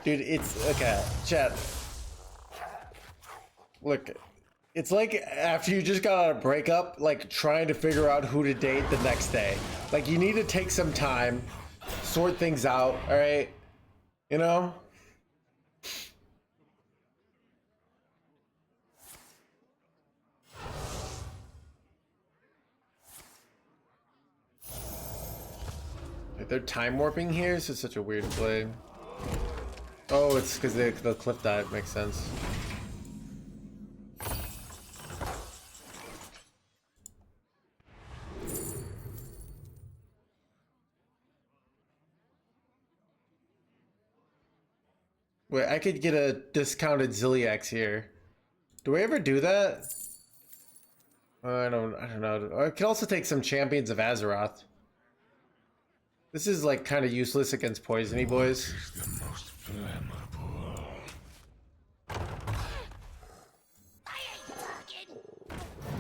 Dude, it's... Okay, chat. Look, it's like after you just got out of a breakup, like trying to figure out who to date the next day. Like, you need to take some time, sort things out, alright? You know? Like, they're time warping here? This is such a weird play. Oh, it's because the cliff dive makes sense. Wait, I could get a discounted Ziliax here. Do we ever do that? I don't know. I could also take some Champions of Azeroth. This is like kind of useless against poisony boys. The most flammable. I ain't talking.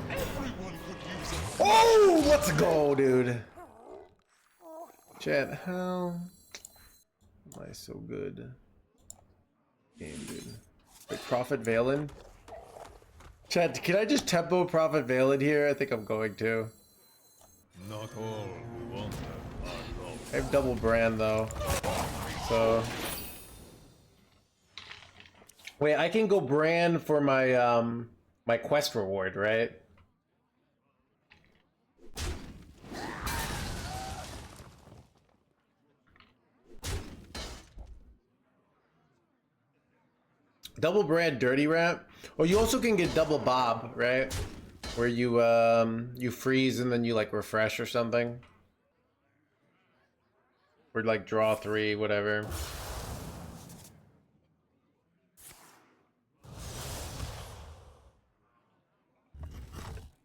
Everyone could use a Oh, let's go, dude. Chat, how am I so good? Game, dude. Like Prophet Valen. Chat, can I just tempo Prophet Valen here? I think I'm going to. Not all who want them are wrong. I have double brand though. So wait, I can go brand for my my quest reward, right? Double brand dirty rat. Oh, you also can get double bob, right? Where you you freeze and then you like refresh or something. Or like draw 3, whatever.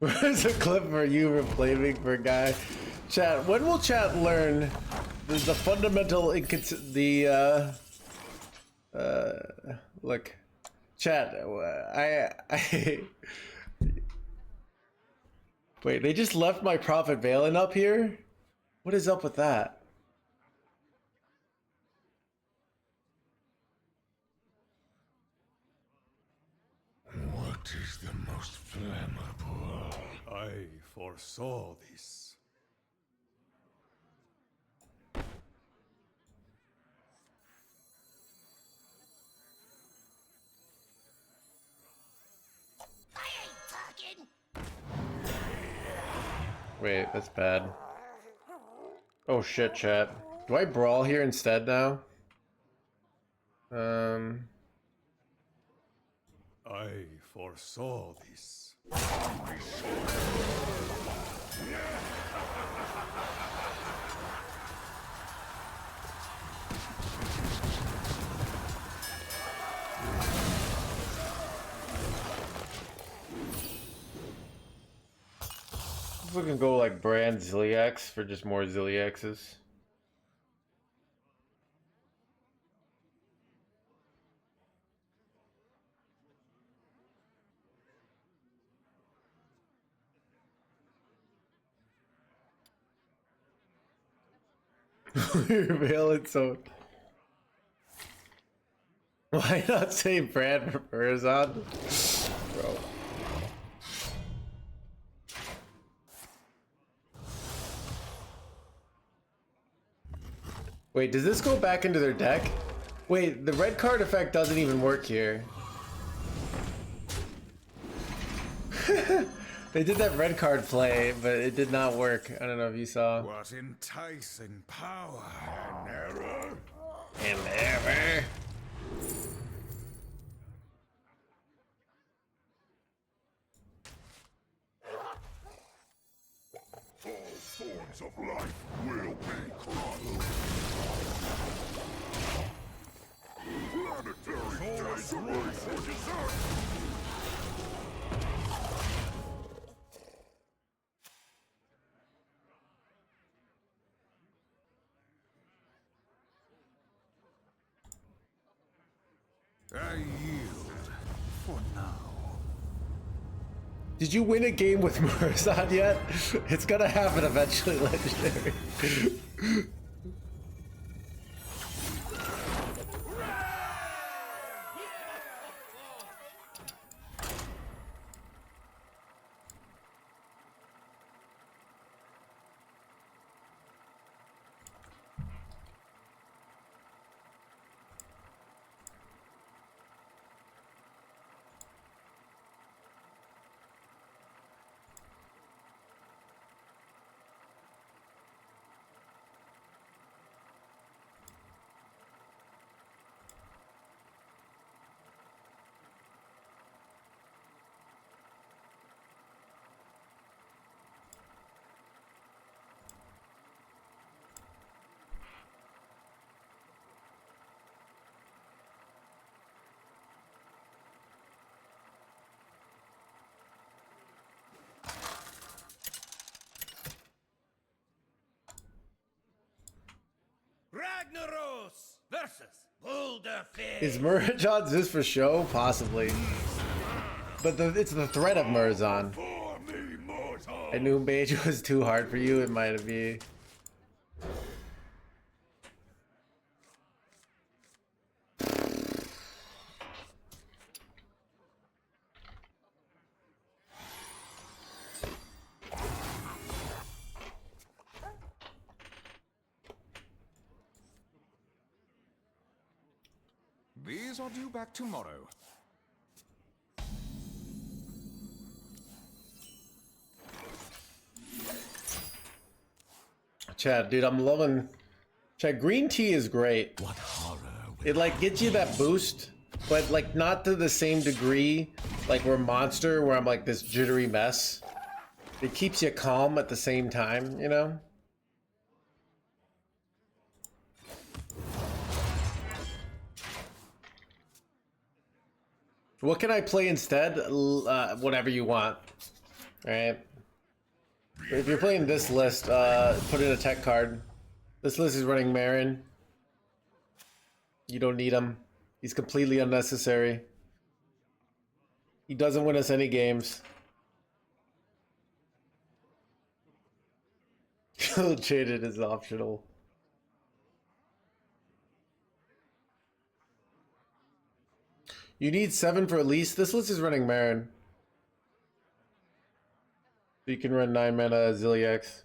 Where's a clip for you reclaiming for a guy? Chat, when will chat learn the fundamental look, chat, I wait, they just left my Prophet Valen up here? What is up with that? What is the most flammable? I foresaw this. I ain't talking. Wait, that's bad. Oh shit, chat. Do I brawl here instead now? I foresaw this. If we can go like brand Ziliax for just more Ziliaxes. Valid, so why not say brand for Verizon? Bro. Wait, does this go back into their deck? Wait, the red card effect doesn't even work here. They did that red card play, but it did not work. I don't know if you saw. What enticing power and error. And ever. All forms of life will be crushed. Planetary decimate for dessert. I yield for now. Did you win a game with Murzad yet? It's gonna happen eventually, Legendary. Ragnaros versus Boulder Fish. Is Muradjan's this for show? Possibly. But it's the threat of Muradjan. For me, mortal. I knew Mage was too hard for you. It might be. These are due back tomorrow. Chad, dude, I'm loving. Chad, green tea is great. What horror. It like gets you that boost, but like not to the same degree like we're Monster, where I'm like this jittery mess. It keeps you calm at the same time, you know? What can I play instead? Whatever you want. Alright. If you're playing this list, put in a tech card. This list is running Marin. You don't need him. He's completely unnecessary. He doesn't win us any games. Jaded is optional. You need 7 for at least. This list is running Marin. So you can run 9 mana Zilliax.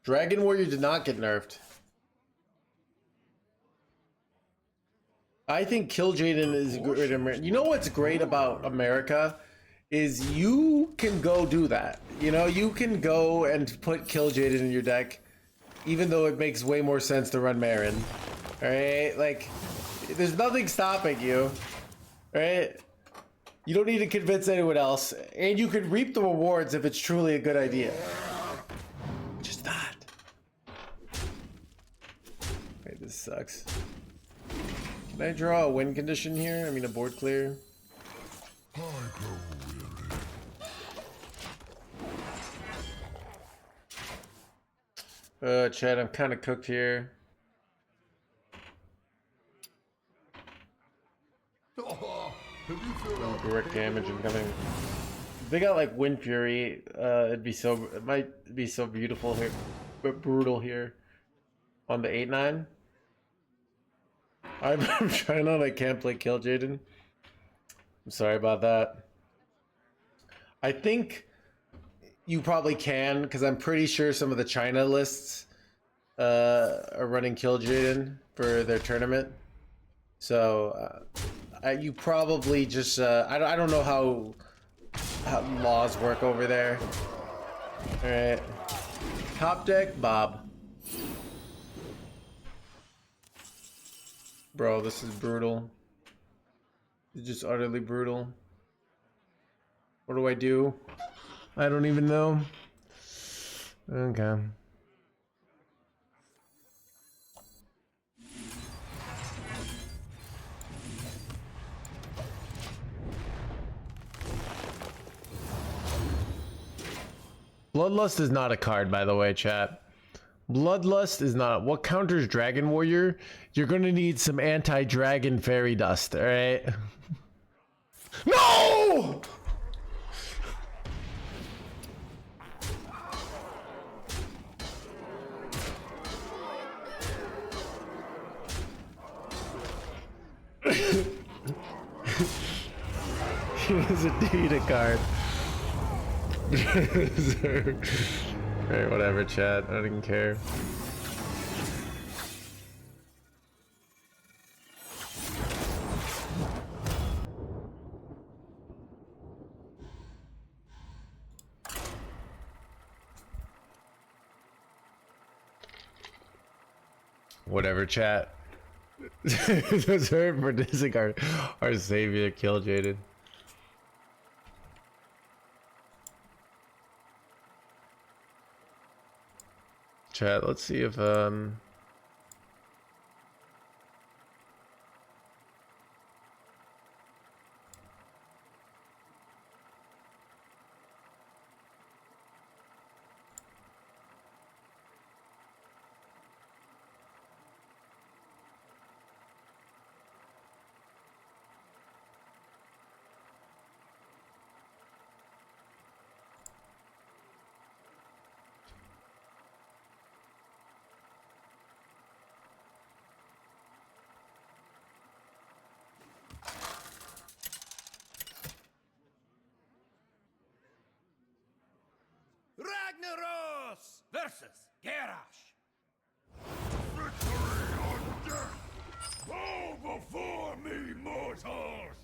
Dragon Warrior did not get nerfed. I think Kill Jaden is great. You know what's great about America is you can go do that. You know, you can go and put Kill Jaden in your deck, even though it makes way more sense to run Marin. Alright? Like, there's nothing stopping you. Right? You don't need to convince anyone else. And you can reap the rewards if it's truly a good idea. Just that. Okay, this sucks. Can I draw a win condition here? I mean a board clear? I grow weary. Chad, I'm kind of cooked here. Direct damage incoming. If they got like Wind Fury, it might be so beautiful here, but brutal here. On the 8/9. I'm trying on. I can't play Kill Jaden. I'm sorry about that. I think you probably can, because I'm pretty sure some of the China lists are running Kill Jaden for their tournament. So you probably just I don't know how laws work over there. All right, top deck Bob. Bro, this is brutal. It's just utterly brutal. What do I do? I don't even know. Okay. Bloodlust is not a card, by the way, chat. Bloodlust is not. What counters Dragon Warrior? You're gonna need some anti-dragon fairy dust, alright? No! He was indeed a card. Alright, whatever, chat. I don't even care. Whatever, chat. Deserve for dissing our savior, Kill Jaden. Chat, let's see if versus Garrosh. Victory or death! Bow before me, mortals!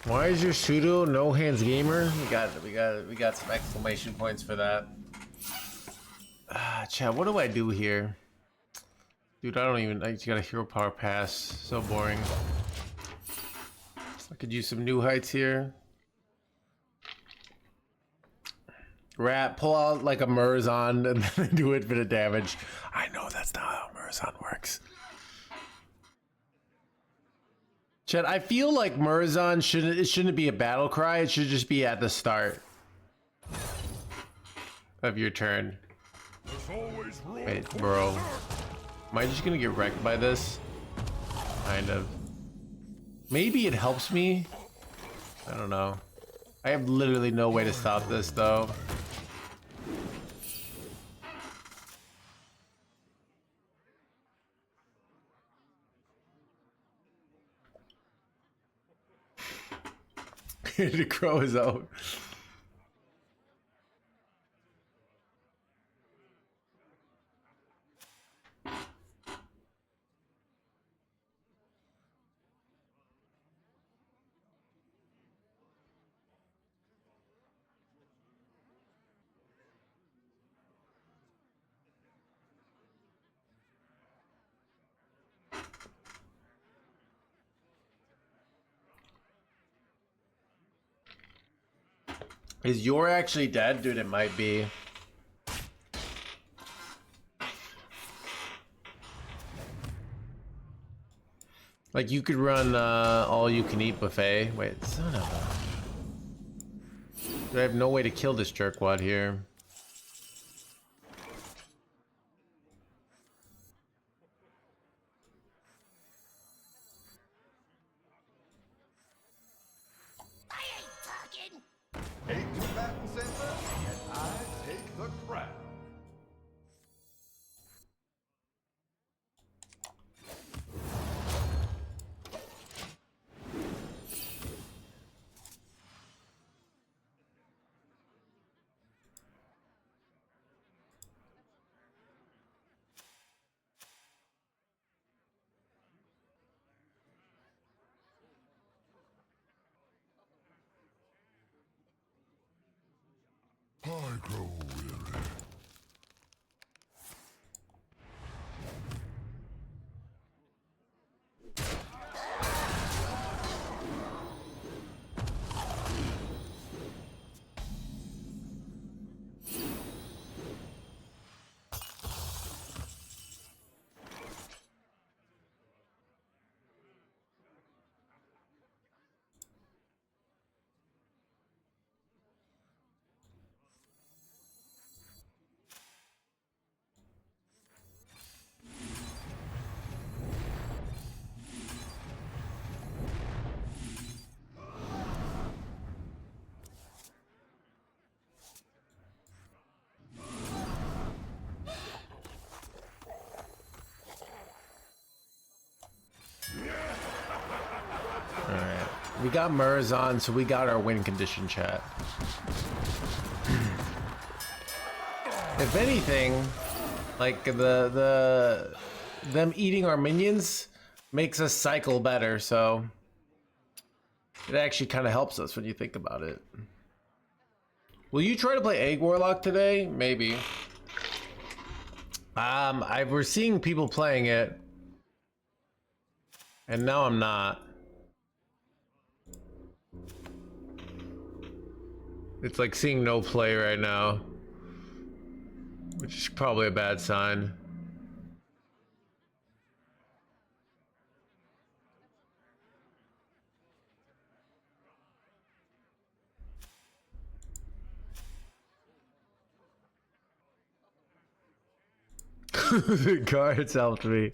Why is your pseudo NoHandsGamer? We got some exclamation points for that. Chat, what do I do here? Dude, I don't even, I just got a hero power pass. So boring. I could use some new heights here. Rat, pull out like a Murzon and then do infinite damage. I know that's not how Murzon works. Chet, I feel like Murzon shouldn't be a battle cry. It should just be at the start of your turn. Wait, bro. Am I just gonna get wrecked by this? Kind of. Maybe it helps me. I don't know. I have literally no way to stop this though. The crow is out. Is Yor actually dead? Dude, it might be. Like, you could run all-you-can-eat buffet. Wait, son of a... I have no way to kill this jerkwad here. I ain't talking. 8 combatant center, and I take the crown. I grow weary. We got Murs on, so we got our win condition, chat. If anything, like them eating our minions makes us cycle better, so it actually kind of helps us when you think about it. Will you try to play Egg Warlock today? Maybe. We're seeing people playing it, and now I'm not. It's like seeing no play right now, which is probably a bad sign. The cards helped me.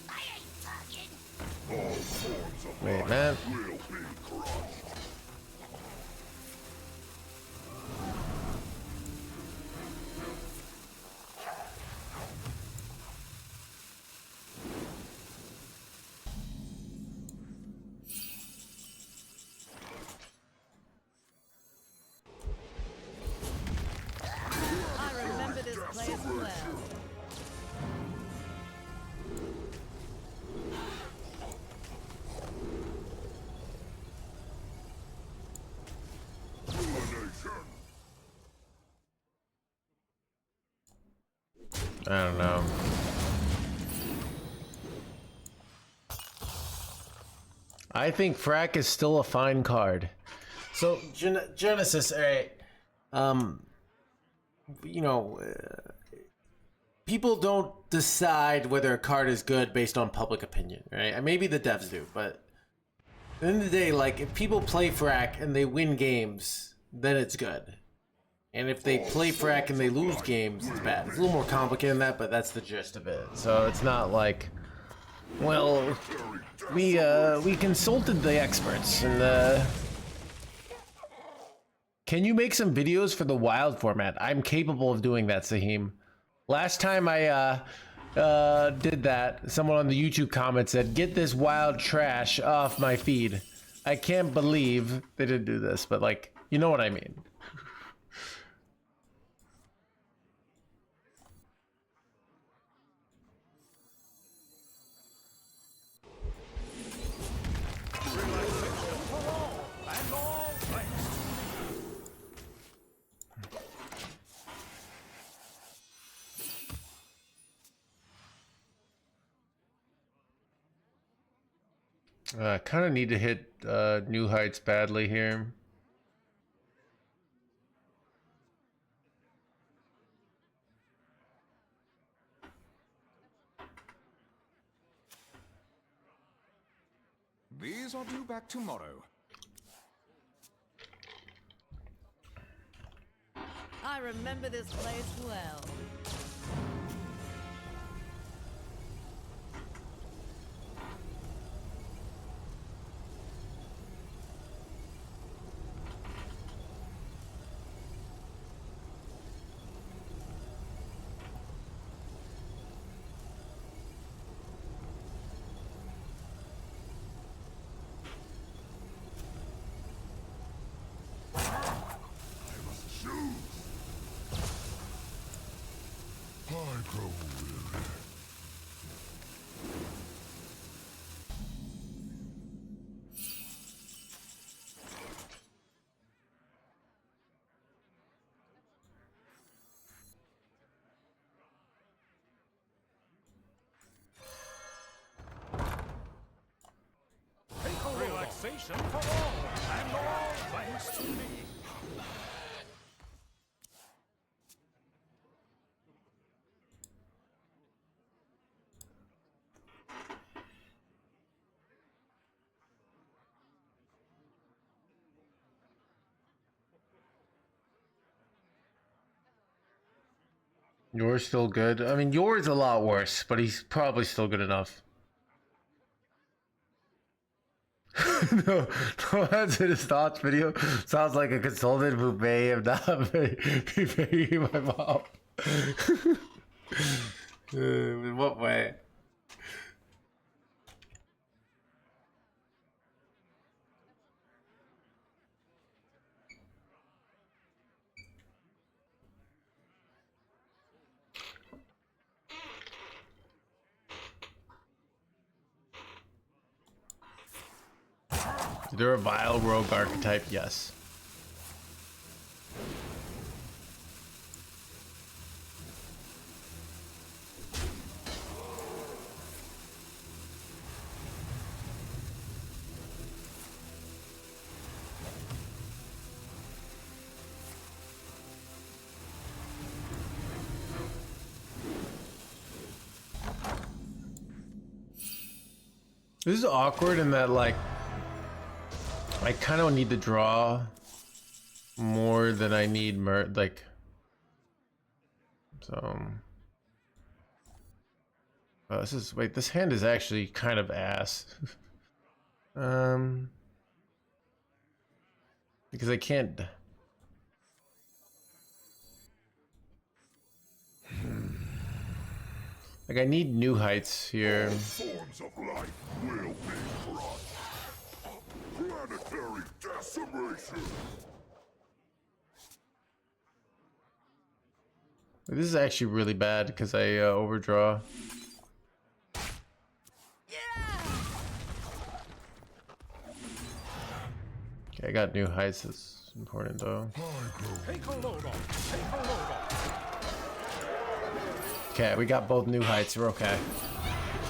I ain't talking. Wait, man. I remember this place well. I don't know. I think Frack is still a fine card. So Genesis, all right. You know, people don't decide whether a card is good based on public opinion, right? And maybe the devs do, but at the end of the day, like, if people play Frack and they win games, then it's good. And if they play Frack and they lose games, it's bad. It's a little more complicated than that, but that's the gist of it. So it's not like, well, we consulted the experts and can you make some videos for the wild format? I'm capable of doing that, Saheem. Last time I did that, someone on the YouTube comment said, "Get this wild trash off my feed." I can't believe they didn't do this, but like, you know what I mean. Kind of need to hit new heights badly here. These are due back tomorrow. I remember this place well. Relaxation for all, and all thanks to me. Yours still good? I mean, yours a lot worse, but he's probably still good enough. No, that's in his thoughts video. Sounds like a consultant who may have not be paying my mom. In what way? Is there a vile rogue archetype? Yes. This is awkward in that, like, I kind of need to draw more than I need like, so oh, this is, wait, this hand is actually kind of ass. Because I can't, like, I need new heights here. Forms of life will be crushed. Planetary decimation. This is actually really bad because I overdraw. Okay, I got new heights. That's important though. Take a load off. Take a load off. Okay, we got both new heights. We're okay.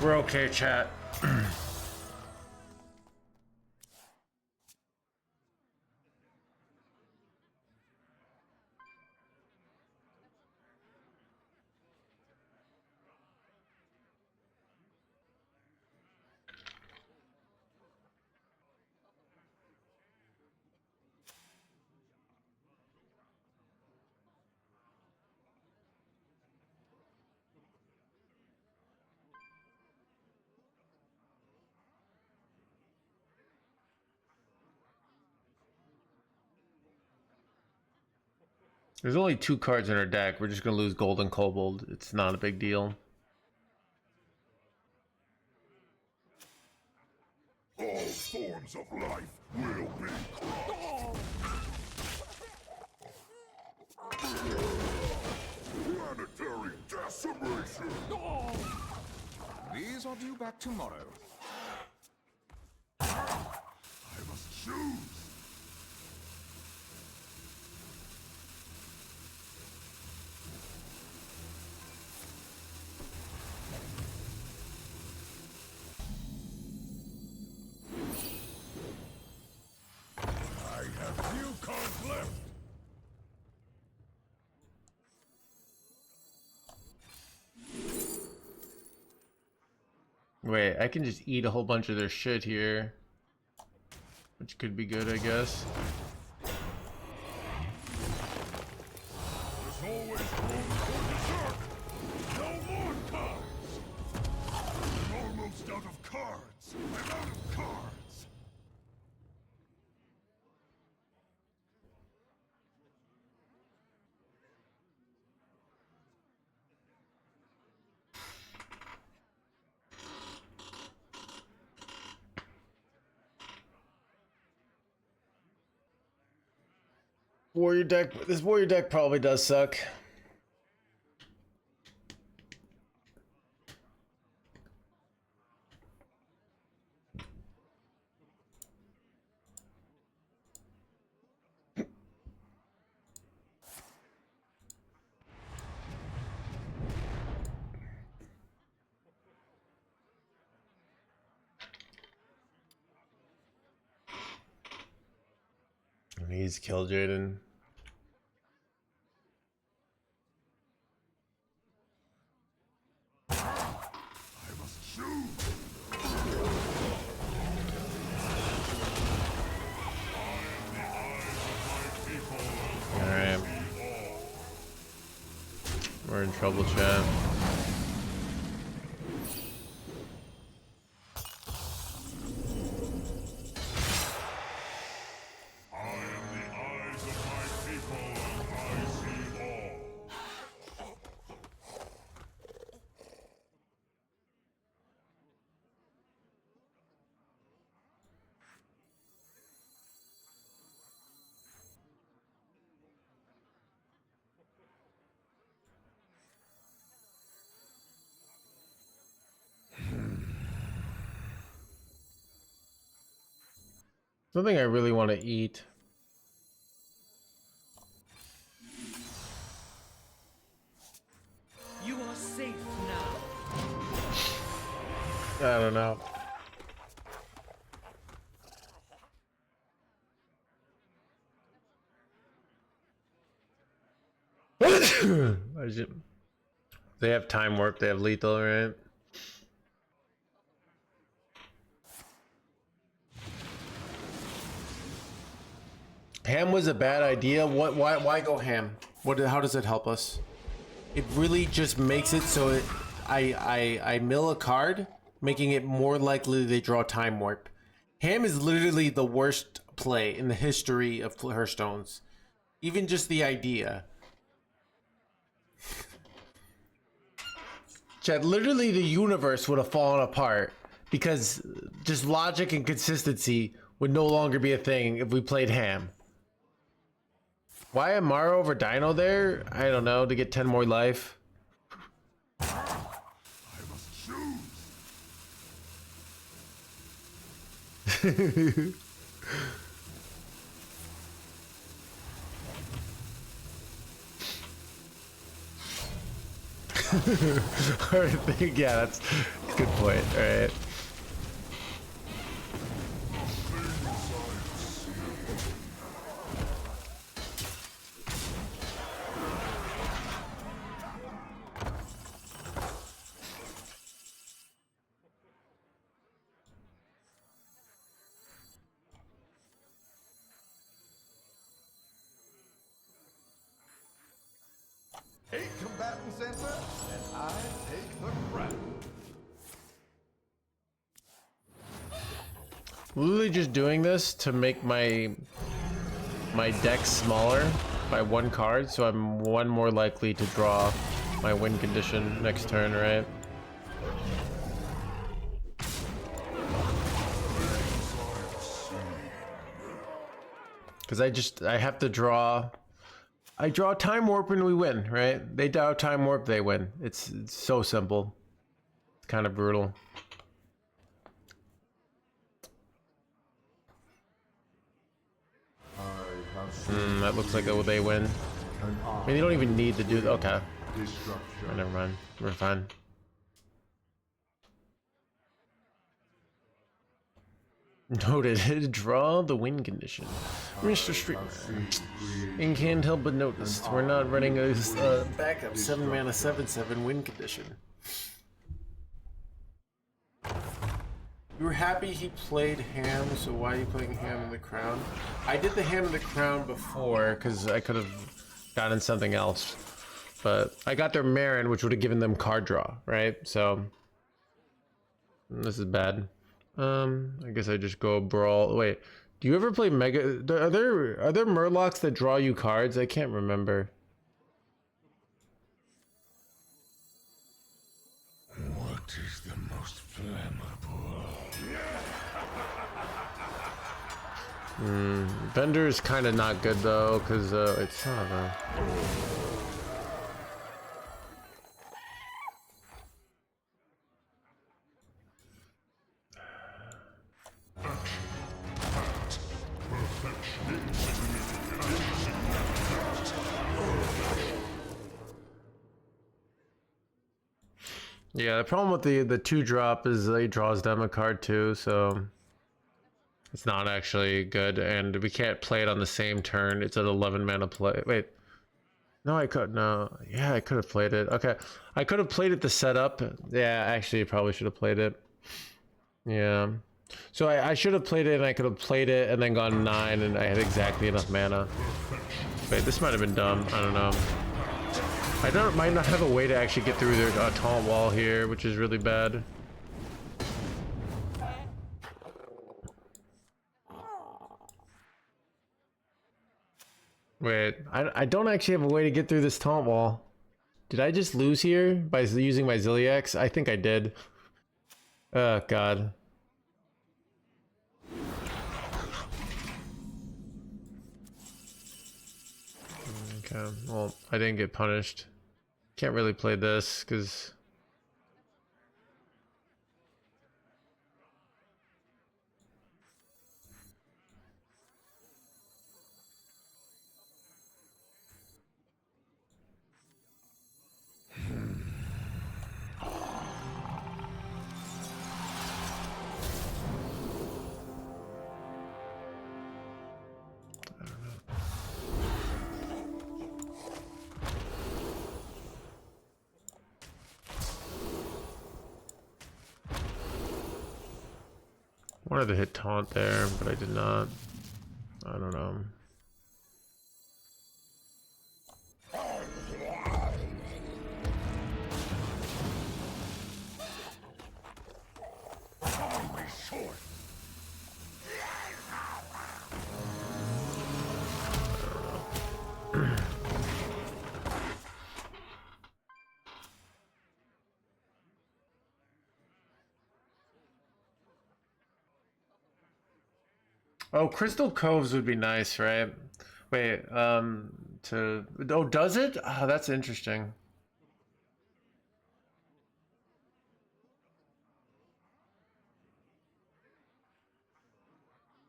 We're okay, chat. There's only 2 cards in our deck. We're just gonna lose gold and kobold. It's not a big deal. All forms of life will be crushed. Planetary decimation. These are due back tomorrow. I must choose. I have few cards left. Wait, I can just eat a whole bunch of their shit here, which could be good, I guess. There's always room for dessert. No more cards. I'm almost out of cards. I'm out of cards. Warrior deck. This warrior deck probably does suck. He's killed Jaden. We're in trouble, chat. I am the eyes of my people, and I see all. Something I really want to eat. You are safe now. I don't know. They have time warp, they have lethal, right? Ham was a bad idea. Why go ham? How does it help us? It really just makes it so I mill a card, making it more likely they draw time warp. Ham is literally the worst play in the history of Hearthstones. Even just the idea. Chad, literally the universe would have fallen apart because just logic and consistency would no longer be a thing if we played ham. Why am Mara over Dino there? I don't know, to get 10 more life. I must choose. Yeah, that's a good point. All right. Eight combatants enter, and I take the crown. Literally just doing this to make my deck smaller by 1 card, so I'm 1 more likely to draw my win condition next turn, right? Because I have to draw. I draw time warp and we win, right? They draw time warp, they win. It's so simple. It's kind of brutal. That looks like they win. I mean, they don't even need to do that. Okay. Oh, never mind. We're fine. Noted. Draw the win condition. Mr. Street. And can't help but notice we're not running a backup 7 mana 7/7 win condition. You were happy he played ham, so why are you playing ham in the crown? I did the ham in the crown before because I could have gotten something else, but I got their Marin, which would have given them card draw, right? So this is bad. I guess I just go brawl. Wait, do you ever play Mega? Are there Murlocs that draw you cards? I can't remember. What is the most flammable? Vendor is kind of not good though, because it's son of a. Yeah, the problem with the 2-drop is he draws them a card too, so it's not actually good, and we can't play it on the same turn. It's an 11 mana play. Wait, no, I could no. Yeah, I could have played it. Okay, I could have played it to set up. Yeah, actually, probably should have played it. Yeah, so I should have played it, and I could have played it and then gone 9, and I had exactly enough mana. Wait, this might have been dumb. I don't know. might not have a way to actually get through their taunt wall here, which is really bad. Wait, I don't actually have a way to get through this taunt wall. Did I just lose here by using my Ziliax? I think I did. Oh, God. Okay, well, I didn't get punished. Can't really play this, because... wanted to hit taunt there, but I did not. I don't know. Oh, Crystal Coves would be nice, right? Wait, oh, does it? Oh, that's interesting.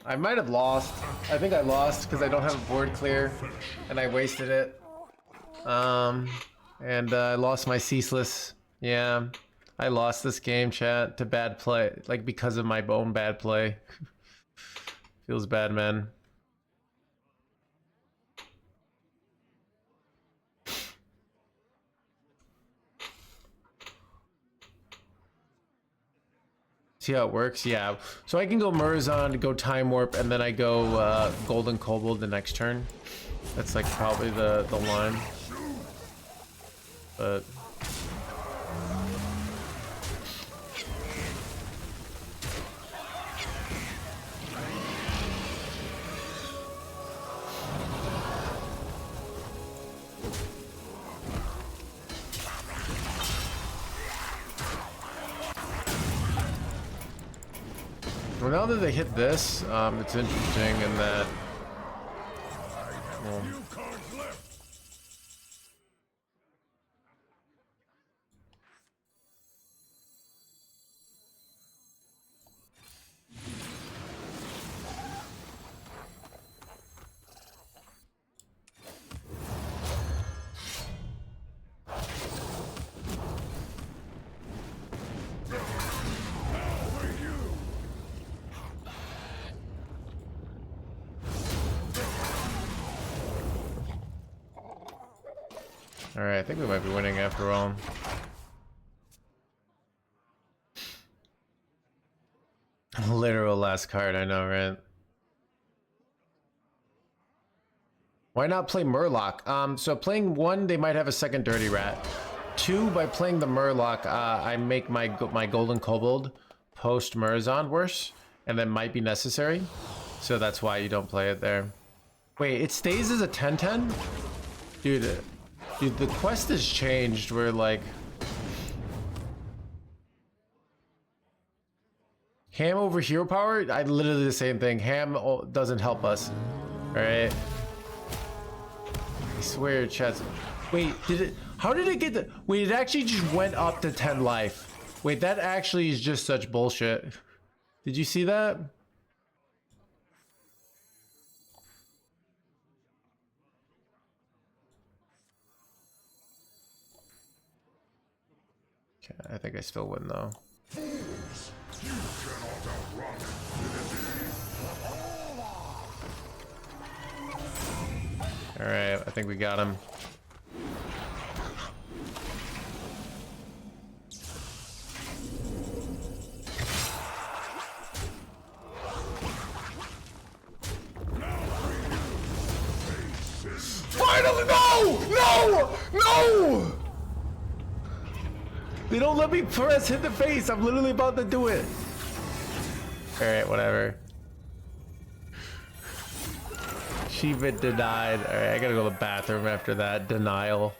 I might have lost. I think I lost because I don't have a board clear, and I wasted it. And I lost my ceaseless. Yeah, I lost this game, chat, to bad play, like because of my own bad play. Feels bad, man. See how it works? Yeah. So I can go Murazon, go Time Warp, and then I go Golden Kobold the next turn. That's like probably the line. But... well, now that they hit this, it's interesting in that... Well, alright, I think we might be winning after all. Literal last card, I know, right? Why not play Murloc? So playing 1, they might have a second Dirty Rat. 2, by playing the Murloc, I make my Golden Kobold post Murazon worse, and that might be necessary. So that's why you don't play it there. Wait, it stays as a 10-10? Dude, the quest has changed where, like... Ham over hero power? I literally the same thing. Ham doesn't help us. Alright? I swear, chat. Wait, did it... How did it get the... Wait, it actually just went up to 10 life. Wait, that actually is just such bullshit. Did you see that? Okay, I think I still win though. Alright, I think we got him. finally, no! No! They don't let me press hit the face. I'm literally about to do it. All right, whatever. Achievement denied. All right, I gotta go to the bathroom after that. Denial.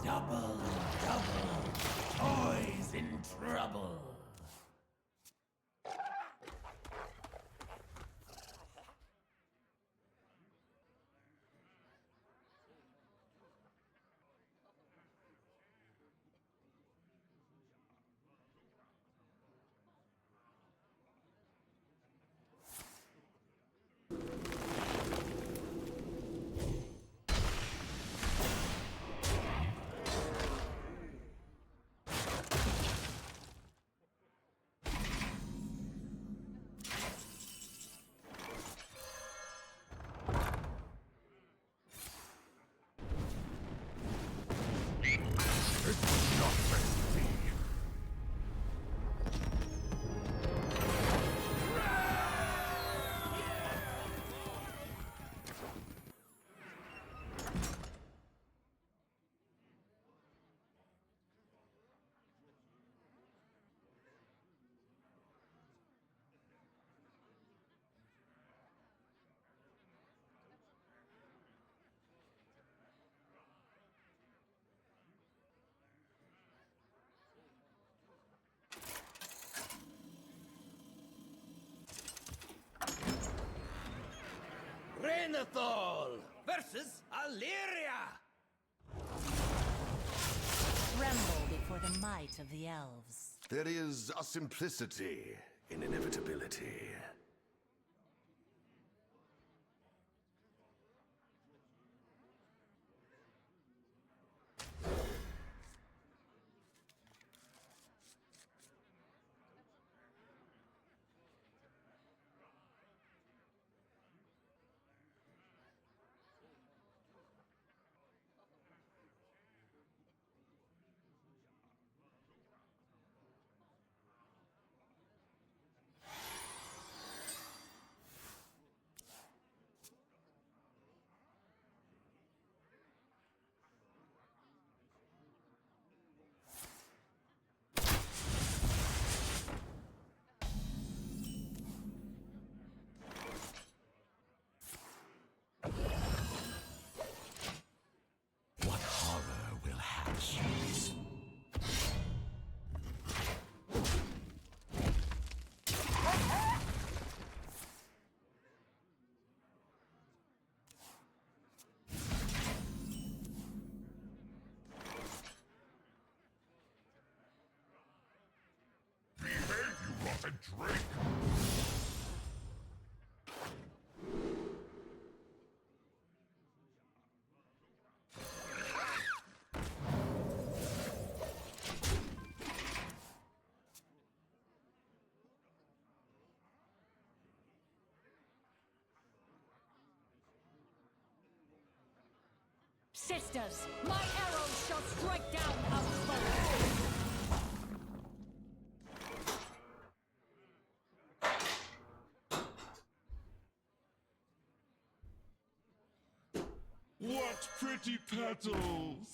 Double, toys in trouble. Renathal versus Illyria. Tremble before the might of the elves. There is a simplicity in inevitability. And drink. Sisters, my arrows shall strike down our foes. What pretty petals!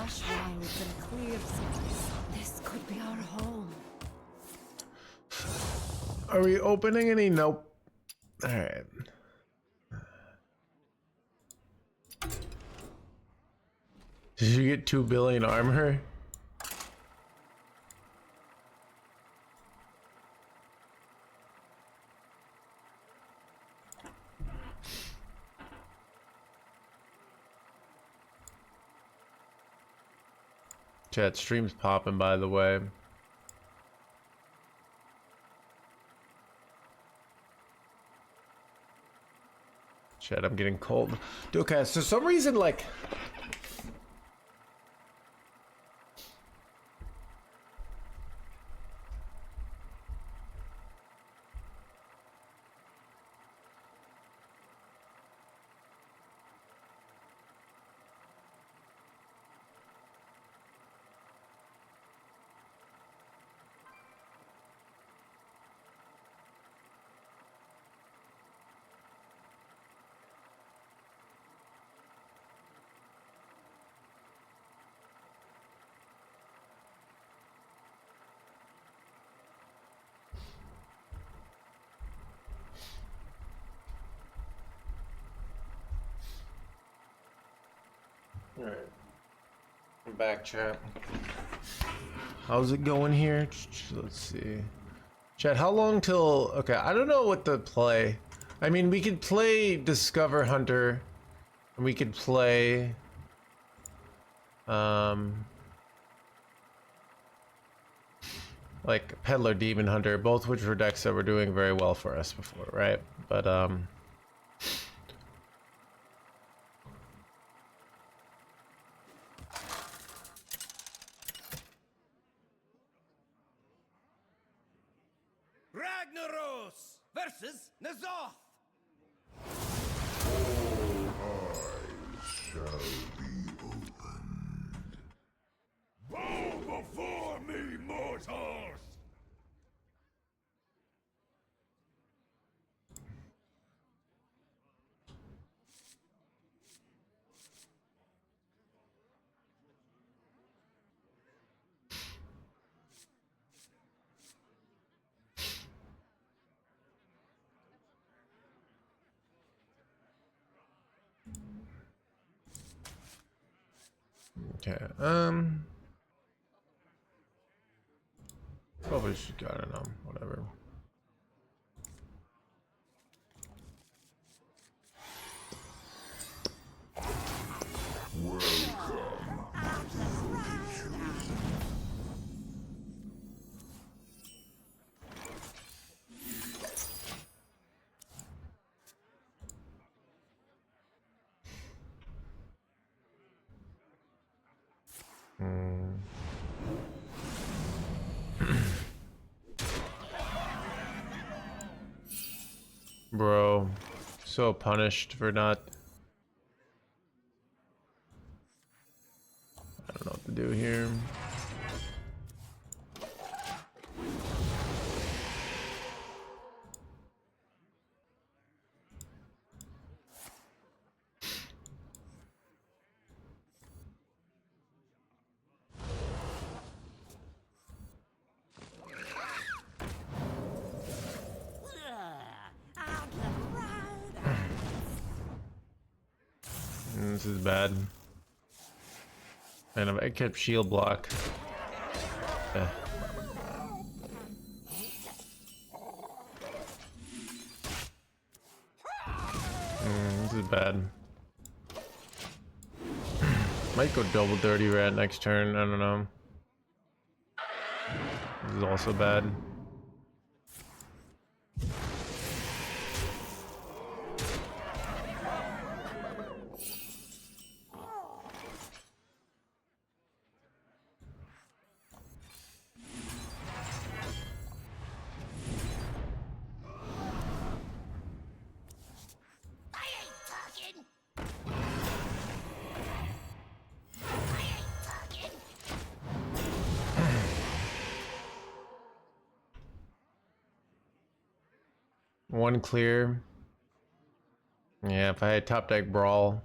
lush wilds and clear skies. This could be our home. Are we opening any? Nope. All right. Did you get 2 billion armor? Chat, stream's popping, by the way. Chat, I'm getting cold. Okay, so some reason, like... Alright. I'm back, chat. How's it going here? Let's see. Chat, how long till... Okay, I don't know what to play. I mean, we could play Discover Hunter. And we could play... like Peddler Demon Hunter, both which were decks that were doing very well for us before, right? But, Ragnaros versus Nazoth. Shall be opened. Bow before me, mortals! okay, probably should, I don't know, whatever. Bro, so punished for not... I don't know what to do here. This is bad. And I kept shield block. This is bad. Might go double dirty rat next turn. I don't know. This is also bad. One clear. Yeah, if I had top deck brawl,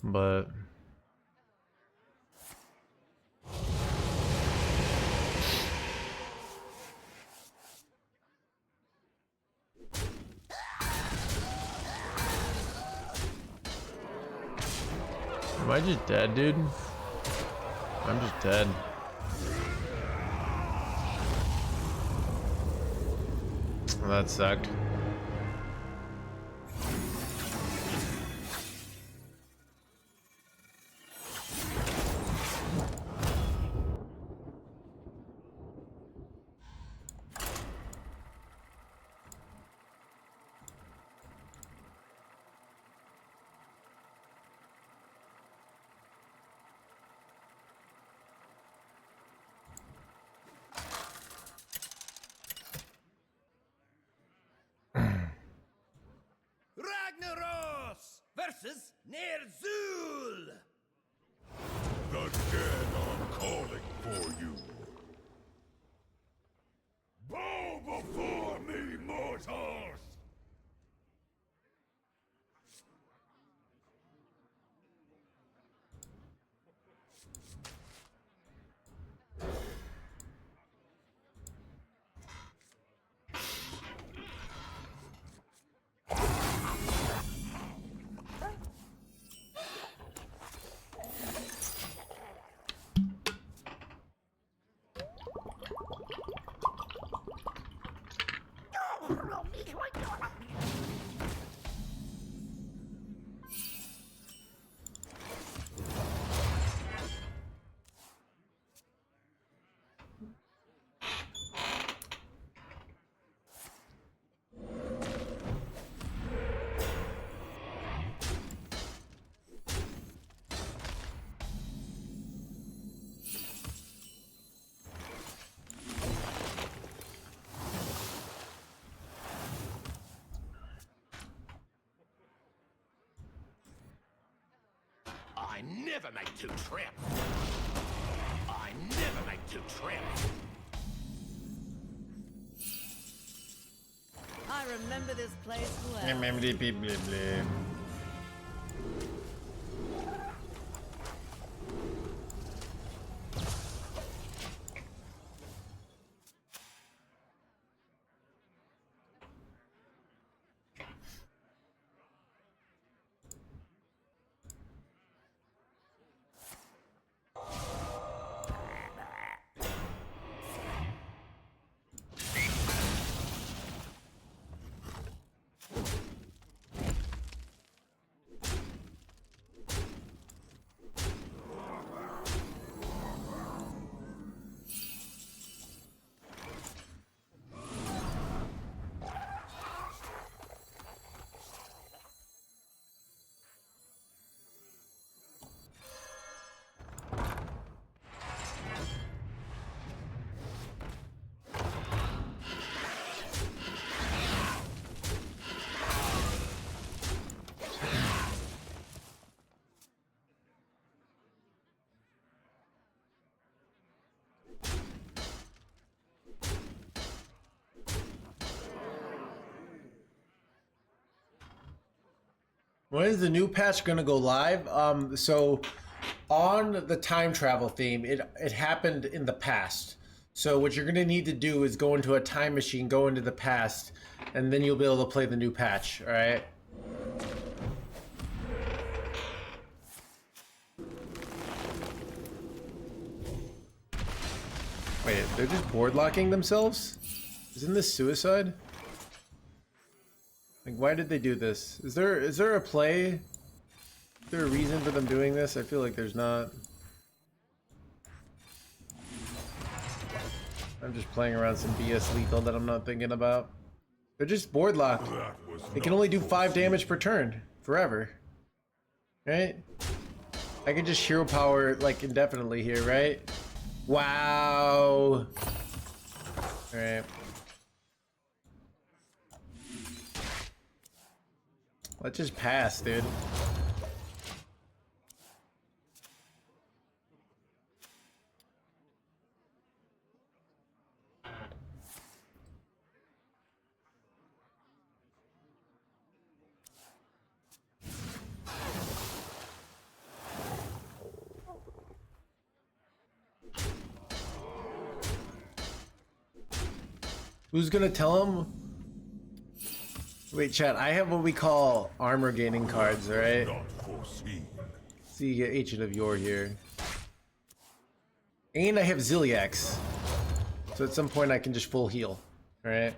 but Am I just dead, dude? I'm just dead. Well, that sucked. Ragnaros versus Nerzul. The dead are calling for you. Bow before me, mortals! I never make two trips. I never make two trips. I remember this place well. When is the new patch gonna go live? So on the time travel theme, it happened in the past. So what you're gonna need to do is go into a time machine, go into the past, and then you'll be able to play the new patch, alright? Wait, they're just board locking themselves? Isn't this suicide? Like, why did they do this? Is there a play? Is there a reason for them doing this? I feel like there's not. I'm just playing around some BS lethal that I'm not thinking about. They're just board locked. They can only do 5 damage per turn. Forever. Right? I can just hero power, like, indefinitely here, right? Wow. Alright. Let's just pass, dude. Who's gonna tell him? Wait, chat, I have what we call armor gaining cards, alright? Not foreseen. See, you get Ancient of Yore here. And I have Ziliax. So at some point I can just full heal. Alright?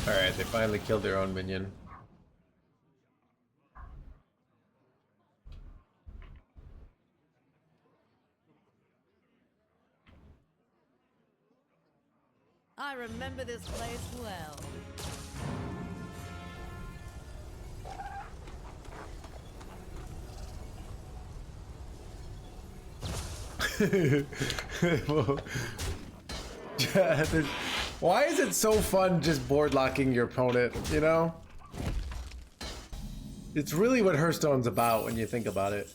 Alright, they finally killed their own minion. I remember this place well. Why is it so fun just board locking your opponent, you know? It's really what Hearthstone's about when you think about it.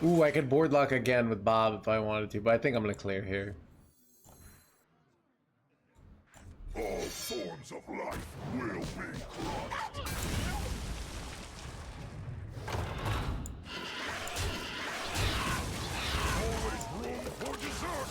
Ooh, I could board lock again with Bob if I wanted to, but I think I'm gonna clear here. All forms of life will be crushed. Always room for dessert.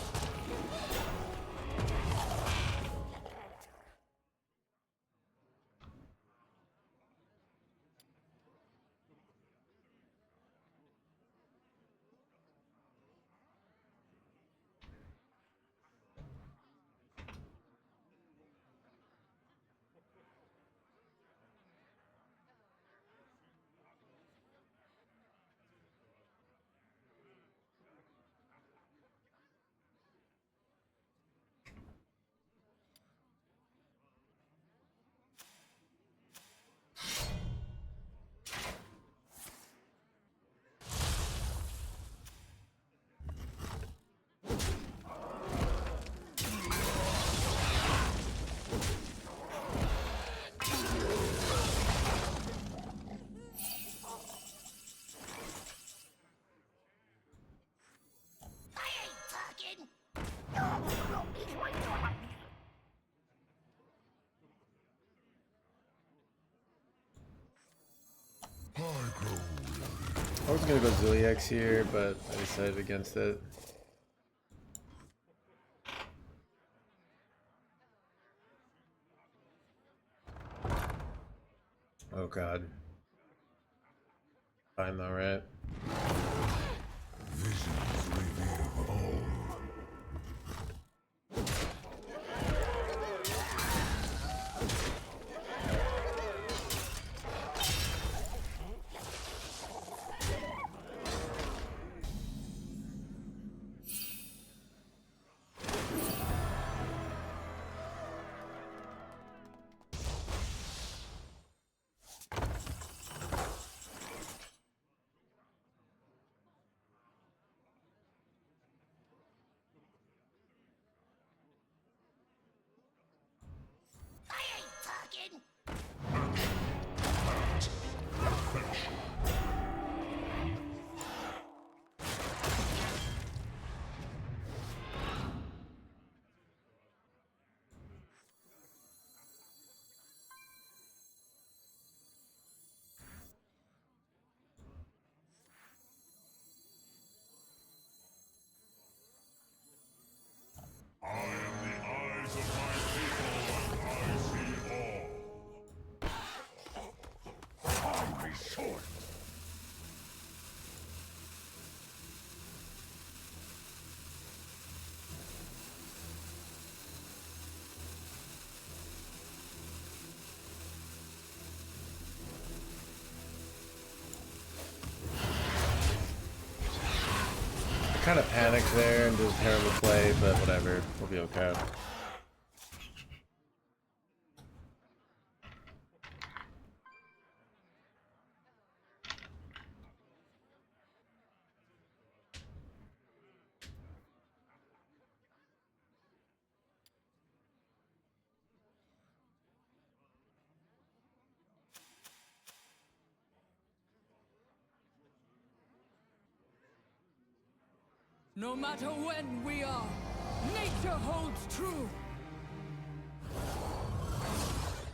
I ain't talking. I was gonna go Ziliax here, but I decided against it. Oh god. Fine though, right? Visions reveal all. I ain't talking. I am the eyes of my people, and I see all. Hungry sword. I kind of panicked there and did a terrible play, but whatever. We'll be okay. No matter when we are, nature holds true.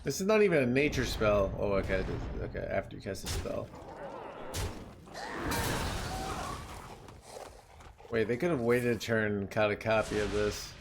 This is not even a nature spell. Oh, okay. Okay, after you cast a spell. Wait, they could have waited a turn and caught a copy of this.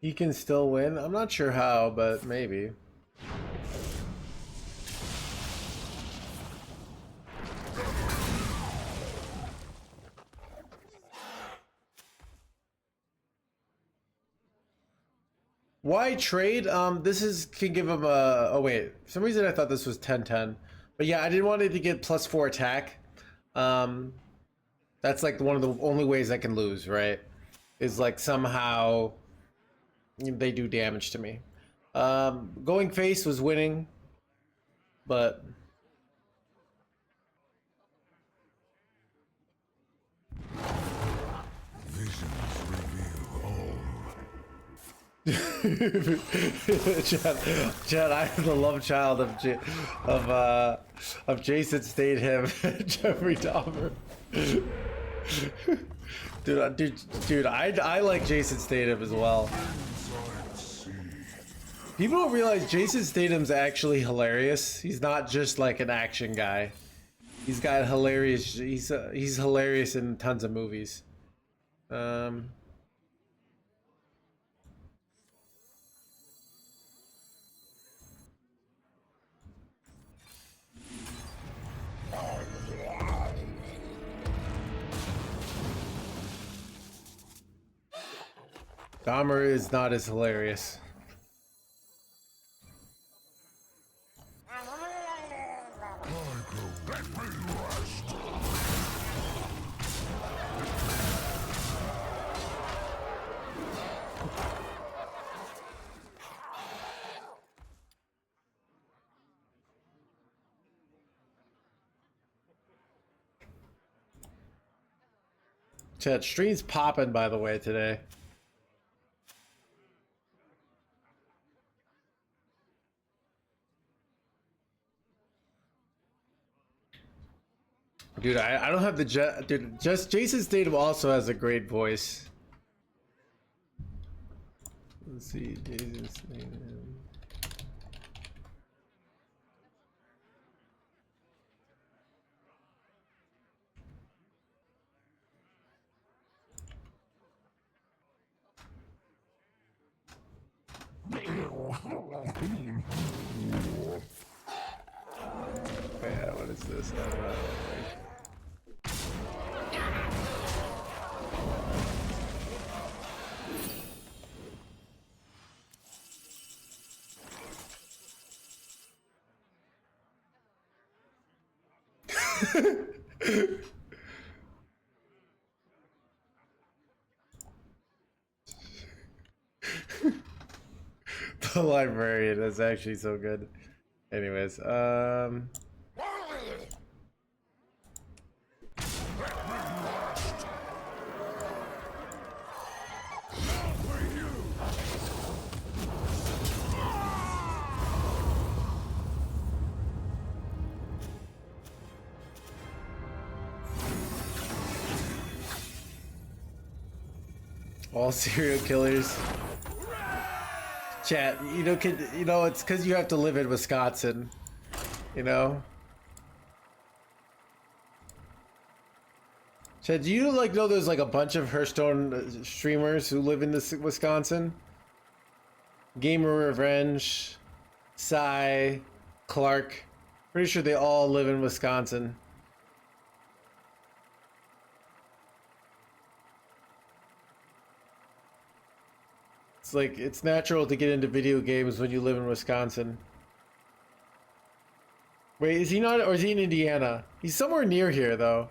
He can still win. I'm not sure how, but maybe. Why trade? This is can give him a. Oh wait, for some reason I thought this was 10-10, but yeah, I didn't want it to get +4 attack. That's like one of the only ways I can lose, right? Is like somehow they do damage to me. Going face was winning, but Visions reveal all. Chad, I am the love child of Jason Statham, Jeffrey Dahmer. Dude, I like Jason Statham as well. People don't realize Jason Statham's actually hilarious. He's not just like an action guy. He's got hilarious. He's hilarious in tons of movies. Dahmer is not as hilarious. Chat, stream's popping by the way today. Dude, I don't have the dude. Just Jason Statham also has a great voice. Let's see, Jason Statham. Yeah, what is this? The librarian is actually so good. Anyways, all serial killers. Chat, it's because you have to live in Wisconsin, you know? Chat, do you know there's like a bunch of Hearthstone streamers who live in this Wisconsin? Gamer Revenge, Psy, Clark. Pretty sure they all live in Wisconsin. It's like, it's natural to get into video games when you live in Wisconsin. Wait, is he not, or is he in Indiana? He's somewhere near here, though.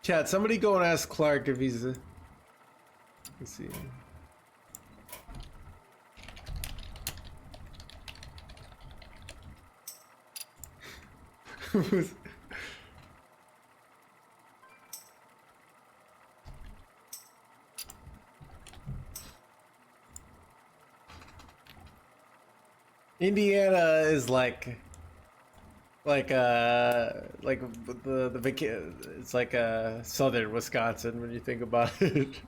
Chat, somebody go and ask Clark if he's... Let's see. Indiana is like it's like southern Wisconsin when you think about it.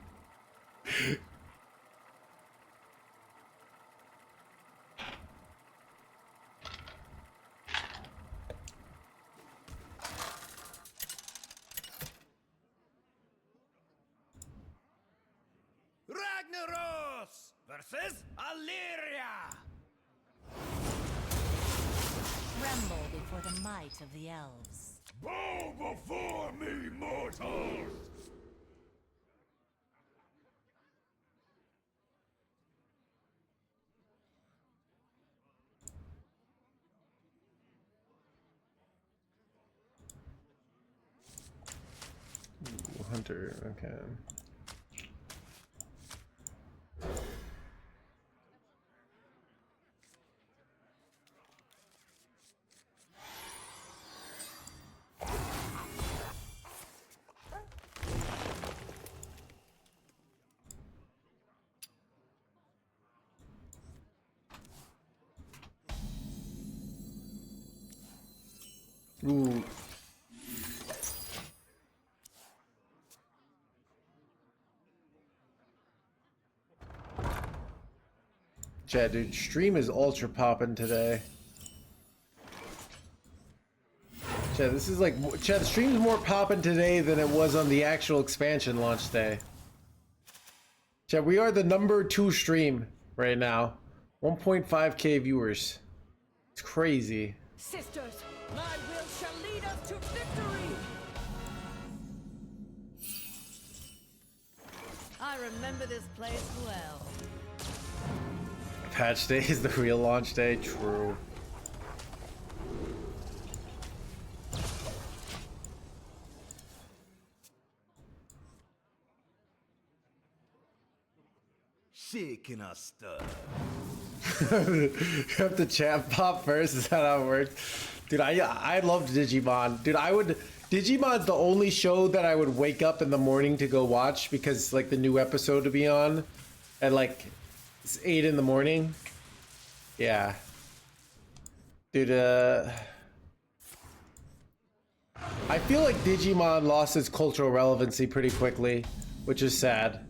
might of the elves. Bow before me, mortals! Ooh, Hunter, okay. Ooh. Chad, dude, stream is ultra popping today. Chad, this is like, Chad, the stream's more popping today than it was on the actual expansion launch day. Chad, we are the #2 stream right now. 1.5k viewers. It's crazy. Sisters, my will shall lead us to victory! I remember this place well. Patch day is the real launch day. True. Shaking a stir. You have to chat pop first. Is that how it works? Dude, I loved Digimon. Dude, Digimon's the only show that I would wake up in the morning to go watch because like the new episode to be on at like it's 8 in the morning. Yeah. Dude, I feel like Digimon lost its cultural relevancy pretty quickly, which is sad.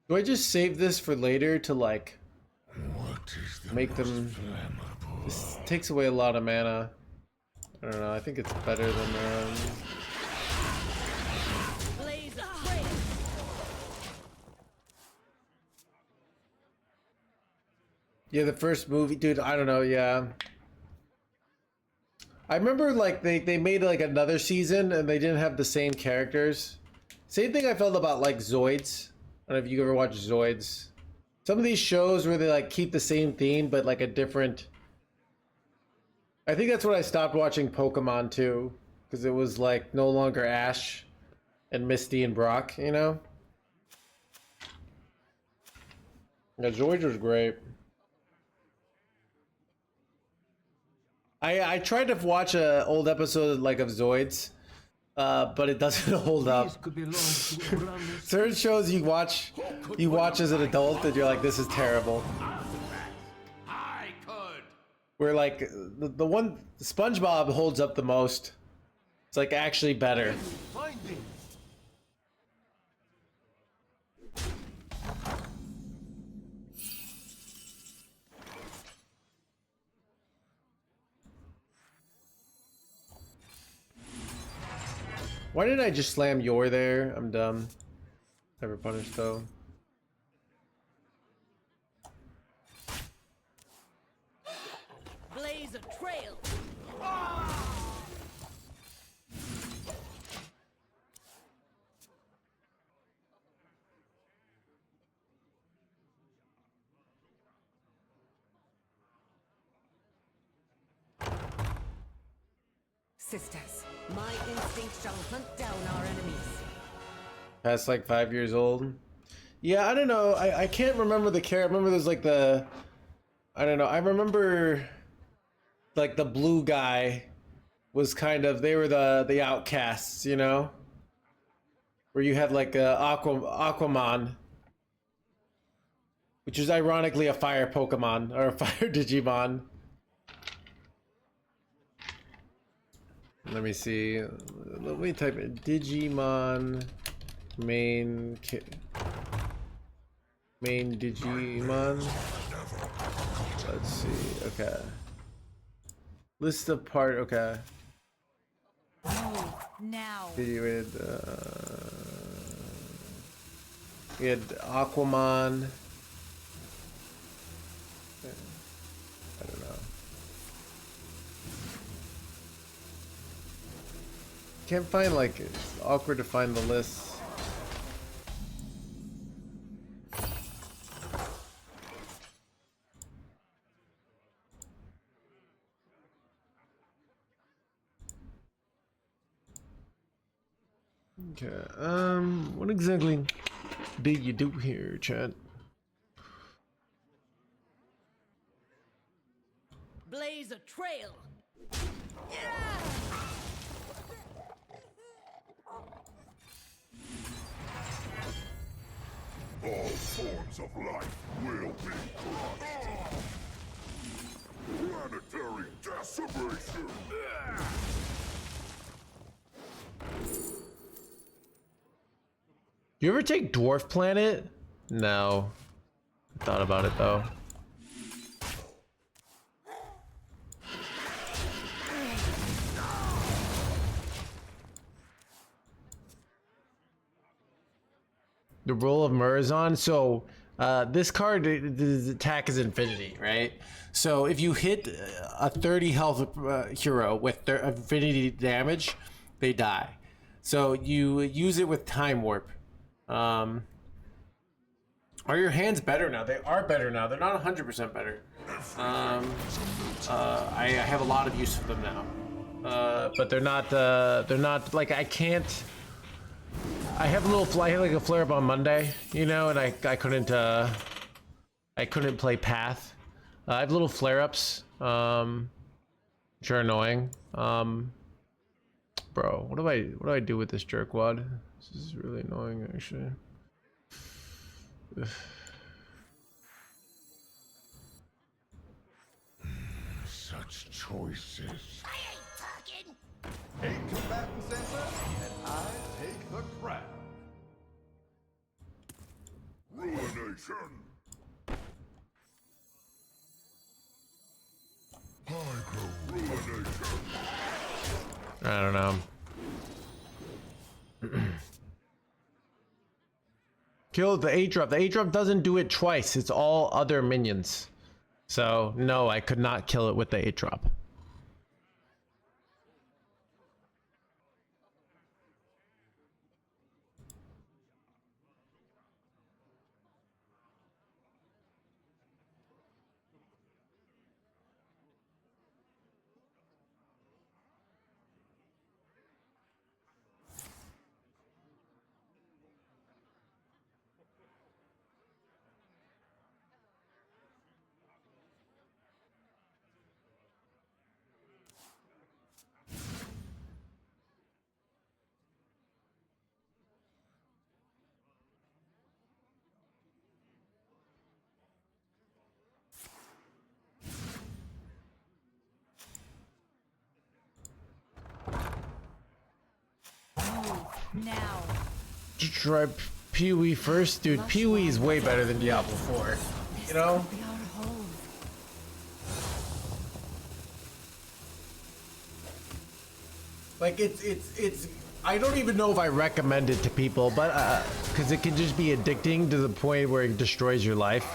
Do I just save this for later to like make them? This takes away a lot of mana. I don't know. I think it's better than Blaze of trail. yeah, the first movie, dude. I don't know. Yeah, I remember like they made like another season and they didn't have the same characters. Same thing I felt about like Zoids. I don't know if you ever watched Zoids. Some of these shows where they like keep the same theme but like a different. I think that's when I stopped watching Pokemon too, because it was like no longer Ash and Misty and Brock, you know? Yeah, Zoids was great. I tried to watch a old episode like of Zoids, but it doesn't hold up. Certain shows you watch as an adult and you're like, this is terrible. I could. Where like the one SpongeBob holds up the most. It's like actually better. Finding. Why did I just slam Yor there? I'm dumb. Never punished though. Blaze a trail. Sisters, my instinct shall hunt down our enemies. Past like 5 years old. Yeah, I don't know. I can't remember the character. I remember there's like the, I don't know. I remember like the blue guy was kind of, they were the outcasts, you know? Where you had like Aquaman, which is ironically a fire Pokemon or a fire Digimon. Let me see. Let me type in Digimon Main Digimon. Let's see. Okay. List of part. Okay. Now. We had Aquaman. I don't know. Can't find, like, it's awkward to find the list. Okay, what exactly did you do here, chat? Blaze a trail. All forms of life will be crushed. Planetary decimation. You ever take Dwarf Planet? No. I thought about it though. The role of Murazan. So this card, the attack is infinity, right? So if you hit a 30 health hero with their infinity damage, they die. So you use it with Time Warp. Are your hands better now? They are better now. They're not 100% better. I have a lot of use for them now, but they're not like I can't. I have a little I had like a flare up on Monday, you know, and I couldn't play Path. I have little flare ups, which are annoying. Bro, what do I do with this jerkwad? This is really annoying, actually. Such choices. I ain't talking. 8 combatant center, and I take the crown. Ruination. Ruination. I don't know. Kill the 8-drop. The 8-drop doesn't do it twice. It's all other minions. So, no, I could not kill it with the 8-drop. Now. Try Pee-wee first? Dude, Pee-wee is way better than Diablo 4. You know? Be our home. Like, it's I don't even know if I recommend it to people, but because it can just be addicting to the point where it destroys your life.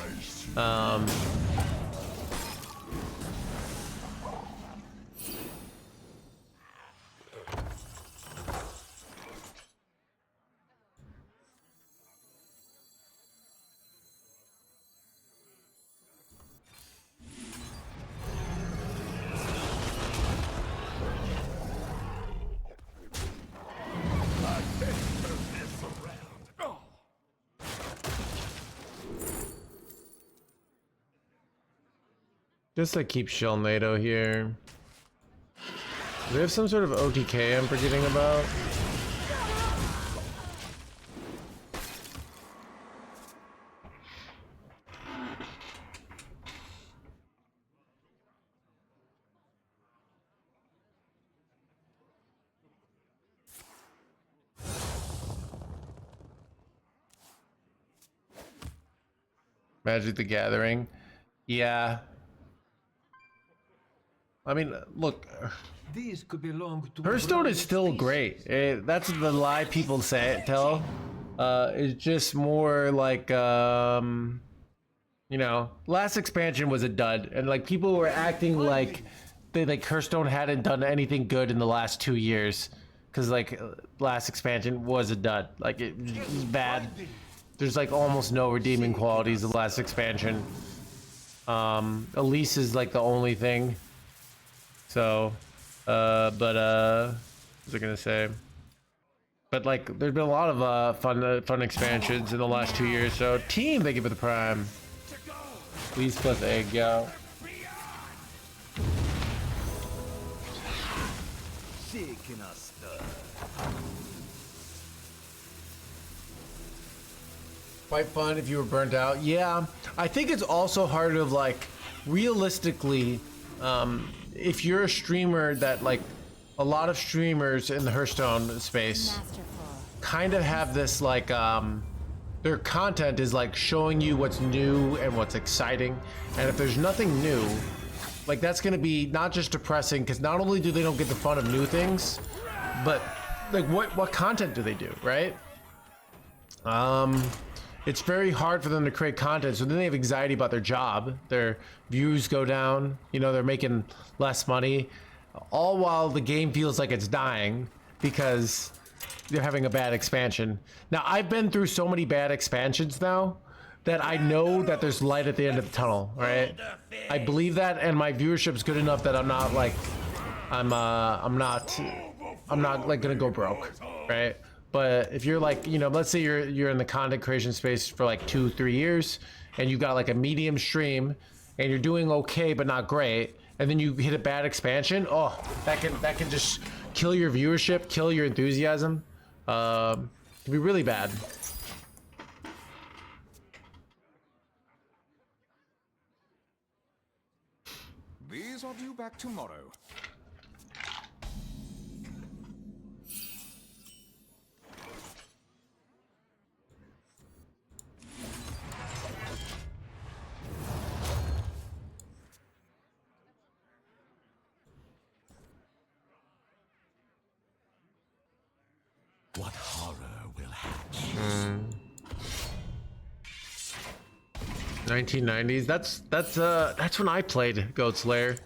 Just like keep Shell NATO here. Do we have some sort of OTK I'm forgetting about? Magic the Gathering. Yeah. I mean, look, These could belong to Hearthstone is still great. That's the lie people tell. It's just more like, you know, last expansion was a dud, and like people were acting like Hearthstone hadn't done anything good in the last 2 years, because like last expansion was a dud. Like it was bad. There's like almost no redeeming qualities of the last expansion. Elise is like the only thing. So, what was I gonna say? But like, there's been a lot of fun expansions in the last 2 years. So, team, thank you for the prime. Please plus egg, yo. Quite fun if you were burnt out. Yeah, I think it's also hard of like, realistically, if you're a streamer that like, a lot of streamers in the Hearthstone space kind of have this like, their content is like showing you what's new and what's exciting, and if there's nothing new, like that's gonna be not just depressing, because not only do they don't get the fun of new things, but like what content do they do, right? It's very hard for them to create content, so then they have anxiety about their job. Their views go down, you know, they're making less money, all while the game feels like it's dying because they're having a bad expansion. Now, I've been through so many bad expansions now that I know that there's light at the end of the tunnel, right? I believe that, and my viewership's good enough that I'm not like, I'm not like gonna go broke, right? But if you're like, you know, let's say you're in the content creation space for like 2-3 years, and you got like a medium stream, and you're doing okay but not great, and then you hit a bad expansion, oh, that can just kill your viewership, kill your enthusiasm. It can be really bad. These are due back tomorrow. What horror will hatch? 1990s. That's when I played Goat's Lair.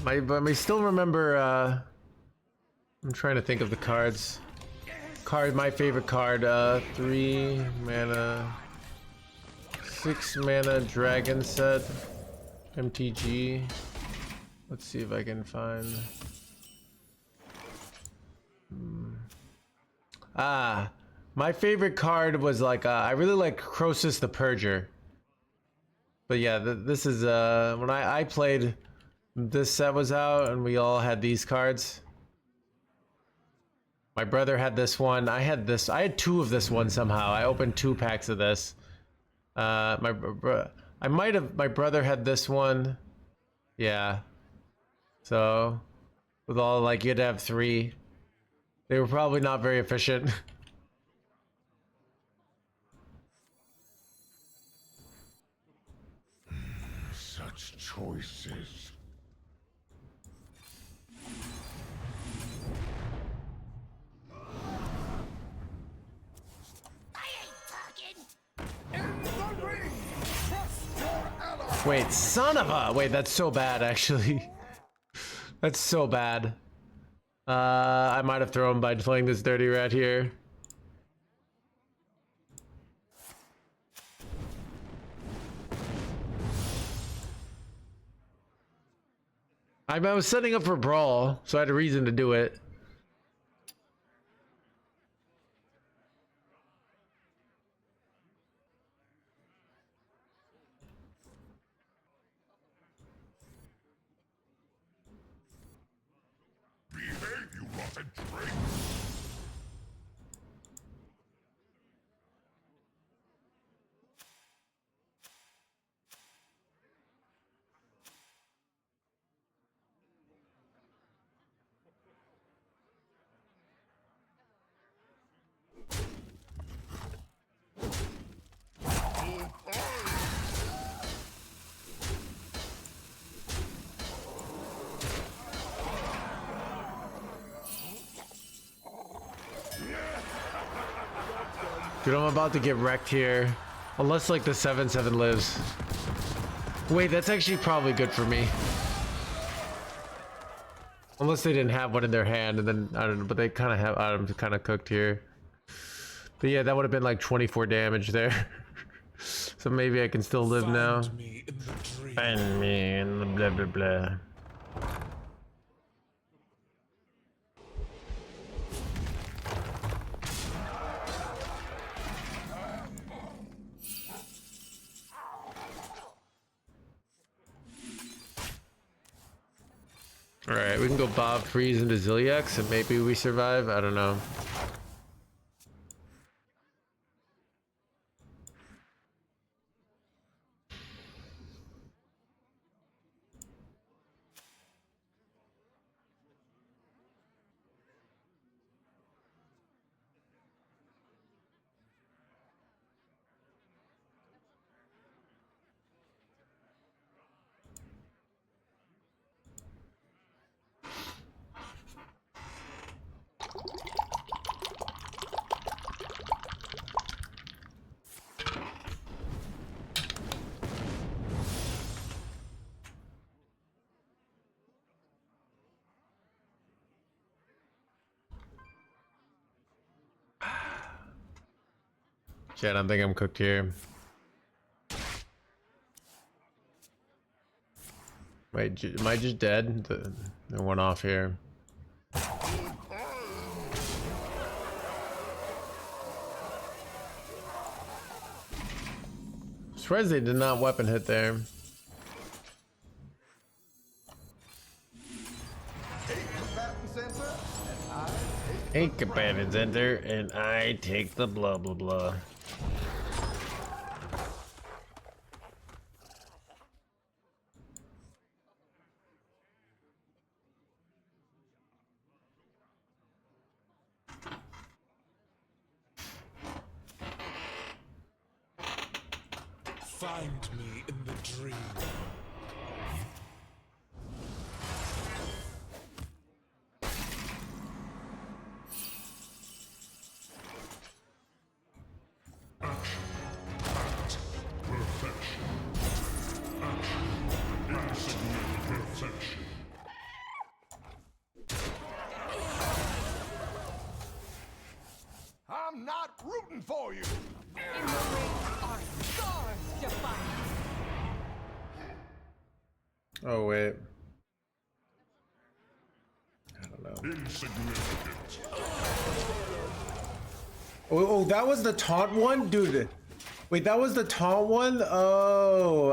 I still remember. I'm trying to think of the cards. My favorite card. 3 mana, 6 mana dragon set, MTG. Let's see if I can find. My favorite card was like I really like Croesus the Purger. But yeah, this is when I played, this set was out and we all had these cards. My brother had this one. I had 2 of this one somehow. I opened 2 packs of this. My brother had this one. Yeah. So with all, like, you had to have 3. They were probably not very efficient. Such choices. I ain't talking. In the ring! Trust your ally! Wait, son of a... Wait, that's so bad, actually. That's so bad. I might have thrown by playing this dirty rat here. I was setting up for Brawl, so I had a reason to do it. Behave, you rotten drink! Dude, I'm about to get wrecked here. Unless like the 7/7 lives. Wait, that's actually probably good for me. Unless they didn't have one in their hand, and then I don't know, but they kind of have. I'm kind of cooked here. But yeah, that would have been like 24 damage there. So maybe I can still live now. Find me in the blah blah blah. Alright, we can go Bob, Freeze, into Zilliax, and maybe we survive. I don't know. Shit, I don't think I'm cooked here. Wait, am I just dead? They went off here. Surprised they did not weapon hit there. Eight combatants enter, and I take the blah blah blah. Find me in the dream. Action at perfection. Action insignificant perfection. I'm not rooting for you. In the ring are scars to fight. Oh wait. I don't know. Insignificant. Oh, that was the taunt one? Dude. Wait, that was the taunt one? Oh,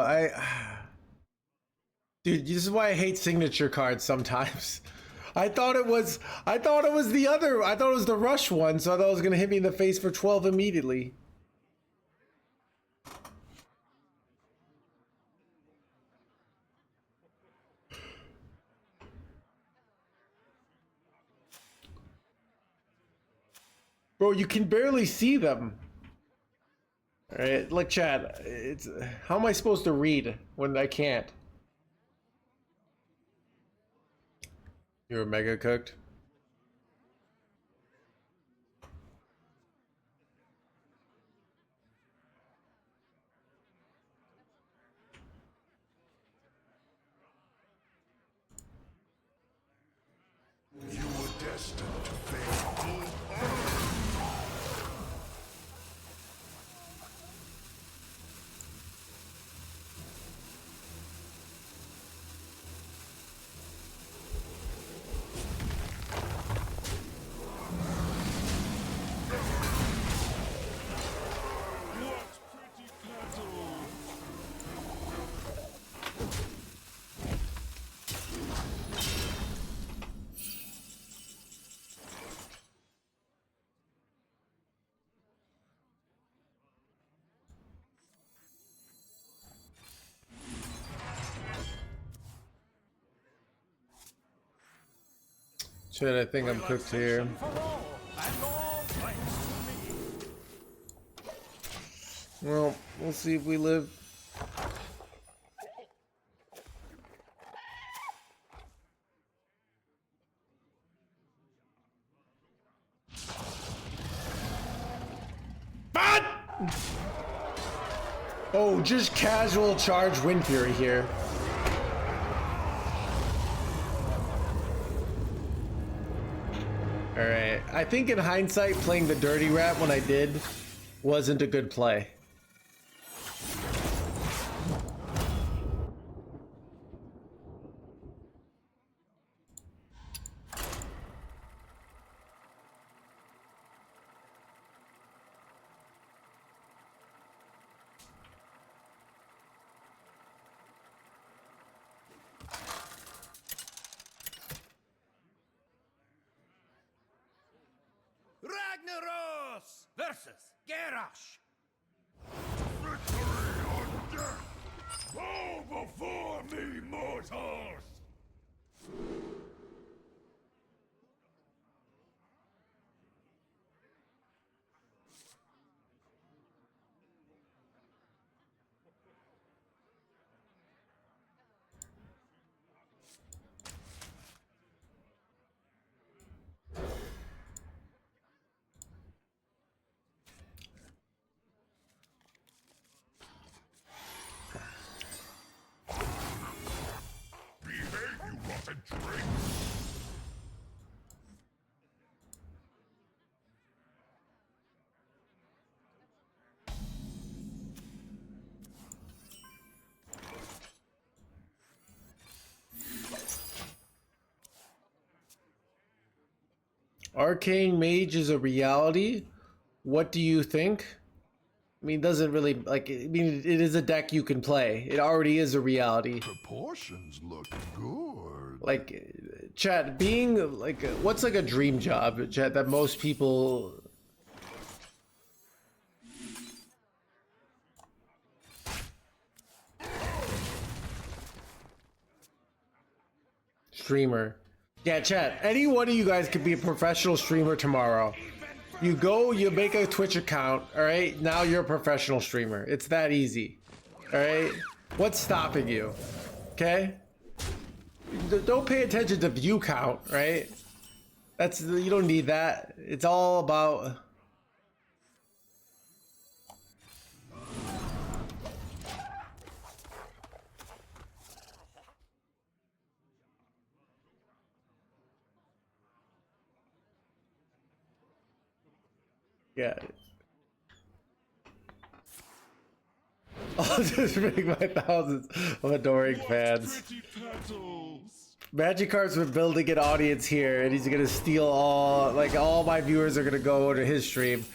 Dude, this is why I hate signature cards sometimes. I thought it was the other. I thought it was the rush one, so I thought it was gonna hit me in the face for 12 immediately. Bro, you can barely see them. All right, look, chat. It's how am I supposed to read when I can't? You're mega cooked. You were destined to fail. Shit, I think I'm cooked here. Well, we'll see if we live. Oh, just casual charge Wind Fury here. Alright, I think in hindsight playing the dirty rat when I did wasn't a good play. Ragnaros versus Garrosh. Victory or death! Bow before me, mortals! Behave, you rotten drink! Arcane Mage is a reality. What do you think? I mean, it doesn't really, like, I mean, it is a deck you can play. It already is a reality. Proportions look good. Like, chat, being, like, what's like a dream job, chat, that most people... Streamer. Yeah, chat, any one of you guys could be a professional streamer tomorrow. You go, you make a Twitch account, alright? Now you're a professional streamer. It's that easy. Alright? What's stopping you? Okay? Don't pay attention to view count, right? That's, you don't need that. It's all about... Yeah. I'll just make my thousands of adoring fans. Magic Cards been building an audience here, and he's gonna steal all, like, all my viewers are gonna go to his stream.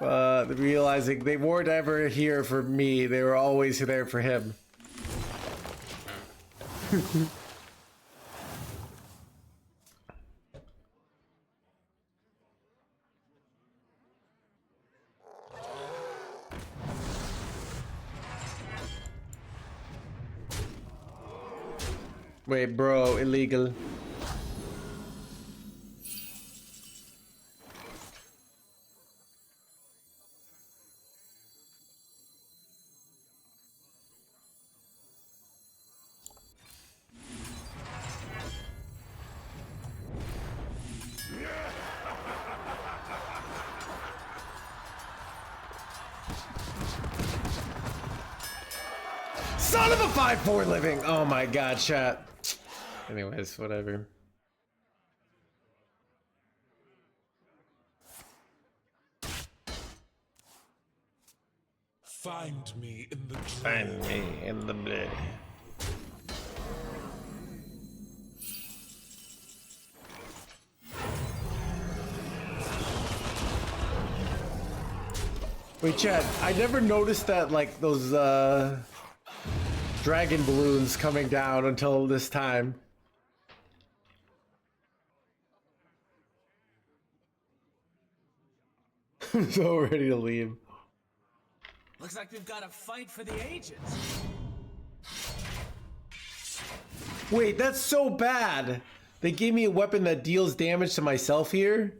Realizing they weren't ever here for me, they were always there for him. Wait, bro, illegal. Son of a 5-4 living! Oh my god, chat. Anyways, whatever. Find me in the Find me in the blood. Wait, Chad, I never noticed that, like, those, dragon balloons coming down until this time. I'm so ready to leave. Looks like we've got a fight for the ages. Wait, that's so bad. They gave me a weapon that deals damage to myself here,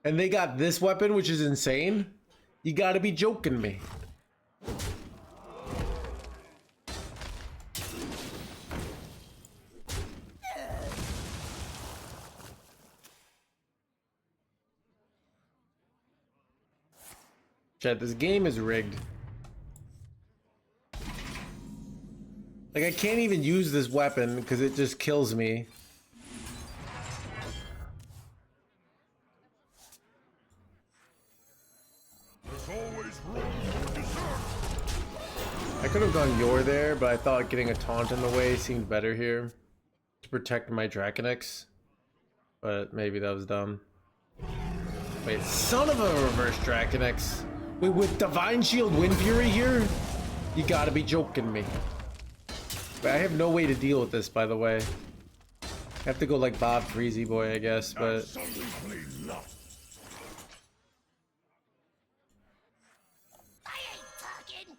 and they got this weapon, which is insane. You gotta be joking me. Chat, this game is rigged. Like, I can't even use this weapon because it just kills me. There's always room for dessert. I could have gone Yor there, but I thought getting a taunt in the way seemed better here to protect my Draconix. But maybe that was dumb. Wait, son of a reverse Draconix. Wait, with Divine Shield Wind Fury here? You gotta be joking me. But I have no way to deal with this, by the way. I have to go like Bob Freezy Boy, I guess, but... Absolutely not. I ain't talking.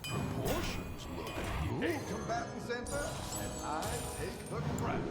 Proportions look good. A combatant center, and I take the crown.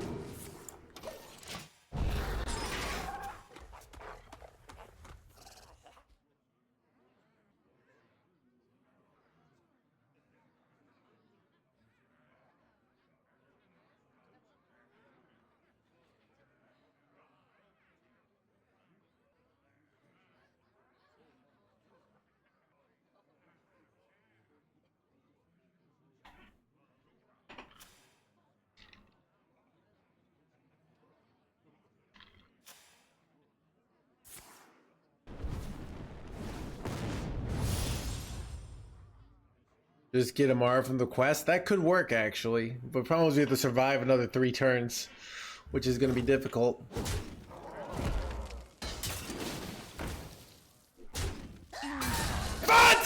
Just get Amara from the quest? That could work, actually. But problem is we have to survive another 3 turns, which is going to be difficult. What?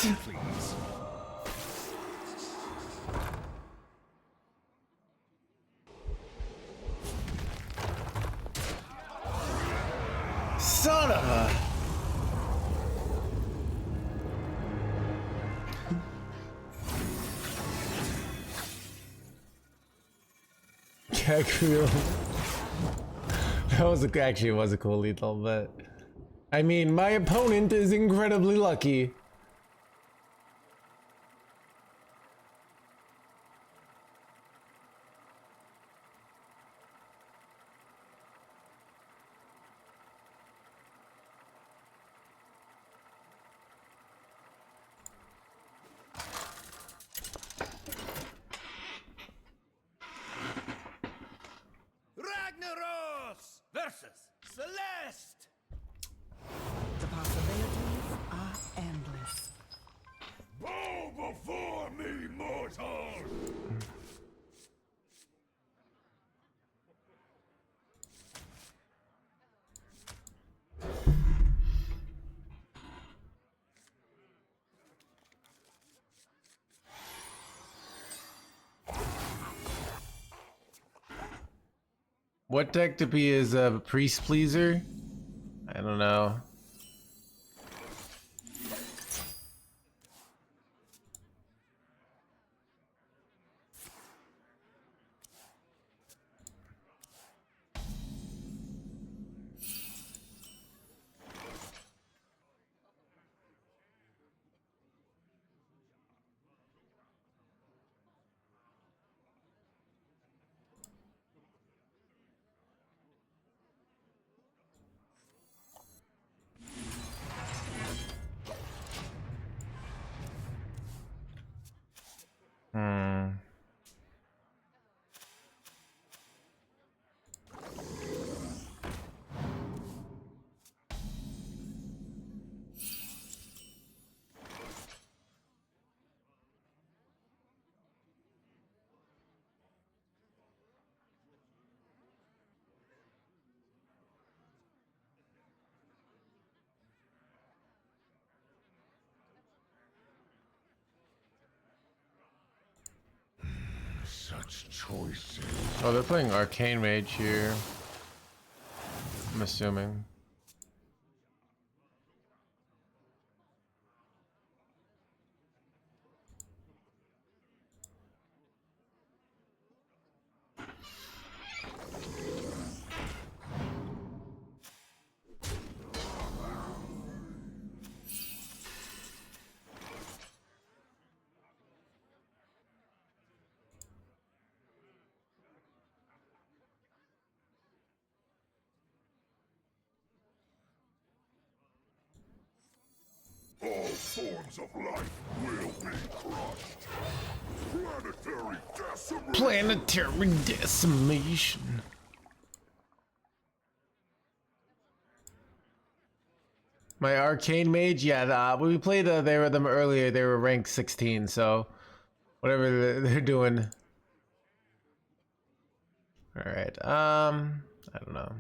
Son of a... Cool. That was actually it was a cool lethal, but I mean, my opponent is incredibly lucky. Ragnaros versus Celeste. The possibilities are endless. Bow before me, mortals! What deck to be is a priest pleaser? I don't know. Such choices. Oh, they're playing Arcane Mage here. I'm assuming. All forms of life will be crushed. Planetary decimation. Planetary decimation. My arcane mage, yeah. When we played, they were them earlier. They were ranked 16, so whatever they're doing. All right. I don't know.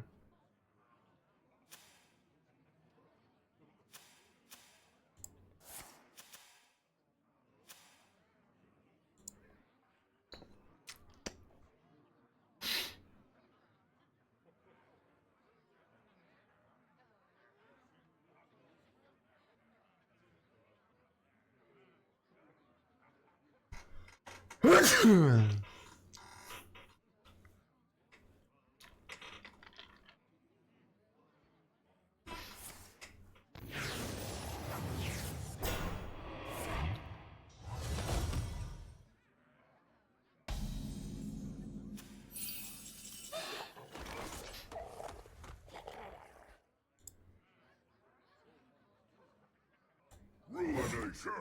Ruination.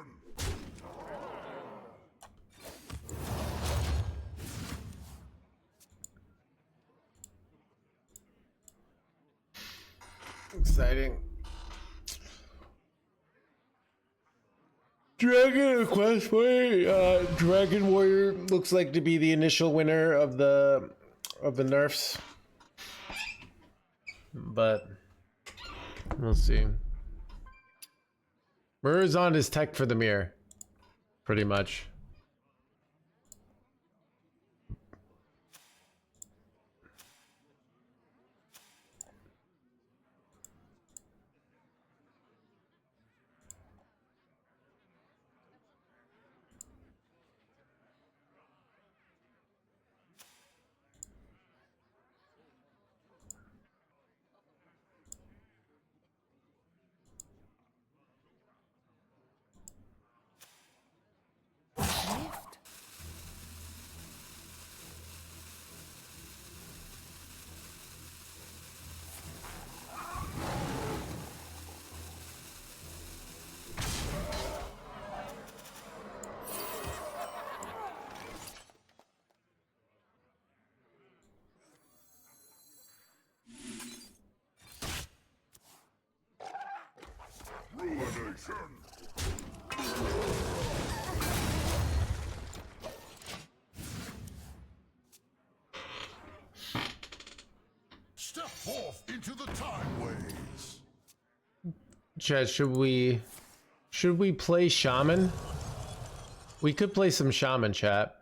Exciting. Dragon Quest Way. Dragon Warrior looks like to be the initial winner of the nerfs, but we'll see. Murazond is tech for the mirror, pretty much. Ruination. Step forth into the Timeways. Chat, should we play Shaman? We could play some Shaman, chat.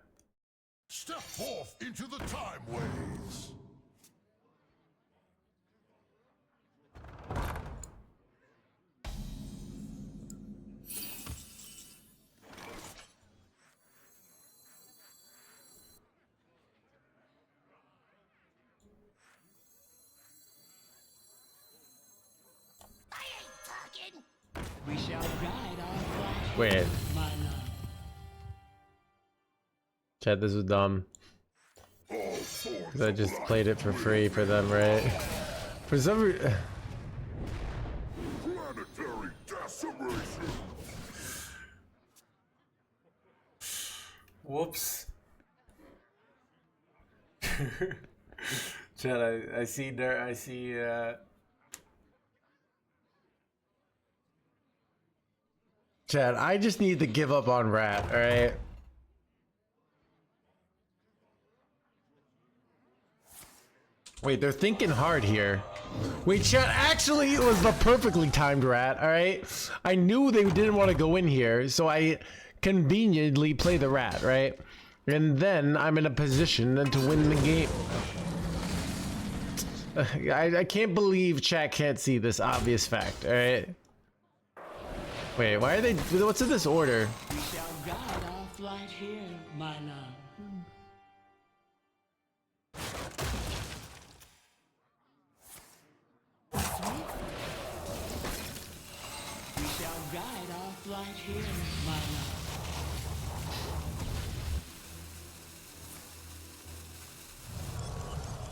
Step forth into the Timeways. I ain't talking. We shall guide our flash. Wait, My love. chat, this was dumb. All forms Cause I of just life played it for free for them, right? For some reason. planetary decimation. Whoops. Chad, I see there. I see. Chad, I just need to give up on Rat. All right. Wait, they're thinking hard here. Wait, Chad, actually, it was the perfectly timed Rat. All right. I knew they didn't want to go in here, so I conveniently play the Rat, right? And then I'm in a position to win the game. I can't believe chat can't see this obvious fact, alright? Wait, why are they... What's in this order? We shall guide our flight here, my love. We shall guide our flight here, my love.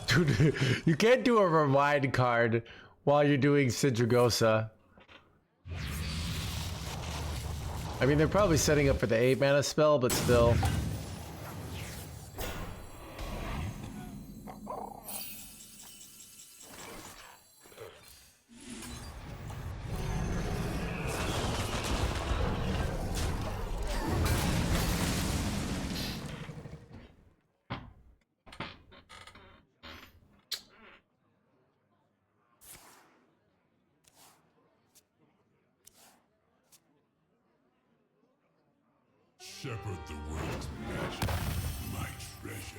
Dude, you can't do a rewind card while you're doing Sindragosa. I mean, they're probably setting up for the 8 mana spell, but still. Shepherd the world's magic, my treasure.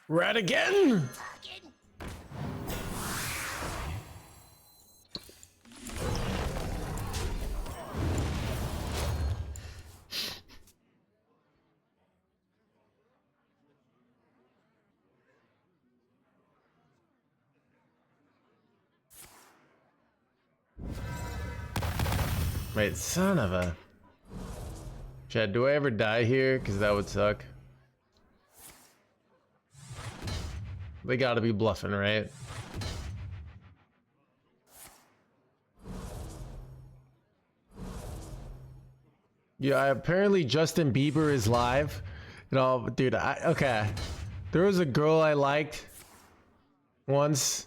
Rat again? Fucking Wait, son of a... Chad, do I ever die here? Because that would suck. They gotta be bluffing, right? Yeah, apparently Justin Bieber is live. You know, dude, okay. There was a girl I liked once,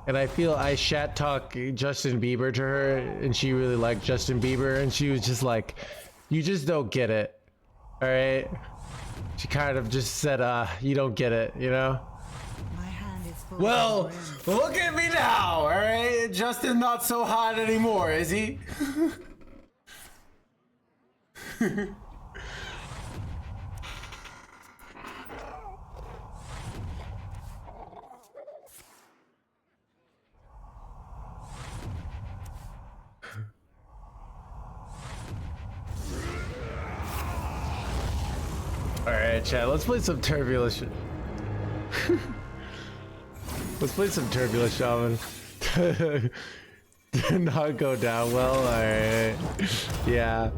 and I feel I shat talk Justin Bieber to her, and she really liked Justin Bieber, and she was just like, you just don't get it, all right? She kind of just said, you don't get it, you know? My hand is full. Well, look at me now, all right? Justin not so hot anymore, is he? Alright, chat, let's play some Turbulent Let's play some Turbulent Shaman. Did not go down well, alright. Yeah.